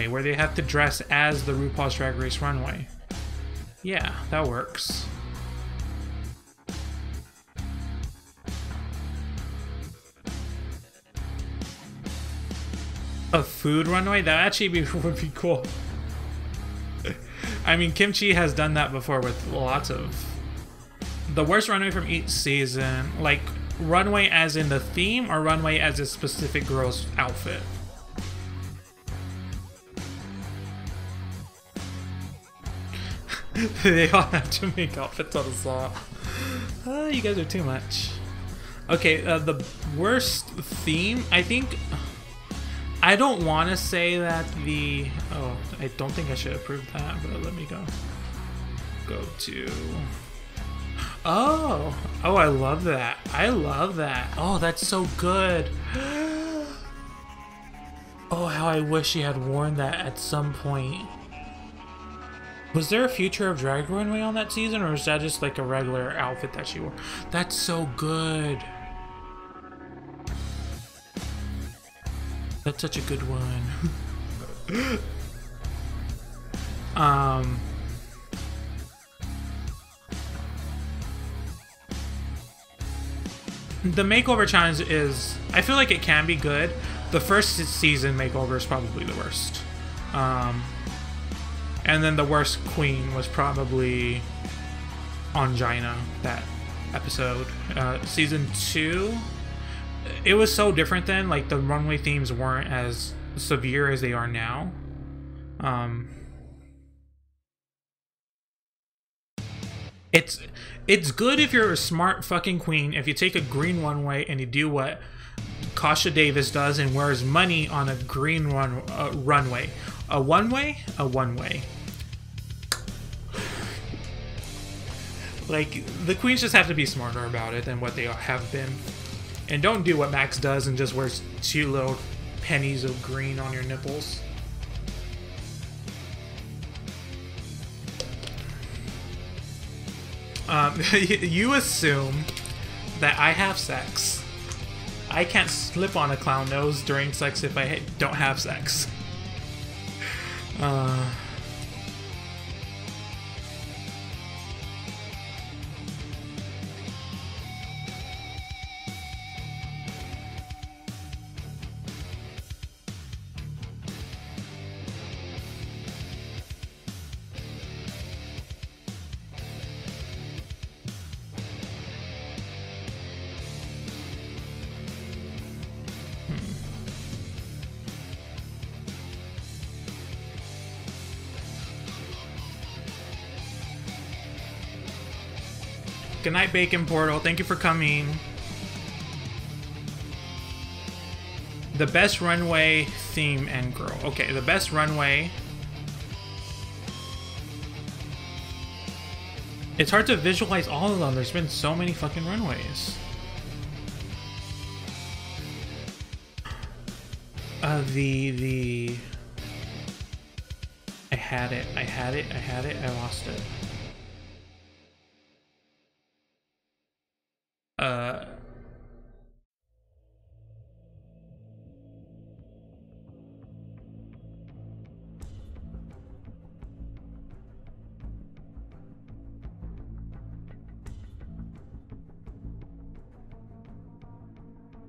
where they have to dress as the RuPaul's Drag Race runway. Yeah, that works. A food runway? That actually would be cool. I mean, Kimchi has done that before with lots of... The worst runway from each season. Like, runway as in the theme or runway as a specific girl's outfit? They all have to make outfits on the song. You guys are too much. Okay, the worst theme, I think... I don't want to say that the... Oh, I don't think I should approve that, but let me go. Go to... Oh! Oh, I love that. I love that. Oh, that's so good. Oh, how I wish she had worn that at some point. Was there a Future of Drag runway on that season, or is that just like a regular outfit that she wore? That's so good. That's such a good one. The makeover challenge is... I feel like it can be good. The first season makeover is probably the worst. And then the worst queen was probably angina, that episode. Season 2, it was so different then. Like, the runway themes weren't as severe as they are now. It's good if you're a smart fucking queen, if you take a green runway and you do what Kasha Davis does and wears money on a green runway. A one-way? A one-way. Like, the queens just have to be smarter about it than what they have been. And don't do what Max does and just wears 2 little pennies of green on your nipples. You assume that I have sex. I can't slip on a clown nose during sex if I don't have sex. Good night, Bacon Portal. Thank you for coming. The best runway theme and girl. Okay, the best runway. It's hard to visualize all of them. There's been so many fucking runways. I had it. I lost it.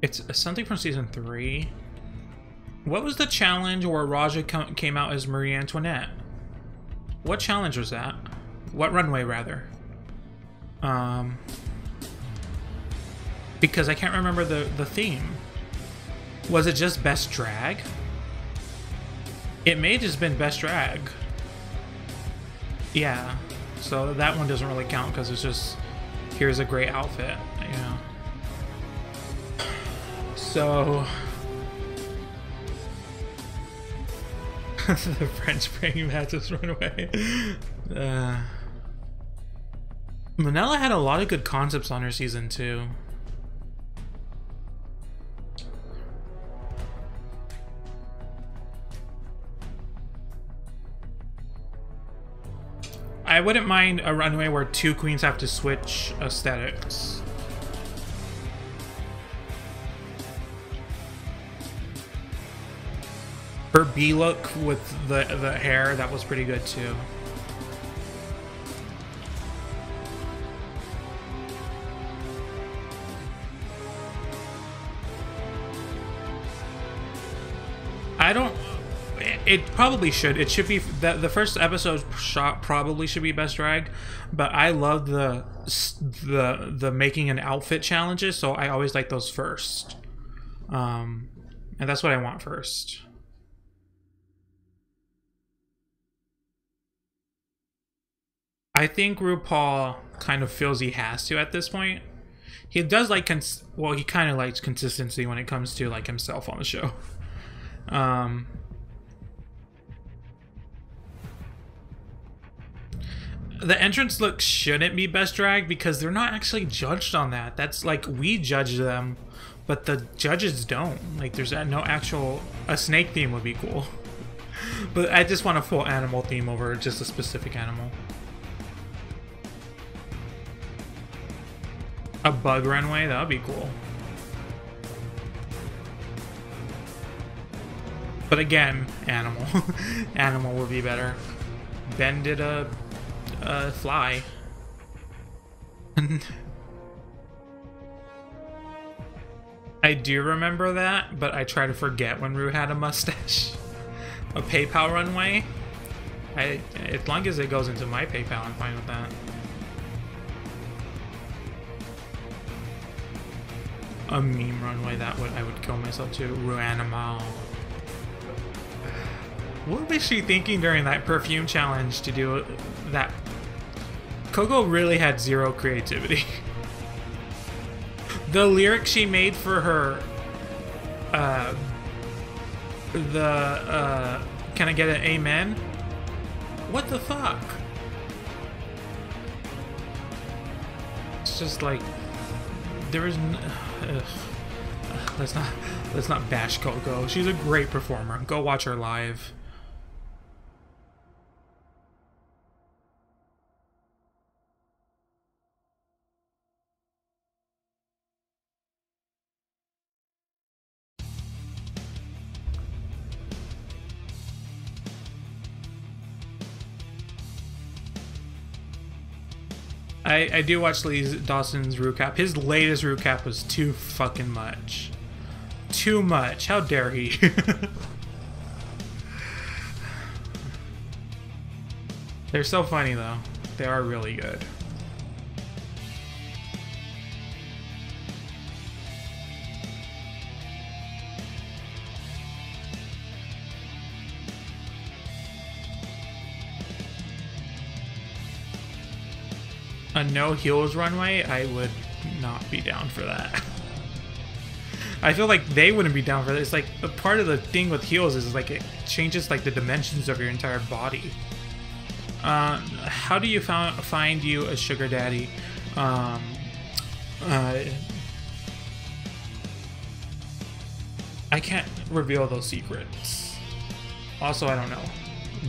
It's something from season 3. What was the challenge where Raja came out as Marie Antoinette? What challenge was that? What runway, rather? Because I can't remember the theme. Was it just best drag? It may have just been best drag. Yeah. So that one doesn't really count because it's just, here's a great outfit, you know. So the French praying mantis runaway. Manila had a lot of good concepts on her season 2. I wouldn't mind a runway where 2 queens have to switch aesthetics. Her B look with the hair, that was pretty good too. I don't... It probably should. It should be... The first episode shot probably should be best drag, but I love the making an outfit challenges, so I always like those first. And that's what I want first. I think RuPaul kind of feels he has to at this point. He does like, well, he kind of likes consistency when it comes to like himself on the show. The entrance look shouldn't be best drag because they're not actually judged on that. That's like, we judge them, but the judges don't. Like, there's no actual... A snake theme would be cool. But I just want a full animal theme over just a specific animal. A bug runway, that would be cool. But again, animal. Animal would be better. Ben did a fly. I do remember that, but I try to forget when Rue had a mustache. A PayPal runway. As long as it goes into my PayPal, I'm fine with that. a meme runway, I would kill myself too. Ruanimal. What was she thinking during that perfume challenge to do that? Coco really had zero creativity. The lyric she made for her, can I get an amen? What the fuck? It's just like, there is let's not bash Coco. She's a great performer. Go watch her live. I do watch Lee Dawson's recap. His latest recap was too fucking much. Too much. How dare he? They're so funny though. They are really good. A no heels runway, I would not be down for that. I feel like they wouldn't be down for that. It's like a part of the thing with heels is like it changes like the dimensions of your entire body. How do you find you a sugar daddy? I can't reveal those secrets. Also, I don't know.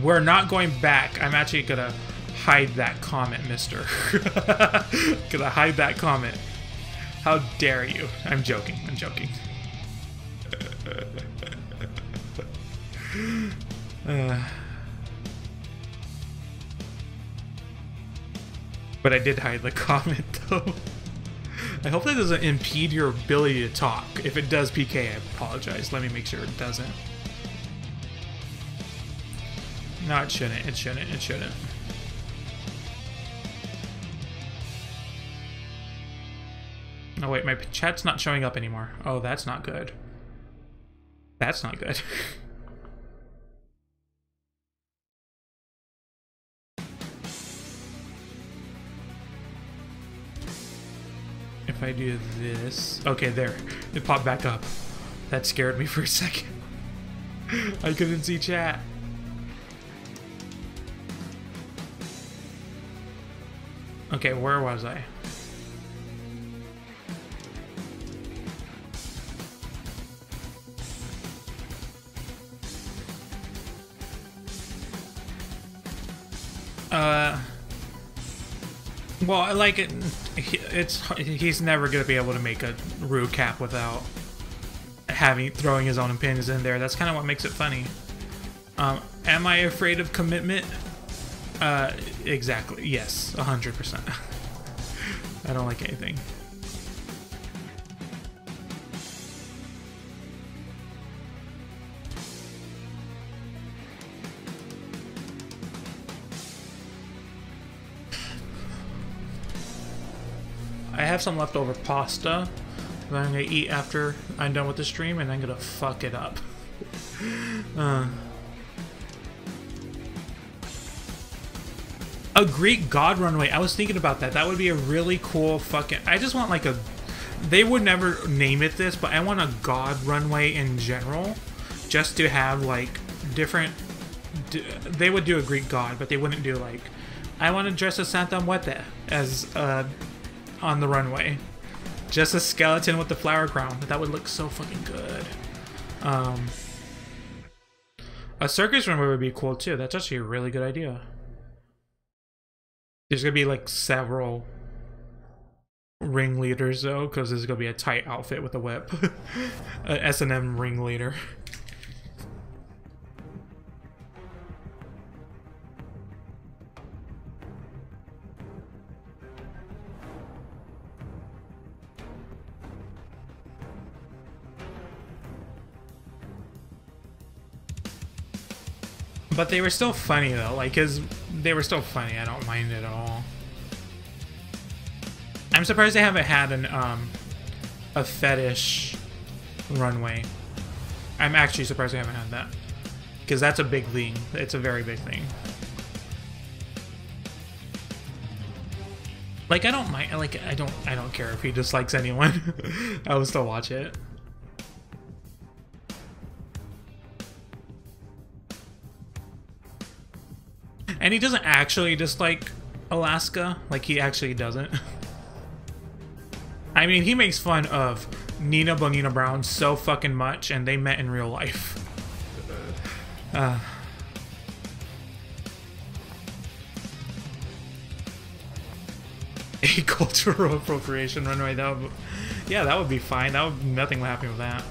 We're not going back. I'm actually gonna hide that comment, mister. Gonna hide that comment. How dare you? I'm joking. I'm joking. But I did hide the comment, though. I hope that doesn't impede your ability to talk. If it does, PK, I apologize. Let me make sure it doesn't. No, it shouldn't. It shouldn't. It shouldn't. Oh wait, my chat's not showing up anymore. Oh, that's not good. That's not good. If I do this... Okay, there. It popped back up. That scared me for a second. I couldn't see chat. Okay, where was I? Well, I like it. He's never gonna be able to make a Rue cap without throwing his own opinions in there. That's kind of what makes it funny. Am I afraid of commitment? Exactly. Yes, 100%. I don't like anything. I have some leftover pasta that I'm gonna eat after I'm done with the stream, and I'm gonna fuck it up. A Greek god runway. I was thinking about that. That would be a really cool fucking... I just want like a... They would never name it this, but I want a god runway in general. Just to have like different... They would do a Greek god, but they wouldn't do like... I want to dress as Santa Muerte as... on the runway. Just a skeleton with the flower crown. That would look so fucking good. A circus runway would be cool too. That's actually a really good idea. There's gonna be like several ringleaders though, because there's gonna be a tight outfit with a whip. A S&M ringleader. But they were still funny though, like, they were still funny. I don't mind it at all. I'm surprised they haven't had an a fetish runway. I'm actually surprised I haven't had that, because that's a big thing. It's a very big thing. Like, I don't mind. Like, I don't care if he dislikes anyone. I will still watch it. And he doesn't actually dislike Alaska. Like, he actually doesn't. I mean, he makes fun of Nina Bonina Brown so fucking much, and they met in real life. A cultural appropriation runway. That would, yeah, that would be fine. That would, nothing would happen with that.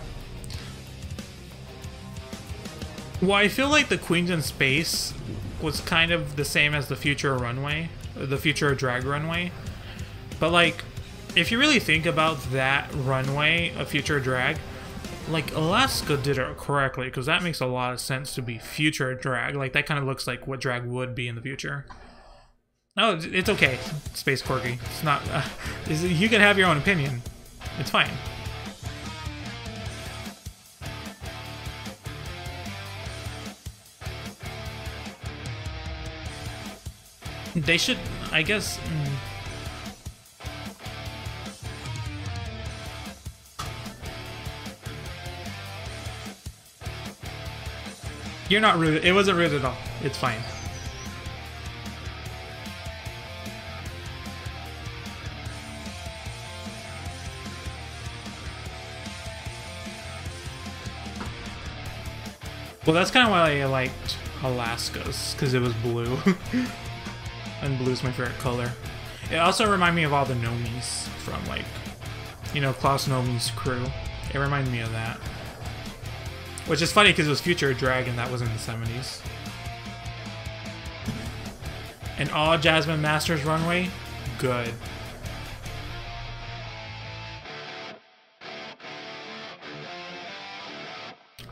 Well, I feel like the Queens in Space was kind of the same as the Future runway, the Future drag runway. But like, if you really think about that runway, a Future drag, like Alaska did it correctly, because that makes a lot of sense to be Future drag. Like, that kind of looks like what drag would be in the future. No, it's okay, Space Corgi. It's not. You can have your own opinion. It's fine. They should, I guess. You're not rude. It wasn't rude at all. It's fine. Well, that's kind of why I liked Alaska's, because it was blue. And blue's my favorite color. It also reminded me of all the Nomis from, like, you know, Klaus Nomi's crew. It reminded me of that. Which is funny because it was Future drag and that was in the 70s. And all Jasmine Masters runway, good.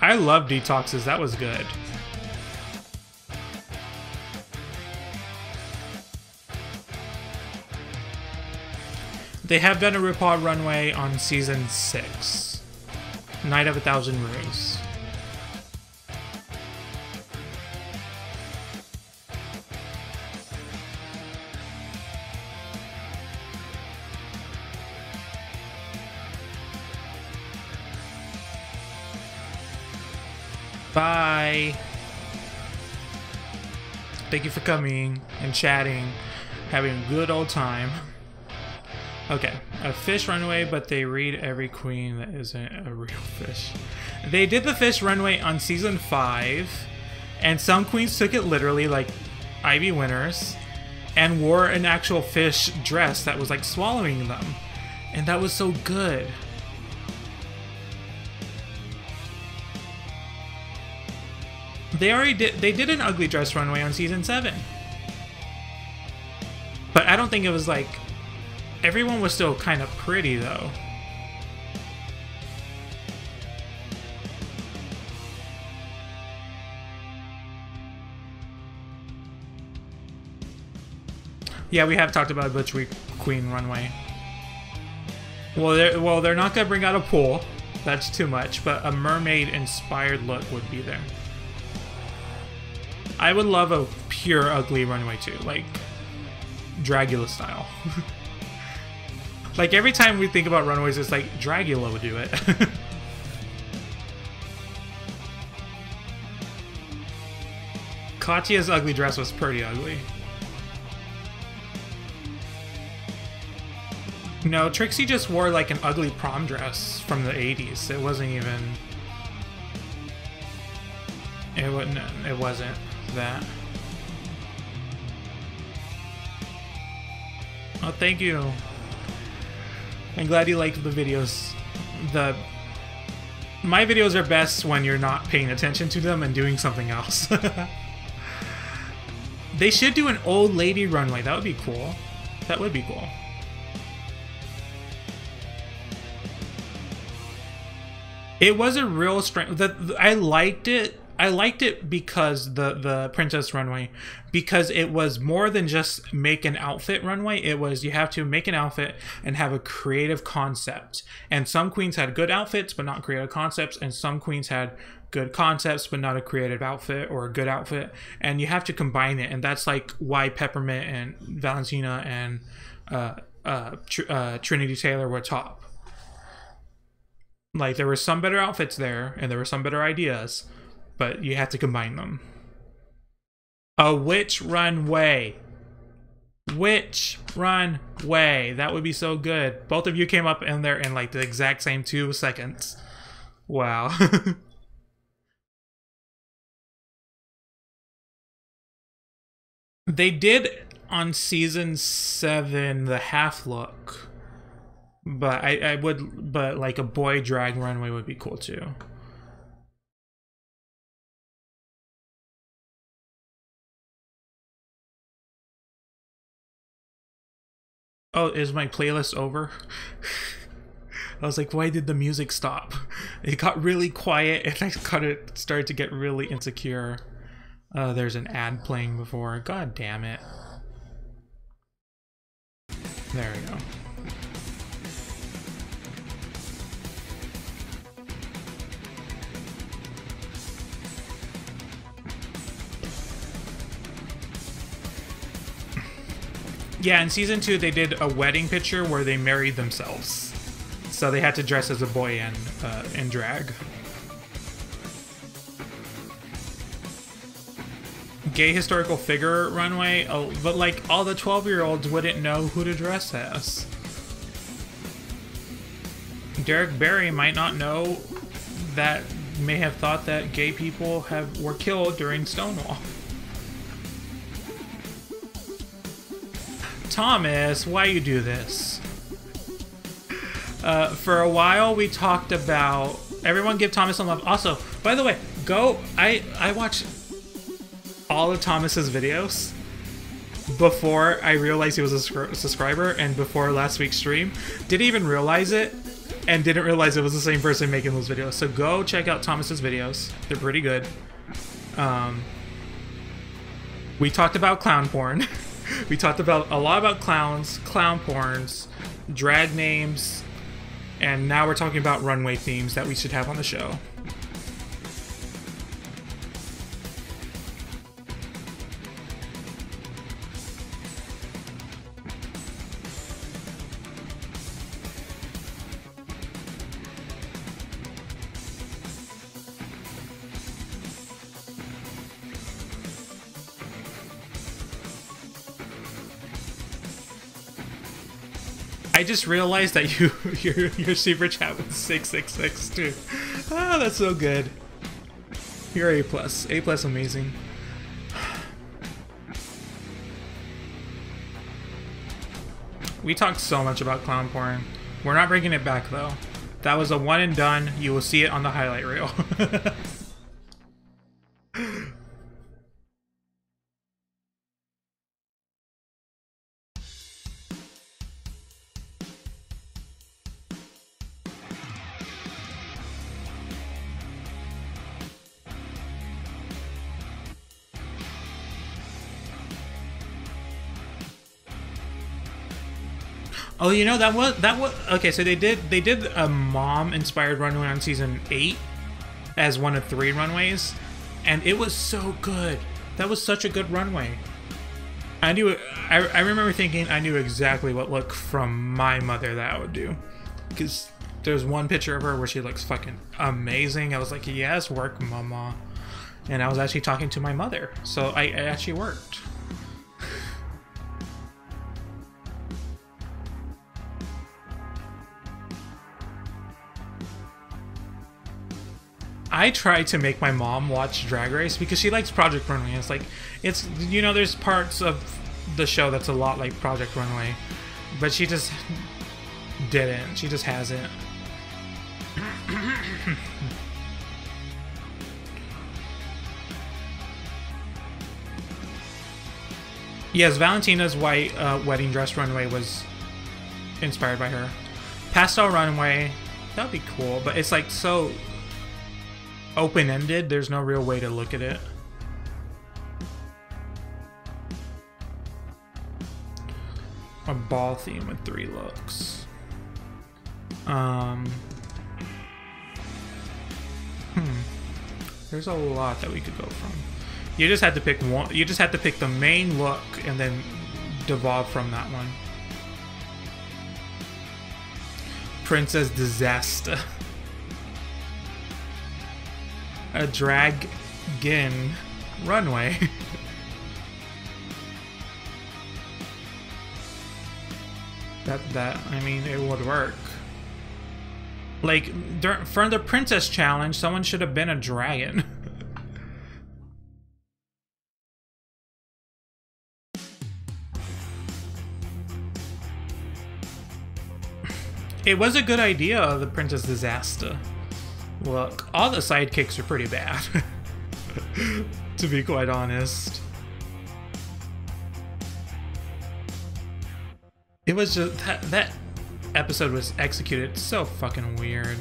I love Detoxes, that was good. They have done a RuPaul runway on season 6. Night of 1,000 Rooms. Bye. Thank you for coming and chatting, having a good old time. Okay, a fish runway, but they read every queen that isn't a real fish. They did the fish runway on season 5, and some queens took it literally, like Ivy Winters, and wore an actual fish dress that was like swallowing them. And that was so good. They did an ugly dress runway on season 7. But I don't think it was like, everyone was still kind of pretty though. Yeah, we have talked about a Butch Queen runway. Well, they're not gonna bring out a pool. That's too much, but a mermaid-inspired look would be there. I would love a pure ugly runway too, like Dragula style. Like every time we think about runways, it's like Dragula would do it. Katya's ugly dress was pretty ugly. No, Trixie just wore like an ugly prom dress from the 80s. It wasn't even... It wasn't that. Oh, thank you. I'm glad you liked the videos. My videos are best when you're not paying attention to them and doing something else. They should do an old lady runway. That would be cool. That would be cool. It was a real strength. I liked it. I liked it because the Princess Runway, because it was more than just make an outfit runway. It was, you have to make an outfit and have a creative concept. And some queens had good outfits but not creative concepts, and some queens had good concepts but not a creative outfit or a good outfit, and you have to combine it. And that's like why Peppermint and Valentina and Trinity Taylor were top. Like, there were some better outfits there and there were some better ideas, but you have to combine them. A witch runway. Witch runway. That would be so good. Both of you came up in there in like the exact same 2 seconds. Wow. They did on season 7 the half look, but I would, but like a boy drag runway would be cool too. Oh, is my playlist over? I was like, why did the music stop? It got really quiet and I started to get really insecure. There's an ad playing before. God damn it. There we go. Yeah, in season 2 they did a wedding picture where they married themselves, so they had to dress as a boy and drag. Gay historical figure runway, but like all the 12-year-olds wouldn't know who to dress as. Derek Barry might not know that, may have thought that gay people were killed during Stonewall. Thomas, why you do this? For a while we talked about, everyone give Thomas some love. Also, by the way, I watched all of Thomas's videos before I realized he was a subscriber, and before last week's stream. Didn't even realize it, and didn't realize it was the same person making those videos. So go check out Thomas's videos. They're pretty good. We talked about clown porn. We talked about a lot about clowns, clown porns, drag names, and now we're talking about runway themes that we should have on the show. I just realized that your super chat was 666 too. Ah, that's so good. You're A+. A+, amazing. We talked so much about clown porn. We're not bringing it back though. That was a one and done. You will see it on the highlight reel. Oh, you know, that was okay. So they did a mom inspired runway on season 8 as one of 3 runways, and it was so good. That was such a good runway. I knew. I remember thinking I knew exactly what look from my mother that I would do, because there's one picture of her where she looks fucking amazing. I was like, yes, work, mama. And I was actually talking to my mother, so it actually worked. I try to make my mom watch Drag Race because she likes Project Runway. It's like, it's, you know, there's parts of the show that's a lot like Project Runway, but she just didn't. She just hasn't. Yes, Valentina's white wedding dress runway was inspired by her. Pastel runway, that would be cool, but it's like so... open-ended. There's no real way to look at it. A ball theme with 3 looks. There's a lot that we could go from. You just had to pick one. You just had to pick the main look and then devolve from that one. Princess Disaster. A dragon runway. I mean, it would work. Like, for the princess challenge, someone should have been a dragon. It was a good idea, the Princess Disaster. Look, all the sidekicks are pretty bad. To be quite honest. It was just that episode was executed so fucking weird.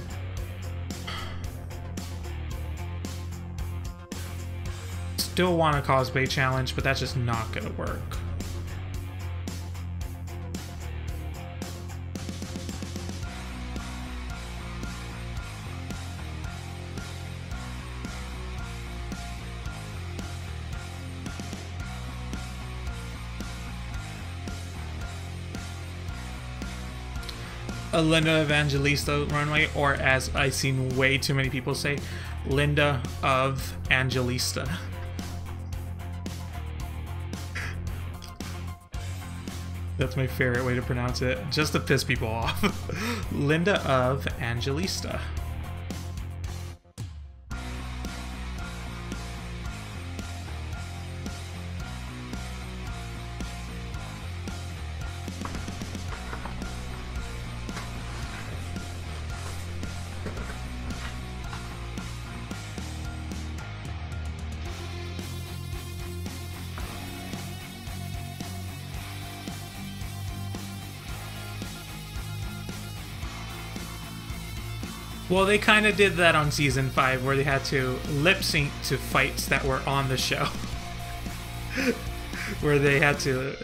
Still want a cosplay challenge, but that's just not gonna work. A Linda Evangelista runway, or as I've seen way too many people say, Linda of Angelista. That's my favorite way to pronounce it, just to piss people off. Linda of Angelista. Well, they kind of did that on season 5, where they had to lip sync to fights that were on the show. Where they had to...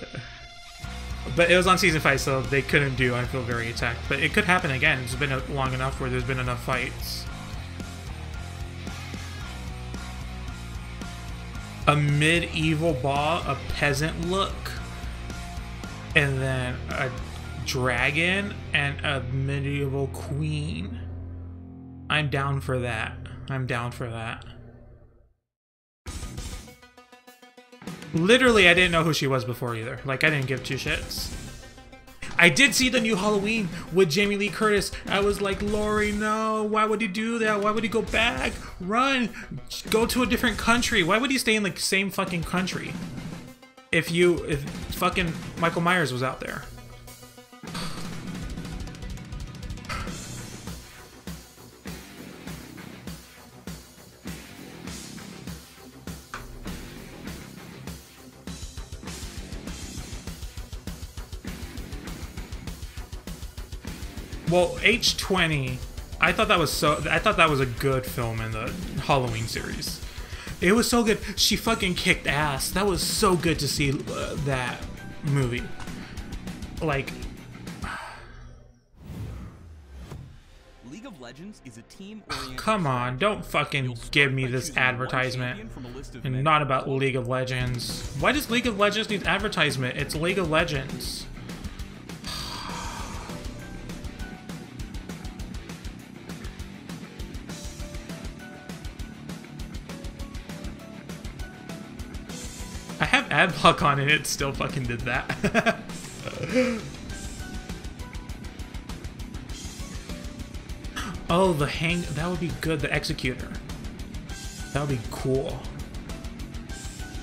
But it was on season 5, so they couldn't do I Feel Very Attacked. But it could happen again. It's been long enough where there's been enough fights. A medieval ball, a peasant look, and then a dragon and a medieval queen. I'm down for that. I'm down for that. Literally, I didn't know who she was before either. Like, I didn't give 2 shits. I did see the new Halloween with Jamie Lee Curtis. I was like, Lori, no. Why would he do that? Why would he go back? Run. Go to a different country. Why would he stay in the same fucking country? If fucking Michael Myers was out there. Well, H20, I thought that was a good film in the Halloween series. It was so good. She fucking kicked ass. That was so good to see that movie. Like, League of Legends is a team-oriented. Come on, don't fucking give me this advertisement and not about League of Legends. Why does League of Legends need advertisement? It's League of Legends. I have ad block on and it still fucking did that. Oh, that would be good, the Executor. That would be cool.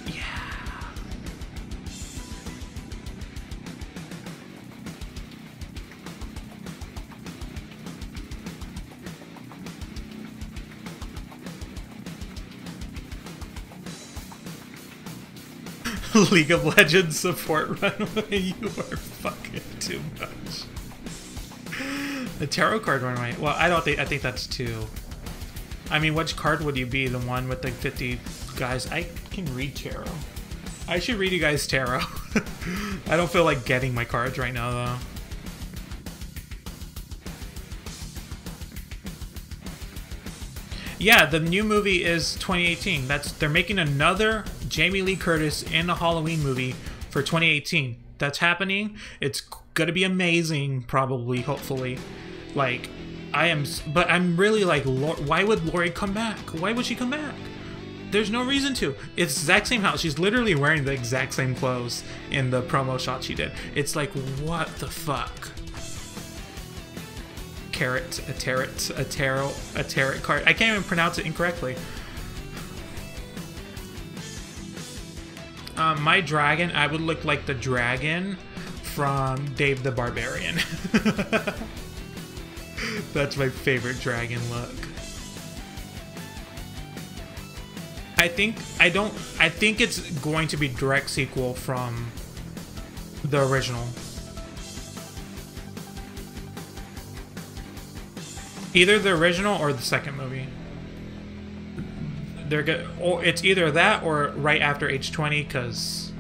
Yeah. League of Legends support runway, you are fucking too much. The tarot card runway. Well, I think that's too I mean, which card would you be? The one with like 50 guys? I can read tarot. I should read you guys tarot. I don't feel like getting my cards right now, though. Yeah, the new movie is 2018. They're making another Jamie Lee Curtis in a Halloween movie for 2018. That's happening. It's gonna be amazing, probably, hopefully. Like, but I'm really like, why would Laurie come back? Why would she come back? There's no reason to. It's the exact same house. She's literally wearing the exact same clothes in the promo shot she did. It's like, what the fuck? A tarot card. I can't even pronounce it incorrectly. My dragon, I would look like the dragon from Dave the Barbarian. That's my favorite dragon look. I think it's going to be direct sequel from the original. Either the original or the second movie. They're good, or it's either that or right after age 20, because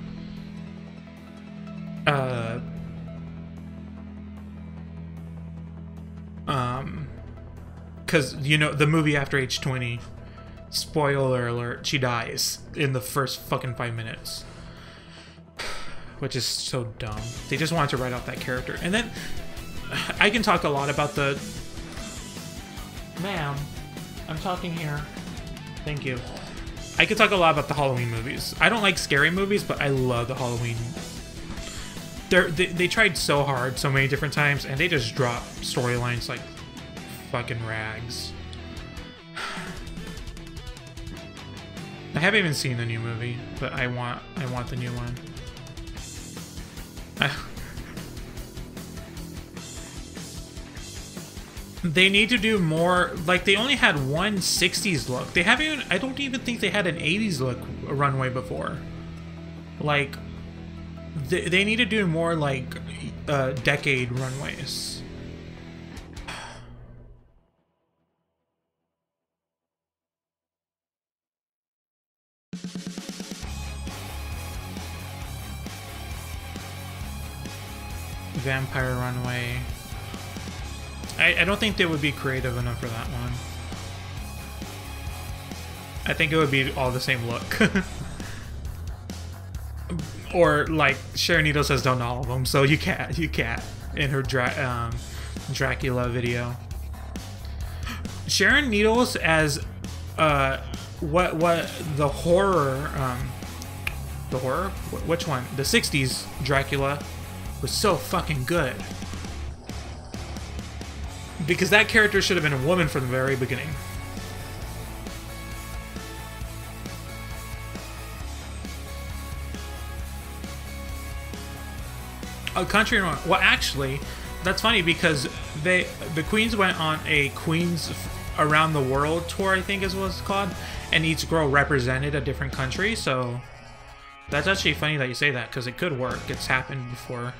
you know the movie after age 20. Spoiler alert: she dies in the first fucking 5 minutes, which is so dumb. They just wanted to write off that character, and then I can talk a lot about the. Ma'am, I'm talking here. Thank you. I could talk a lot about the Halloween movies. I don't like scary movies, but I love the Halloween. They tried so hard so many different times, and they just drop storylines like fucking rags. I haven't even seen the new movie, but I want the new one. They need to do more. Like, they only had one 60s look. They haven't even, I don't even think they had an 80s look runway before. Like, they need to do more, like, decade runways. Vampire runway. I don't think they would be creative enough for that one. I think it would be all the same look. Or like Sharon Needles has done all of them, so you can't in her Dracula video. Sharon Needles as what the horror which one? The 60s Dracula was so fucking good. Because that character should have been a woman from the very beginning. A country run. Well, actually, that's funny because the queens went on a Queens Around the World tour, I think is what it's called, and each girl represented a different country. So that's actually funny that you say that because it could work. It's happened before.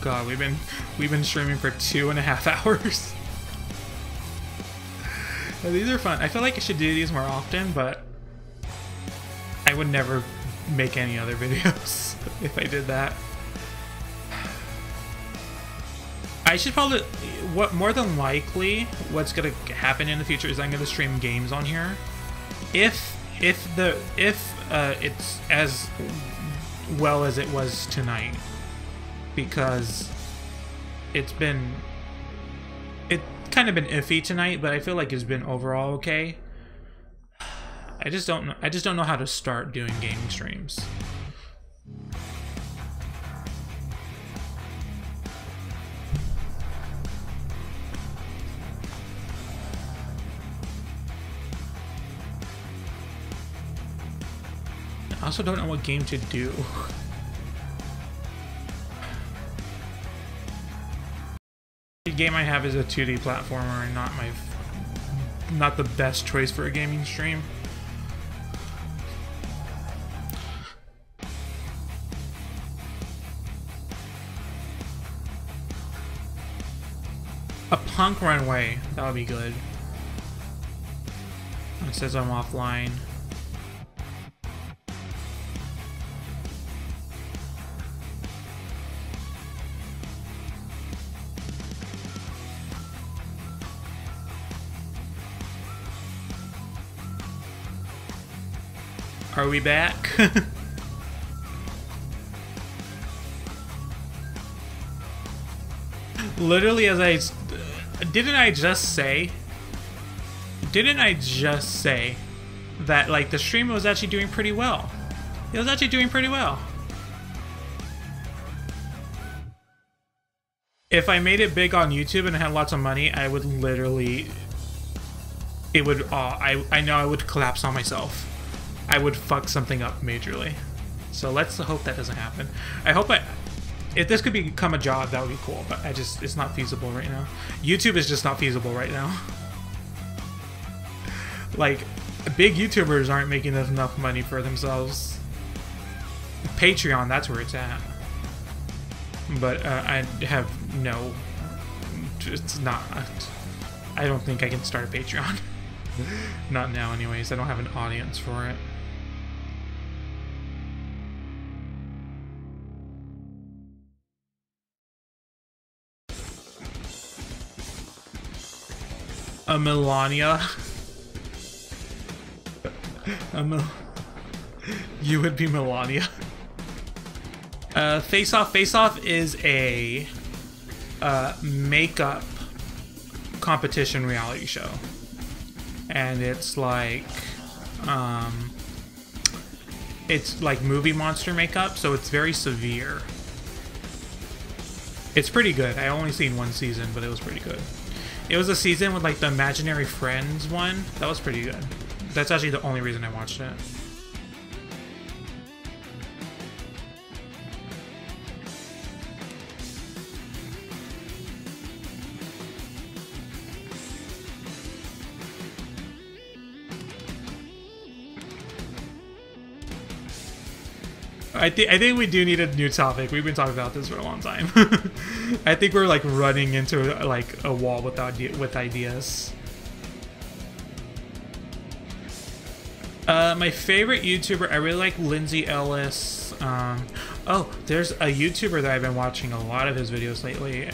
God, we've been streaming for 2.5 hours. These are fun. I feel like I should do these more often, but I would never make any other videos if I did that. I should probably, more than likely, what's gonna happen in the future is I'm gonna stream games on here. If it's as well as it was tonight. Because it's kind of been iffy tonight, but I feel like it's been overall okay. I just don't know how to start doing gaming streams. I also don't know what game to do. game I have is a 2D platformer and not the best choice for a gaming stream. A punk runway, that would be good. It says I'm offline. Are we back? Literally, didn't I just say that like the stream was actually doing pretty well? It was actually doing pretty well. If I made it big on YouTube and I had lots of money, I would literally, I know I would collapse on myself. I would fuck something up majorly. So let's hope that doesn't happen. If this could become a job, that would be cool, but it's not feasible right now. YouTube is just not feasible right now. Like, big YouTubers aren't making enough money for themselves. Patreon, that's where it's at. But I have no, it's not, I don't think I can start a Patreon. Not now anyways, I don't have an audience for it. A Melania. You would be Melania. Face Off. Face Off is a makeup competition reality show. And it's like movie monster makeup, so it's very severe. It's pretty good. I only seen one season, but it was pretty good. It was a season with like the Imaginary Friends one. That was pretty good. That's actually the only reason I watched it. I think we do need a new topic. We've been talking about this for a long time. I think we're like running into like a wall with ideas. My favorite YouTuber, I really like Lindsay Ellis. Oh, there's a YouTuber that I've been watching a lot of his videos lately.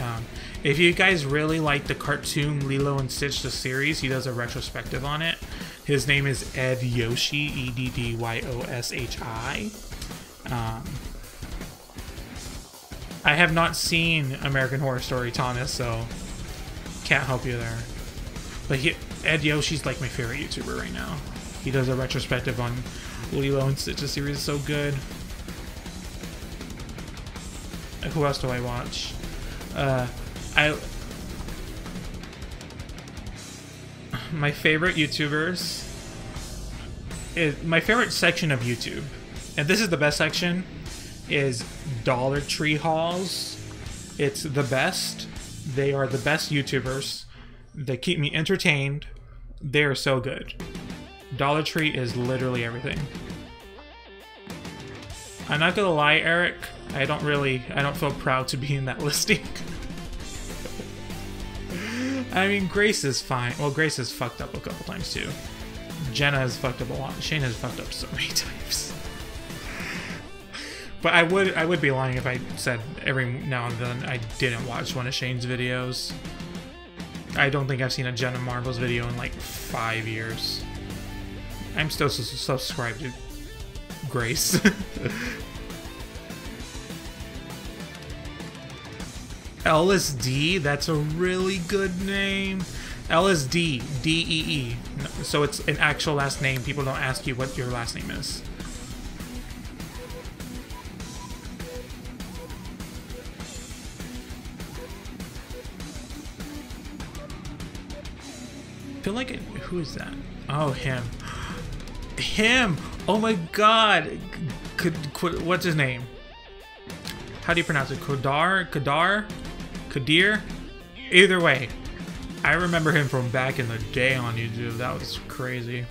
If you guys really like the cartoon Lilo and Stitch the series, he does a retrospective on it. His name is Ed Yoshi, EDDYOSHI. I have not seen American Horror Story, Thomas, so can't help you there. But Ed Yoshi's like my favorite YouTuber right now. He does a retrospective on Lilo and Stitch. The series is so good. Who else do I watch? My favorite YouTubers. My favorite section of YouTube, and this is the best section, is Dollar Tree hauls. It's the best. They are the best YouTubers. They keep me entertained. They are so good. Dollar Tree is literally everything. I'm not gonna lie, Eric. I don't feel proud to be in that listing. I mean, Grace is fine. Well, Grace has fucked up a couple times too. Jenna has fucked up a lot. Shane has fucked up so many times. But I would be lying if I said every now and then I didn't watch one of Shane's videos. I don't think I've seen a Jenna Marbles video in like 5 years. I'm still subscribed to Grace. LSD, that's a really good name. LSD, D-E-E. So it's an actual last name. People don't ask you what your last name is. I feel like who is that? Oh, him. Him! Oh my god! What's his name? How do you pronounce it? Kadir? Either way, I remember him from back in the day on YouTube. That was crazy.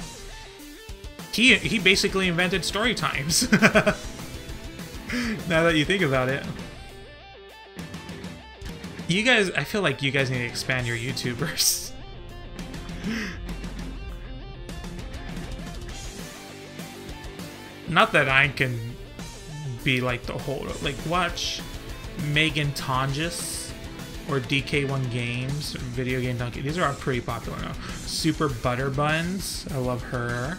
He basically invented story times. Now that you think about it. You guys, I feel like you guys need to expand your YouTubers. Not that I can be like the whole, like watch Megan Tonjes or DK1 Games, Video Game Donkey. These are all pretty popular now. Super Butter Buns, I love her.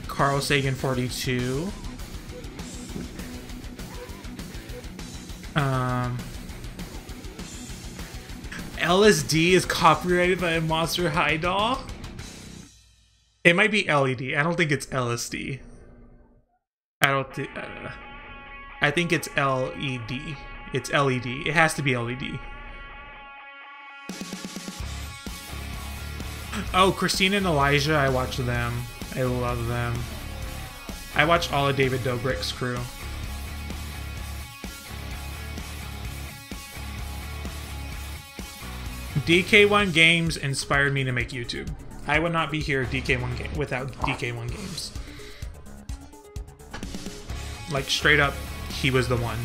Carl Sagan 42. LSD is copyrighted by a Monster High doll. It might be LED. I don't think it's LSD. I don't think. I think it's LED. It's LED. It has to be LED. Oh, Christine and Elijah. I watch them. I love them. I watch all of David Dobrik's crew. DK1 Games inspired me to make YouTube. I would not be here DK1 game without DK1 Games. Like straight up, he was the one.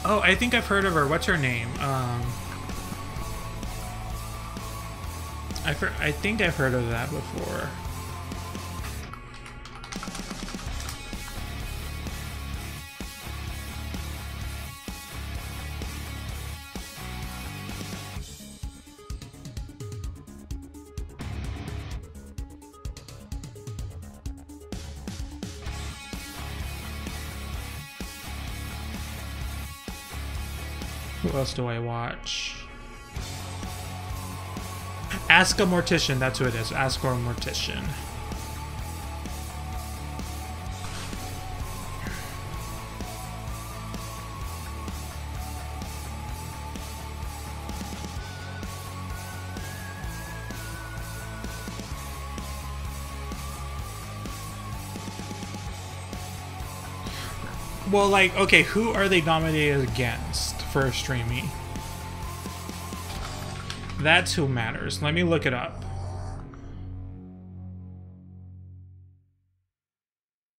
Oh, I think I've heard of her. What's her name? I think I've heard of that before. Who else do I watch? Ask a Mortician, that's who it is. Ask a Mortician. Well, like, okay, who are they nominated against for streaming? That's who matters. Let me look it up.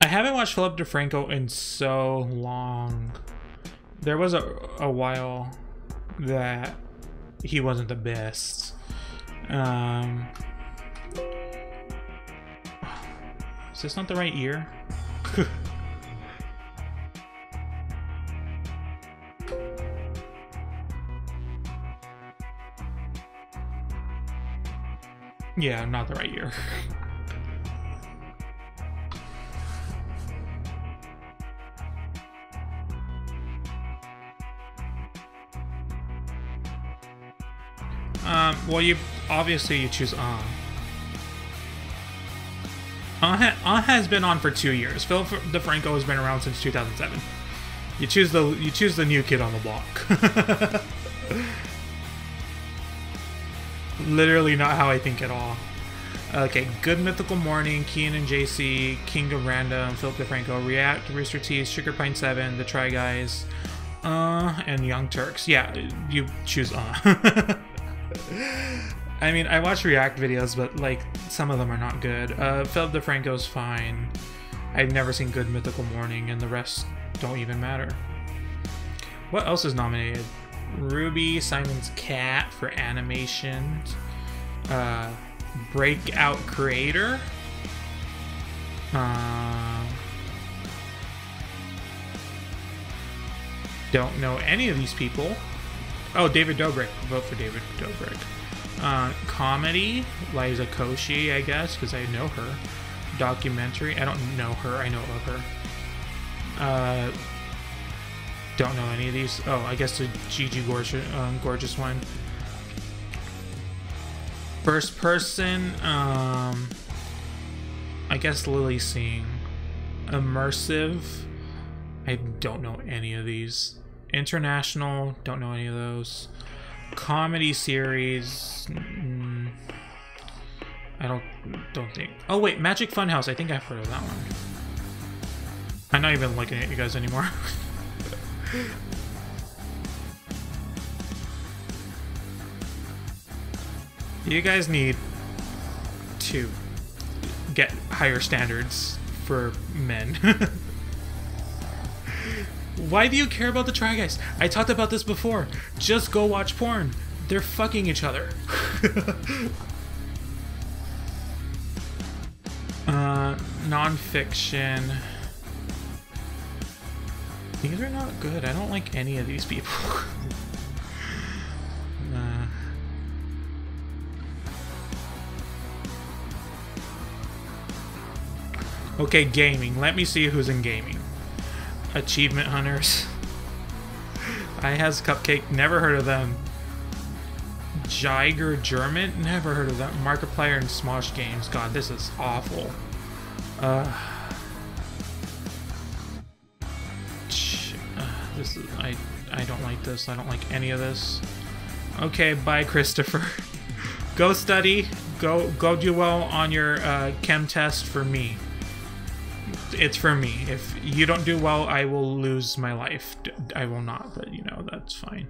I haven't watched Philip DeFranco in so long. There was a while that he wasn't the best. Is this not the right year? Yeah, not the right year. Well, you choose On. On has been on for 2 years. Phil DeFranco has been around since 2007. You choose the new kid on the block. Literally not how I think at all. Okay, Good Mythical Morning, Kian and JC, King of Random, Philip DeFranco, React, Rooster Teeth, Sugar Pine 7, The Try Guys, and Young Turks. Yeah, you choose I mean, I watch React videos, but like some of them are not good. Philip DeFranco's fine. I've never seen Good Mythical Morning, and the rest don't even matter. What else is nominated? Ruby, Simon's Cat for animation. Breakout Creator. Don't know any of these people. Oh, David Dobrik. Vote for David Dobrik. Comedy, Liza Koshy, I guess, because I know her. Documentary, I don't know her, I know of her. Don't know any of these. Oh, I guess the Gigi Gorgeous one. First person, I guess Lily Singh. Immersive, I don't know any of these. International, don't know any of those. Comedy series, I don't think. Oh wait, Magic Funhouse, I think I've heard of that one. I'm not even looking at you guys anymore. You guys need to get higher standards for men. Why do you care about the Try Guys? I talked about this before. Just go watch porn. They're fucking each other. Non-fiction. These are not good. I don't like any of these people. Okay, gaming. Let me see who's in gaming. Achievement Hunters. I has Cupcake. Never heard of them. Jiger German. Never heard of them. Markiplier and Smosh Games. God, this is awful. This is I don't like this. I don't like any of this. Okay, bye, Christopher. Go study. Go do well on your chem test for me. It's for me. If you don't do well, I will lose my life. I will not, but you know, that's fine.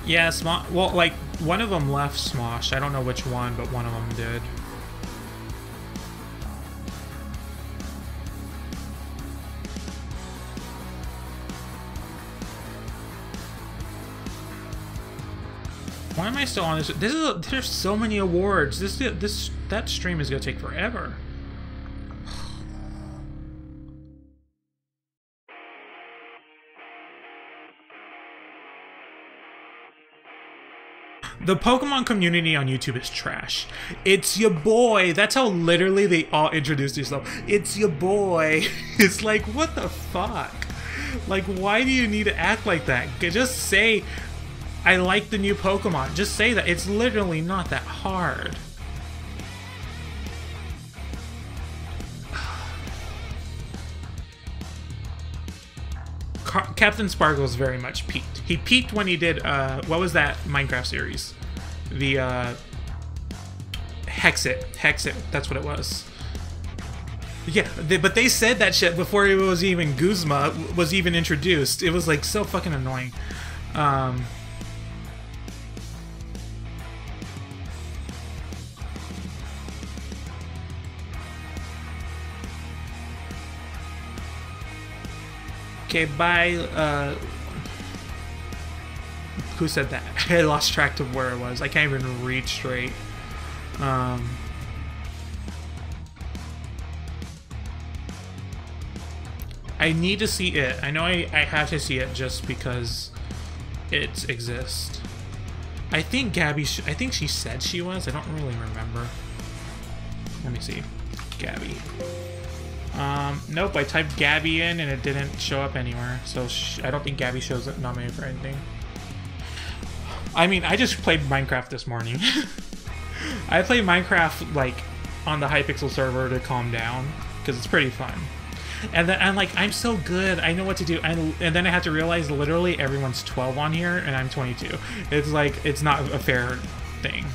Yeah, Smosh. Well, like, one of them left Smosh. I don't know which one, but one of them did. Why am I still on this? There's so many awards. That stream is gonna take forever. The Pokemon community on YouTube is trash. It's your boy. That's how literally they all introduce themselves. It's your boy. It's like, what the fuck? Like, why do you need to act like that? Just say, I like the new Pokemon. Just say that. It's literally not that hard. Captain Sparkle's very much peaked. He peaked when he did, what was that Minecraft series? The, Hexit, that's what it was. Yeah, but they said that shit before it was even Guzma was even introduced. It was, like, so fucking annoying. Okay, bye, who said that? I lost track of where it was. I can't even read straight. I need to see it. I know I have to see it just because it exists. I think Gabby, I think she said she was. I don't really remember. Let me see. Gabby. Nope, I typed Gabby in and it didn't show up anywhere. So I don't think Gabby shows up nominated for anything. I mean, I just played Minecraft this morning. I played Minecraft, like, on the Hypixel server to calm down, because it's pretty fun. And then I'm like, I'm so good, I know what to do. And then I had to realize literally everyone's 12 on here, and I'm 22. It's like, it's not a fair thing.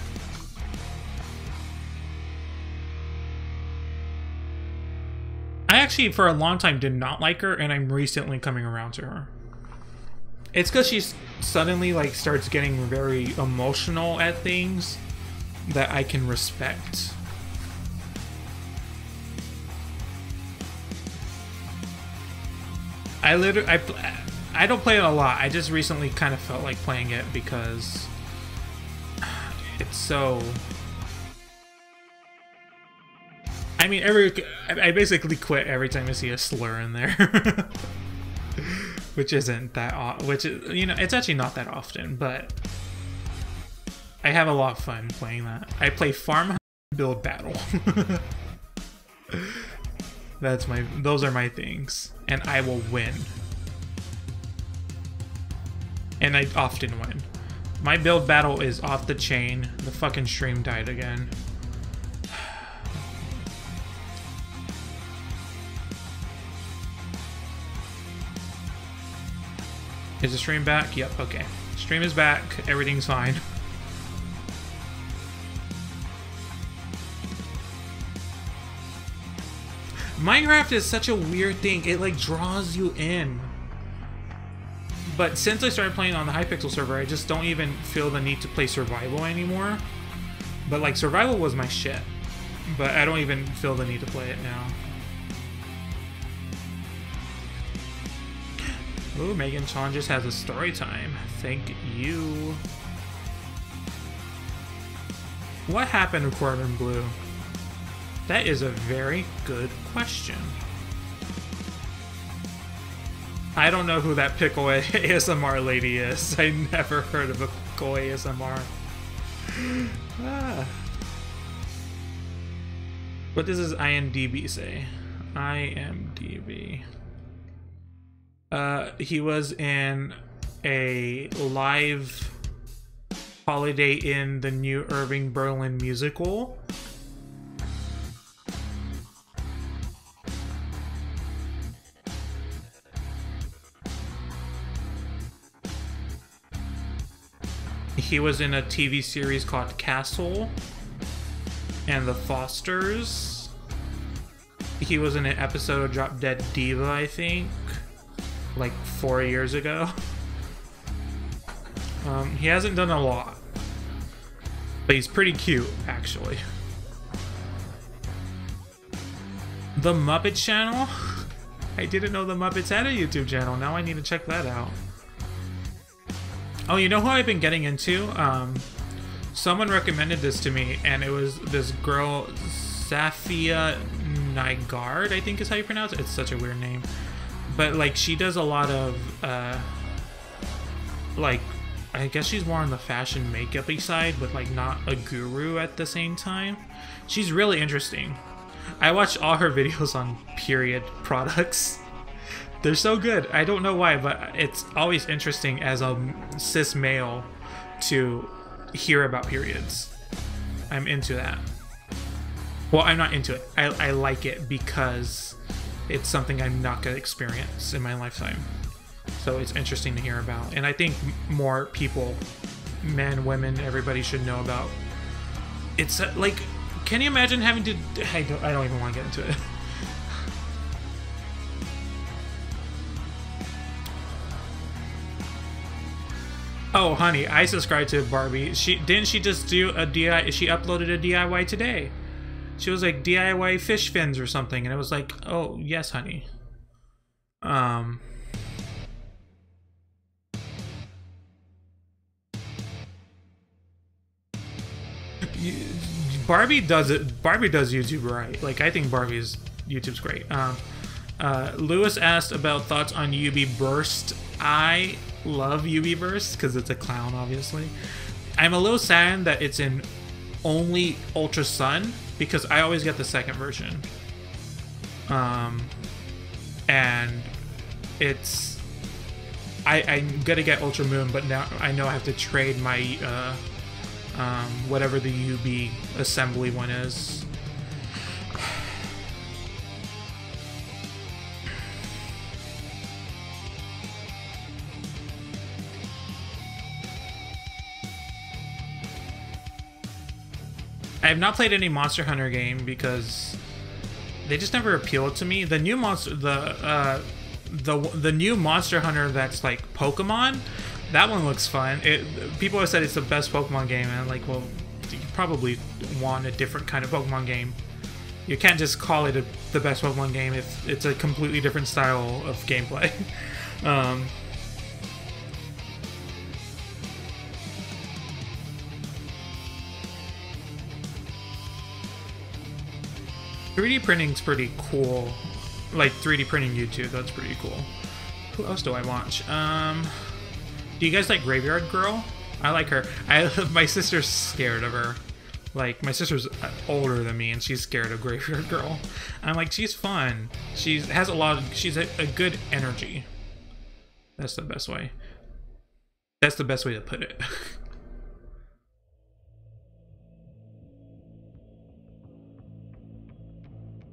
I actually, for a long time, did not like her, and I'm recently coming around to her. It's because she suddenly, like, starts getting very emotional at things that I can respect. I don't play it a lot. I just recently kind of felt like playing it because it's so... I mean, I basically quit every time I see a slur in there. Which isn't that, which is, you know, it's actually not that often, but I have a lot of fun playing that. I play Farm Build Battle. Those are my things, and I will win. And I often win. My build battle is off the chain. The fucking stream died again. Is the stream back? Yep, okay. Stream is back. Everything's fine. Minecraft is such a weird thing. It like draws you in. But since I started playing on the Hypixel server, I just don't even feel the need to play survival anymore. But like survival was my shit. But I don't even feel the need to play it now. Ooh, Megan Chan just has a story time. Thank you. What happened to Corbin Blue? That is a very good question. I don't know who that pickle ASMR lady is. I never heard of a pickle ASMR. What does his IMDb say? IMDb. He was in a live Holiday in the New Irving Berlin musical. He was in a TV series called Castle and The Fosters. He was in an episode of Drop Dead Diva, I think, like 4 years ago. He hasn't done a lot, but he's pretty cute, actually. The Muppet Channel? I didn't know the Muppets had a YouTube channel. Now I need to check that out. Oh, you know who I've been getting into? Someone recommended this to me, and it was this girl, Safia Nygaard, I think is how you pronounce it. It's such a weird name. But, like, she does a lot of, like, I guess she's more on the fashion makeup-y side, but, like, not a guru at the same time. She's really interesting. I watch all her videos on period products. They're so good. I don't know why, but it's always interesting as a cis male to hear about periods. I'm into that. Well, I'm not into it. I like it because it's something I'm not going to experience in my lifetime. So it's interesting to hear about. And I think more people, men, women, everybody should know about. It's like, can you imagine having to... I don't even want to get into it. Oh, honey, I subscribed to Barbie. Didn't she just do a DIY? She uploaded a DIY today. She was like DIY fish fins or something, and it was like, oh yes, honey. Barbie does it. Barbie does YouTube right. Like, I think YouTube's great. Lewis asked about thoughts on UB Burst. I love UB Burst because it's a clown, obviously. I'm a little sad that it's in only Ultra Sun because I always get the second version. And it's I'm gonna get Ultra Moon, but now I know I have to trade my whatever the UB assembly one is. 'I have not played any Monster Hunter game because they just never appealed to me. The new the new Monster Hunter that's like Pokemon, that one looks fun. People have said it's the best Pokemon game, and I'm like, well, you probably want a different kind of Pokemon game. You can't just call it the best Pokemon game if it's a completely different style of gameplay. 3D printing's pretty cool. Like 3D printing YouTube, that's pretty cool. Who else do I watch? Do you guys like Graveyard Girl? I like her. My sister's scared of her. Like, my sister's older than me and she's scared of Graveyard Girl. I'm like, she's fun. She's a good energy. That's the best way. That's the best way to put it.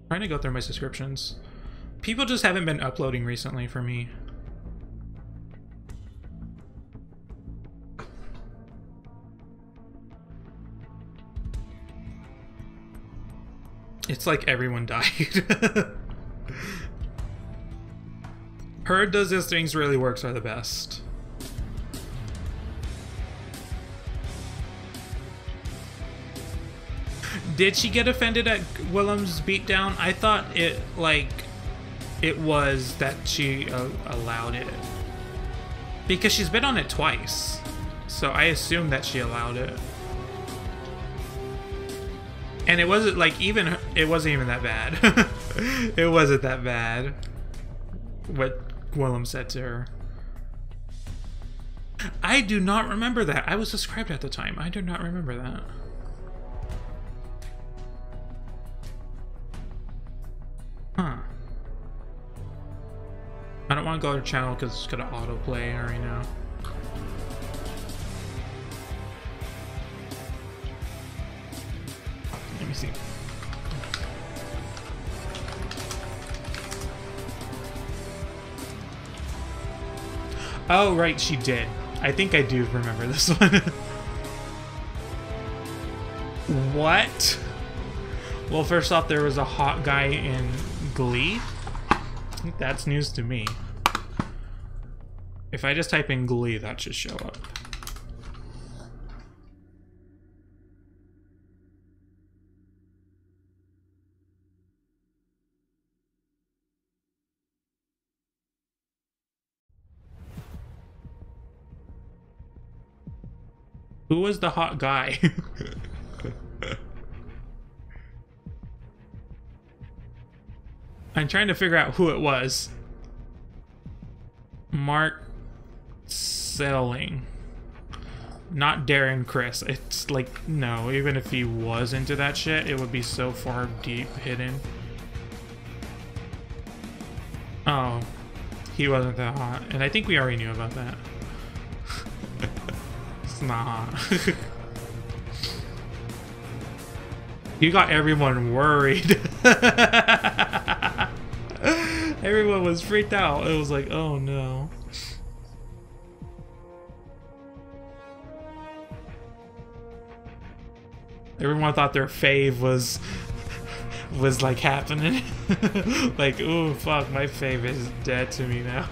Trying to go through my subscriptions. People just haven't been uploading recently for me. It's like everyone died. Her does this things really works are the best. Did she get offended at Willem's beatdown? I thought it, like, it was that she allowed it. Because she's been on it twice. So I assume that she allowed it. And it wasn't, like, even, it wasn't even that bad. It wasn't that bad. What Willem said to her. I do not remember that. I was subscribed at the time. I do not remember that. Huh. I don't want to go to the channel because it's going to autoplay right now. Let me see. Oh, right, she did. I think I do remember this one. What? Well, first off, there was a hot guy in Glee. I think that's news to me. If I just type in Glee, that should show up. Who was the hot guy? I'm trying to figure out who it was. Mark Selling. Not Darren Chris. It's like, no, even if he was into that shit, it would be so far deep hidden. Oh, he wasn't that hot. And I think we already knew about that. It's not hot. You got everyone worried. Everyone was freaked out. It was like, oh no. Everyone thought their fave was like happening. Like, ooh, fuck, my fave is dead to me now.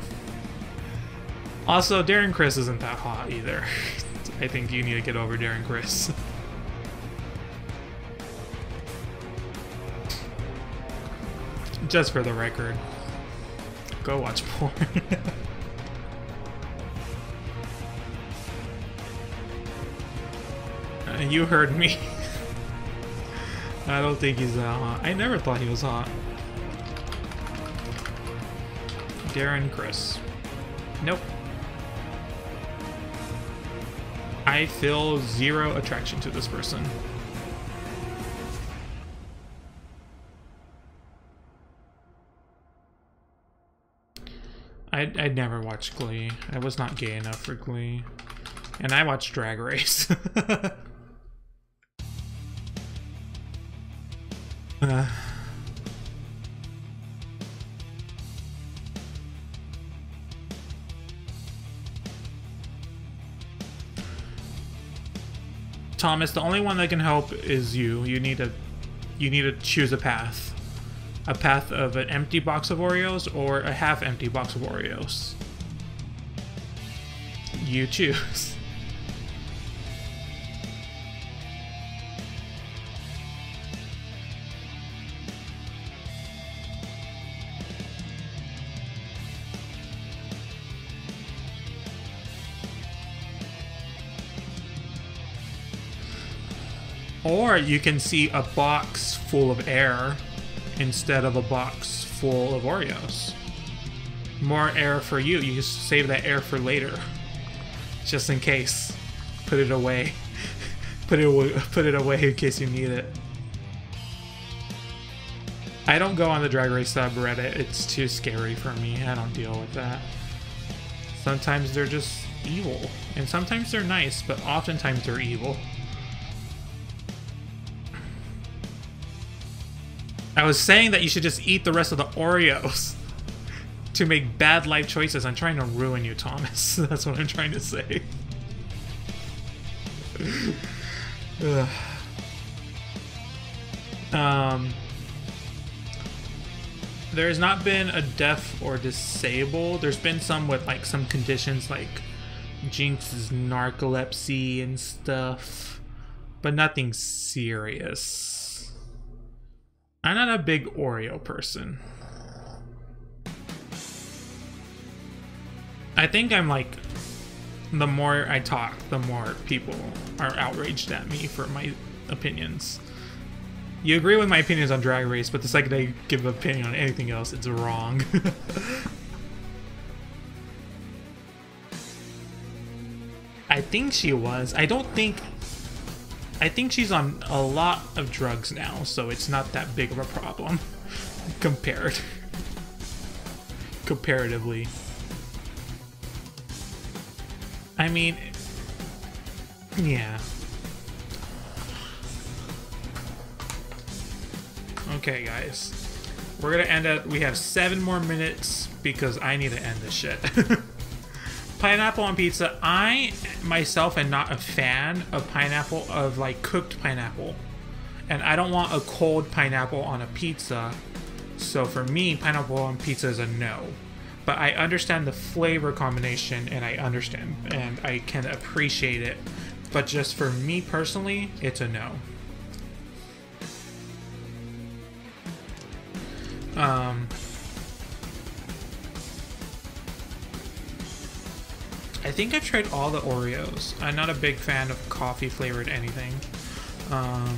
Also, Darren Chris isn't that hot either. I think you need to get over Darren Chris. Just for the record. Go watch porn. You heard me. I don't think he's that hot. I never thought he was hot. Darren Chris. Nope. I feel zero attraction to this person. I'd never watched Glee. I was not gay enough for Glee. And I watched Drag Race. Thomas, the only one that can help is you. You need to choose a path. A path of an empty box of Oreos or a half-empty box of Oreos. You choose. Or you can see a box full of air instead of a box full of Oreos. More air for you. You just save that air for later. Just in case. Put it away. Put it away in case you need it. I don't go on the Drag Race subreddit. It's too scary for me. I don't deal with that. Sometimes they're just evil. And sometimes they're nice, but oftentimes they're evil. I was saying that you should just eat the rest of the Oreos to make bad life choices. I'm trying to ruin you, Thomas. That's what I'm trying to say. There has not been a deaf or disabled. There's been some with like some conditions like Jinx's narcolepsy and stuff, but nothing serious. I'm not a big Oreo person. I think I'm like, the more I talk, the more people are outraged at me for my opinions. You agree with my opinions on Drag Race, but the second I give an opinion on anything else, it's wrong. I think she was. I think she's on a lot of drugs now, so it's not that big of a problem. Comparatively. I mean, yeah. Okay, guys. We're gonna end it. We have 7 more minutes because I need to end this shit. Pineapple on pizza. I, myself, am not a fan of pineapple, of like cooked pineapple. And I don't want a cold pineapple on a pizza. So for me, pineapple on pizza is a no. But I understand the flavor combination, and I understand, and I can appreciate it. But just for me personally, it's a no. I think I've tried all the Oreos. I'm not a big fan of coffee flavored anything. I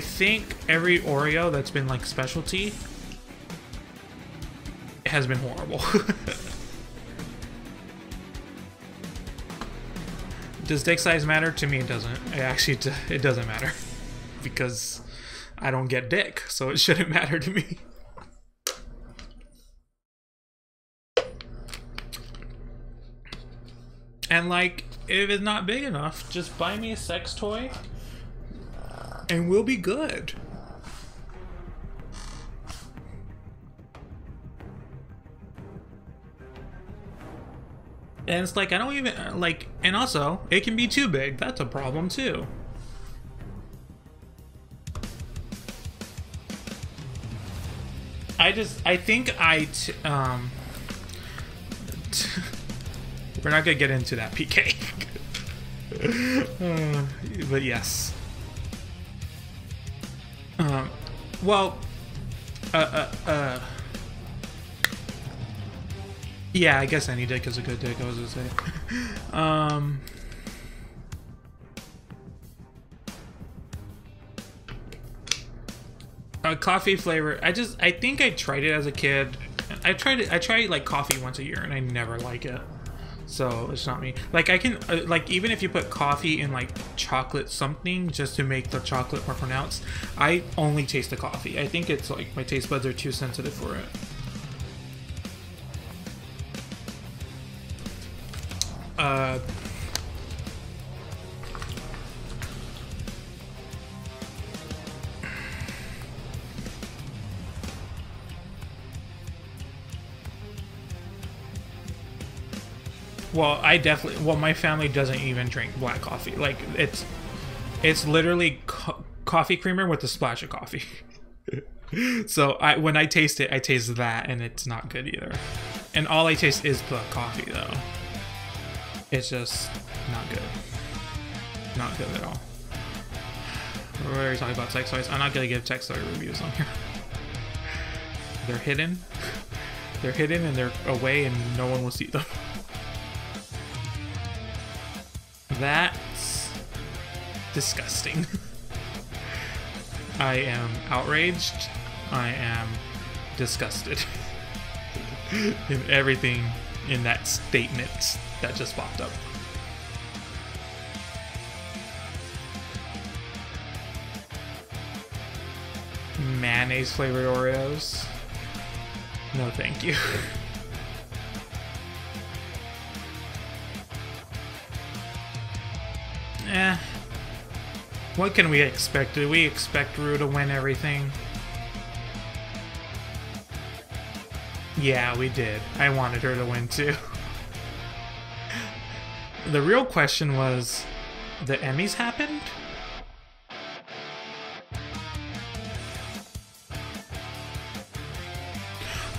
think every Oreo that's been like specialty has been horrible. Does dick size matter? To me, it doesn't. It doesn't matter because I don't get dick, so it shouldn't matter to me. And like, if it's not big enough, just buy me a sex toy and we'll be good. And it's like, I don't even like, and also it can be too big. That's a problem too. I think we're not gonna get into that, PK. But yes. Yeah, I guess any dick is a good dick, I was gonna say. Coffee flavor. I think I tried it as a kid. I tried like coffee once a year and I never like it. So it's not me. Like I can like, even if you put coffee in like chocolate something just to make the chocolate more pronounced, I only taste the coffee. I think it's like my taste buds are too sensitive for it. Well, my family doesn't even drink black coffee. Like, it's literally coffee creamer with a splash of coffee. So when I taste it, I taste that, and it's not good either. And all I taste is the coffee, though. It's just not good. Not good at all. We're already talking about sex toys. I'm not gonna give sex toy reviews on here. They're hidden. They're hidden and they're away, and no one will see them. That's disgusting. I am outraged. I am disgusted. In everything in that statement that just popped up. Mayonnaise flavored Oreos? No, thank you. What can we expect? Do we expect Rue to win everything? Yeah, we did. I wanted her to win too. The real question was, the Emmys happened?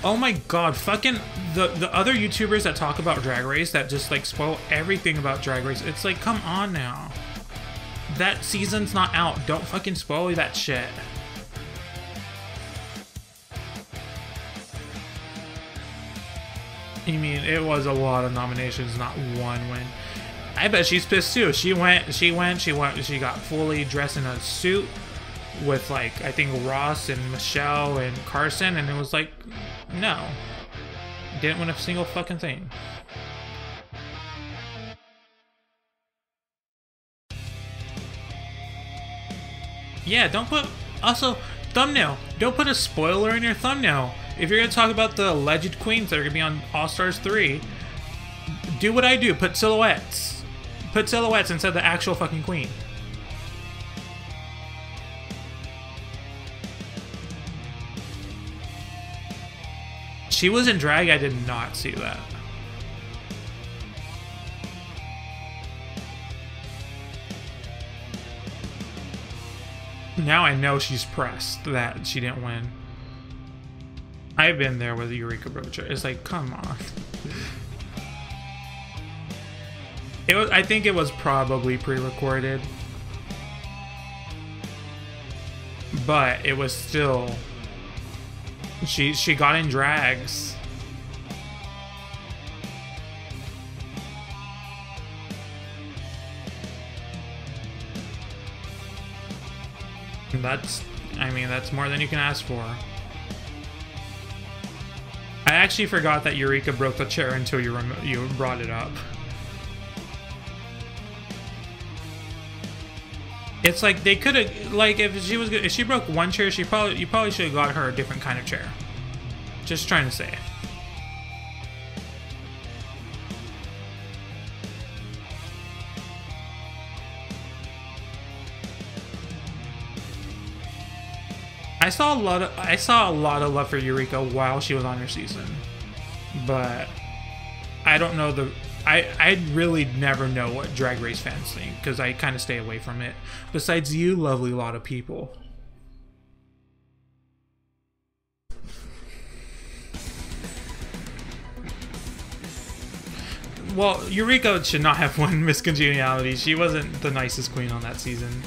Oh my god, fucking the other YouTubers that talk about Drag Race that just like spoil everything about Drag Race, it's like, come on now. That season's not out. Don't fucking spoil that shit. I mean, it was a lot of nominations, not one win. I bet she's pissed too. She got fully dressed in a suit with like, I think Ross and Michelle and Carson, and it was like, no. Didn't win a single fucking thing. Yeah, don't put... Also, thumbnail. Don't put a spoiler in your thumbnail. If you're going to talk about the alleged queens that are going to be on All-Stars 3, do what I do. Put silhouettes. Put silhouettes instead of the actual fucking queen. She was in drag? I did not see that. Now I know she's pressed that she didn't win. I've been there with Eureka Brocha. It's like, come on. It was. I think it was probably pre-recorded, but it was still. She got in drags. I mean, that's more than you can ask for. I actually forgot that Eureka broke the chair until you brought it up. It's like they could have, like, if she broke one chair, you probably should have got her a different kind of chair. Just trying to say. I saw a lot of love for Eureka while she was on her season, but I don't know I really never know what Drag Race fans think because I kind of stay away from it. Besides you, lovely lot of people. Well, Eureka should not have won Miss Congeniality. She wasn't the nicest queen on that season.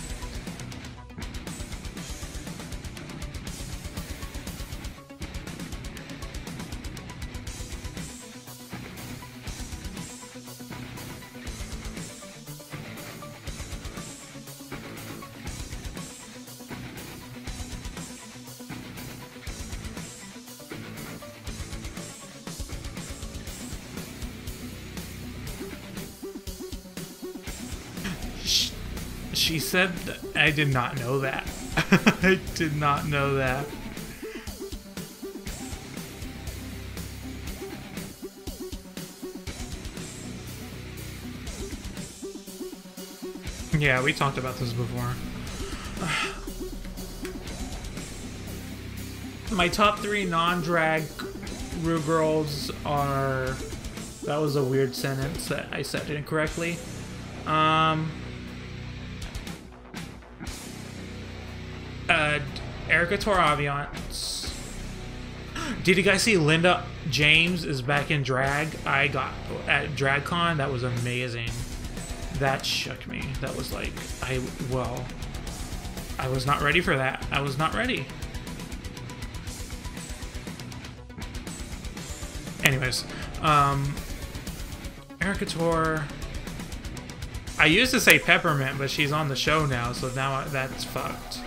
She said that. I did not know that. I did not know that. Yeah, we talked about this before. My top 3 non-drag Rue girls are... That was a weird sentence that I said incorrectly. Erica Toraviance. Did you guys see Linda James is back in drag? I got at DragCon. That was amazing. That shook me. That was like, I was not ready for that. I was not ready. Anyways, Erica Tor. I used to say Peppermint, but she's on the show now, so now that's fucked.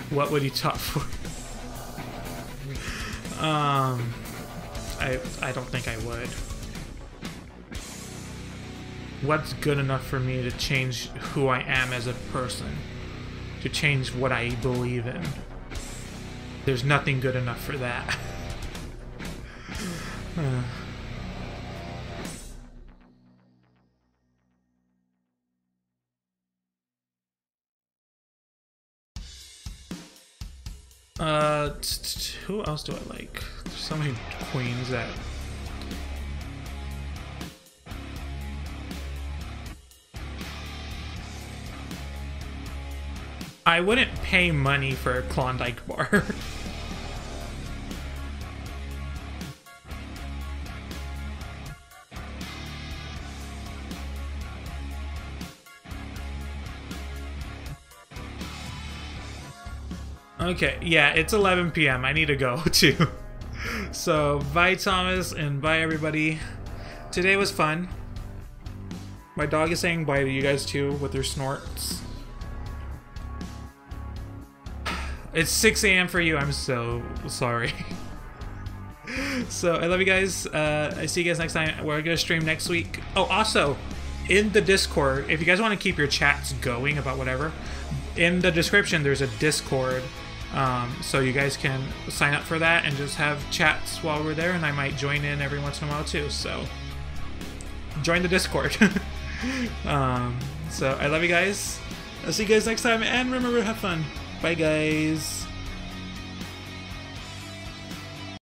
What would you top for? I don't think I would. What's good enough for me to change who I am as a person? To change what I believe in? There's nothing good enough for that. Who else do I like? There's so many queens that... I wouldn't pay money for a Klondike bar. Okay, yeah, it's 11 p.m. I need to go too. So, bye Thomas and bye everybody. Today was fun. My dog is saying bye to you guys too with their snorts. It's 6 a.m. for you. I'm so sorry. So, I love you guys. I see you guys next time. We're going to stream next week. Oh, also, in the Discord, if you guys want to keep your chats going about whatever, in the description there's a Discord. So you guys can sign up for that and just have chats while we're there, and I might join in every once in a while too. So, join the Discord. So, I love you guys. I'll see you guys next time, and remember to have fun. Bye, guys.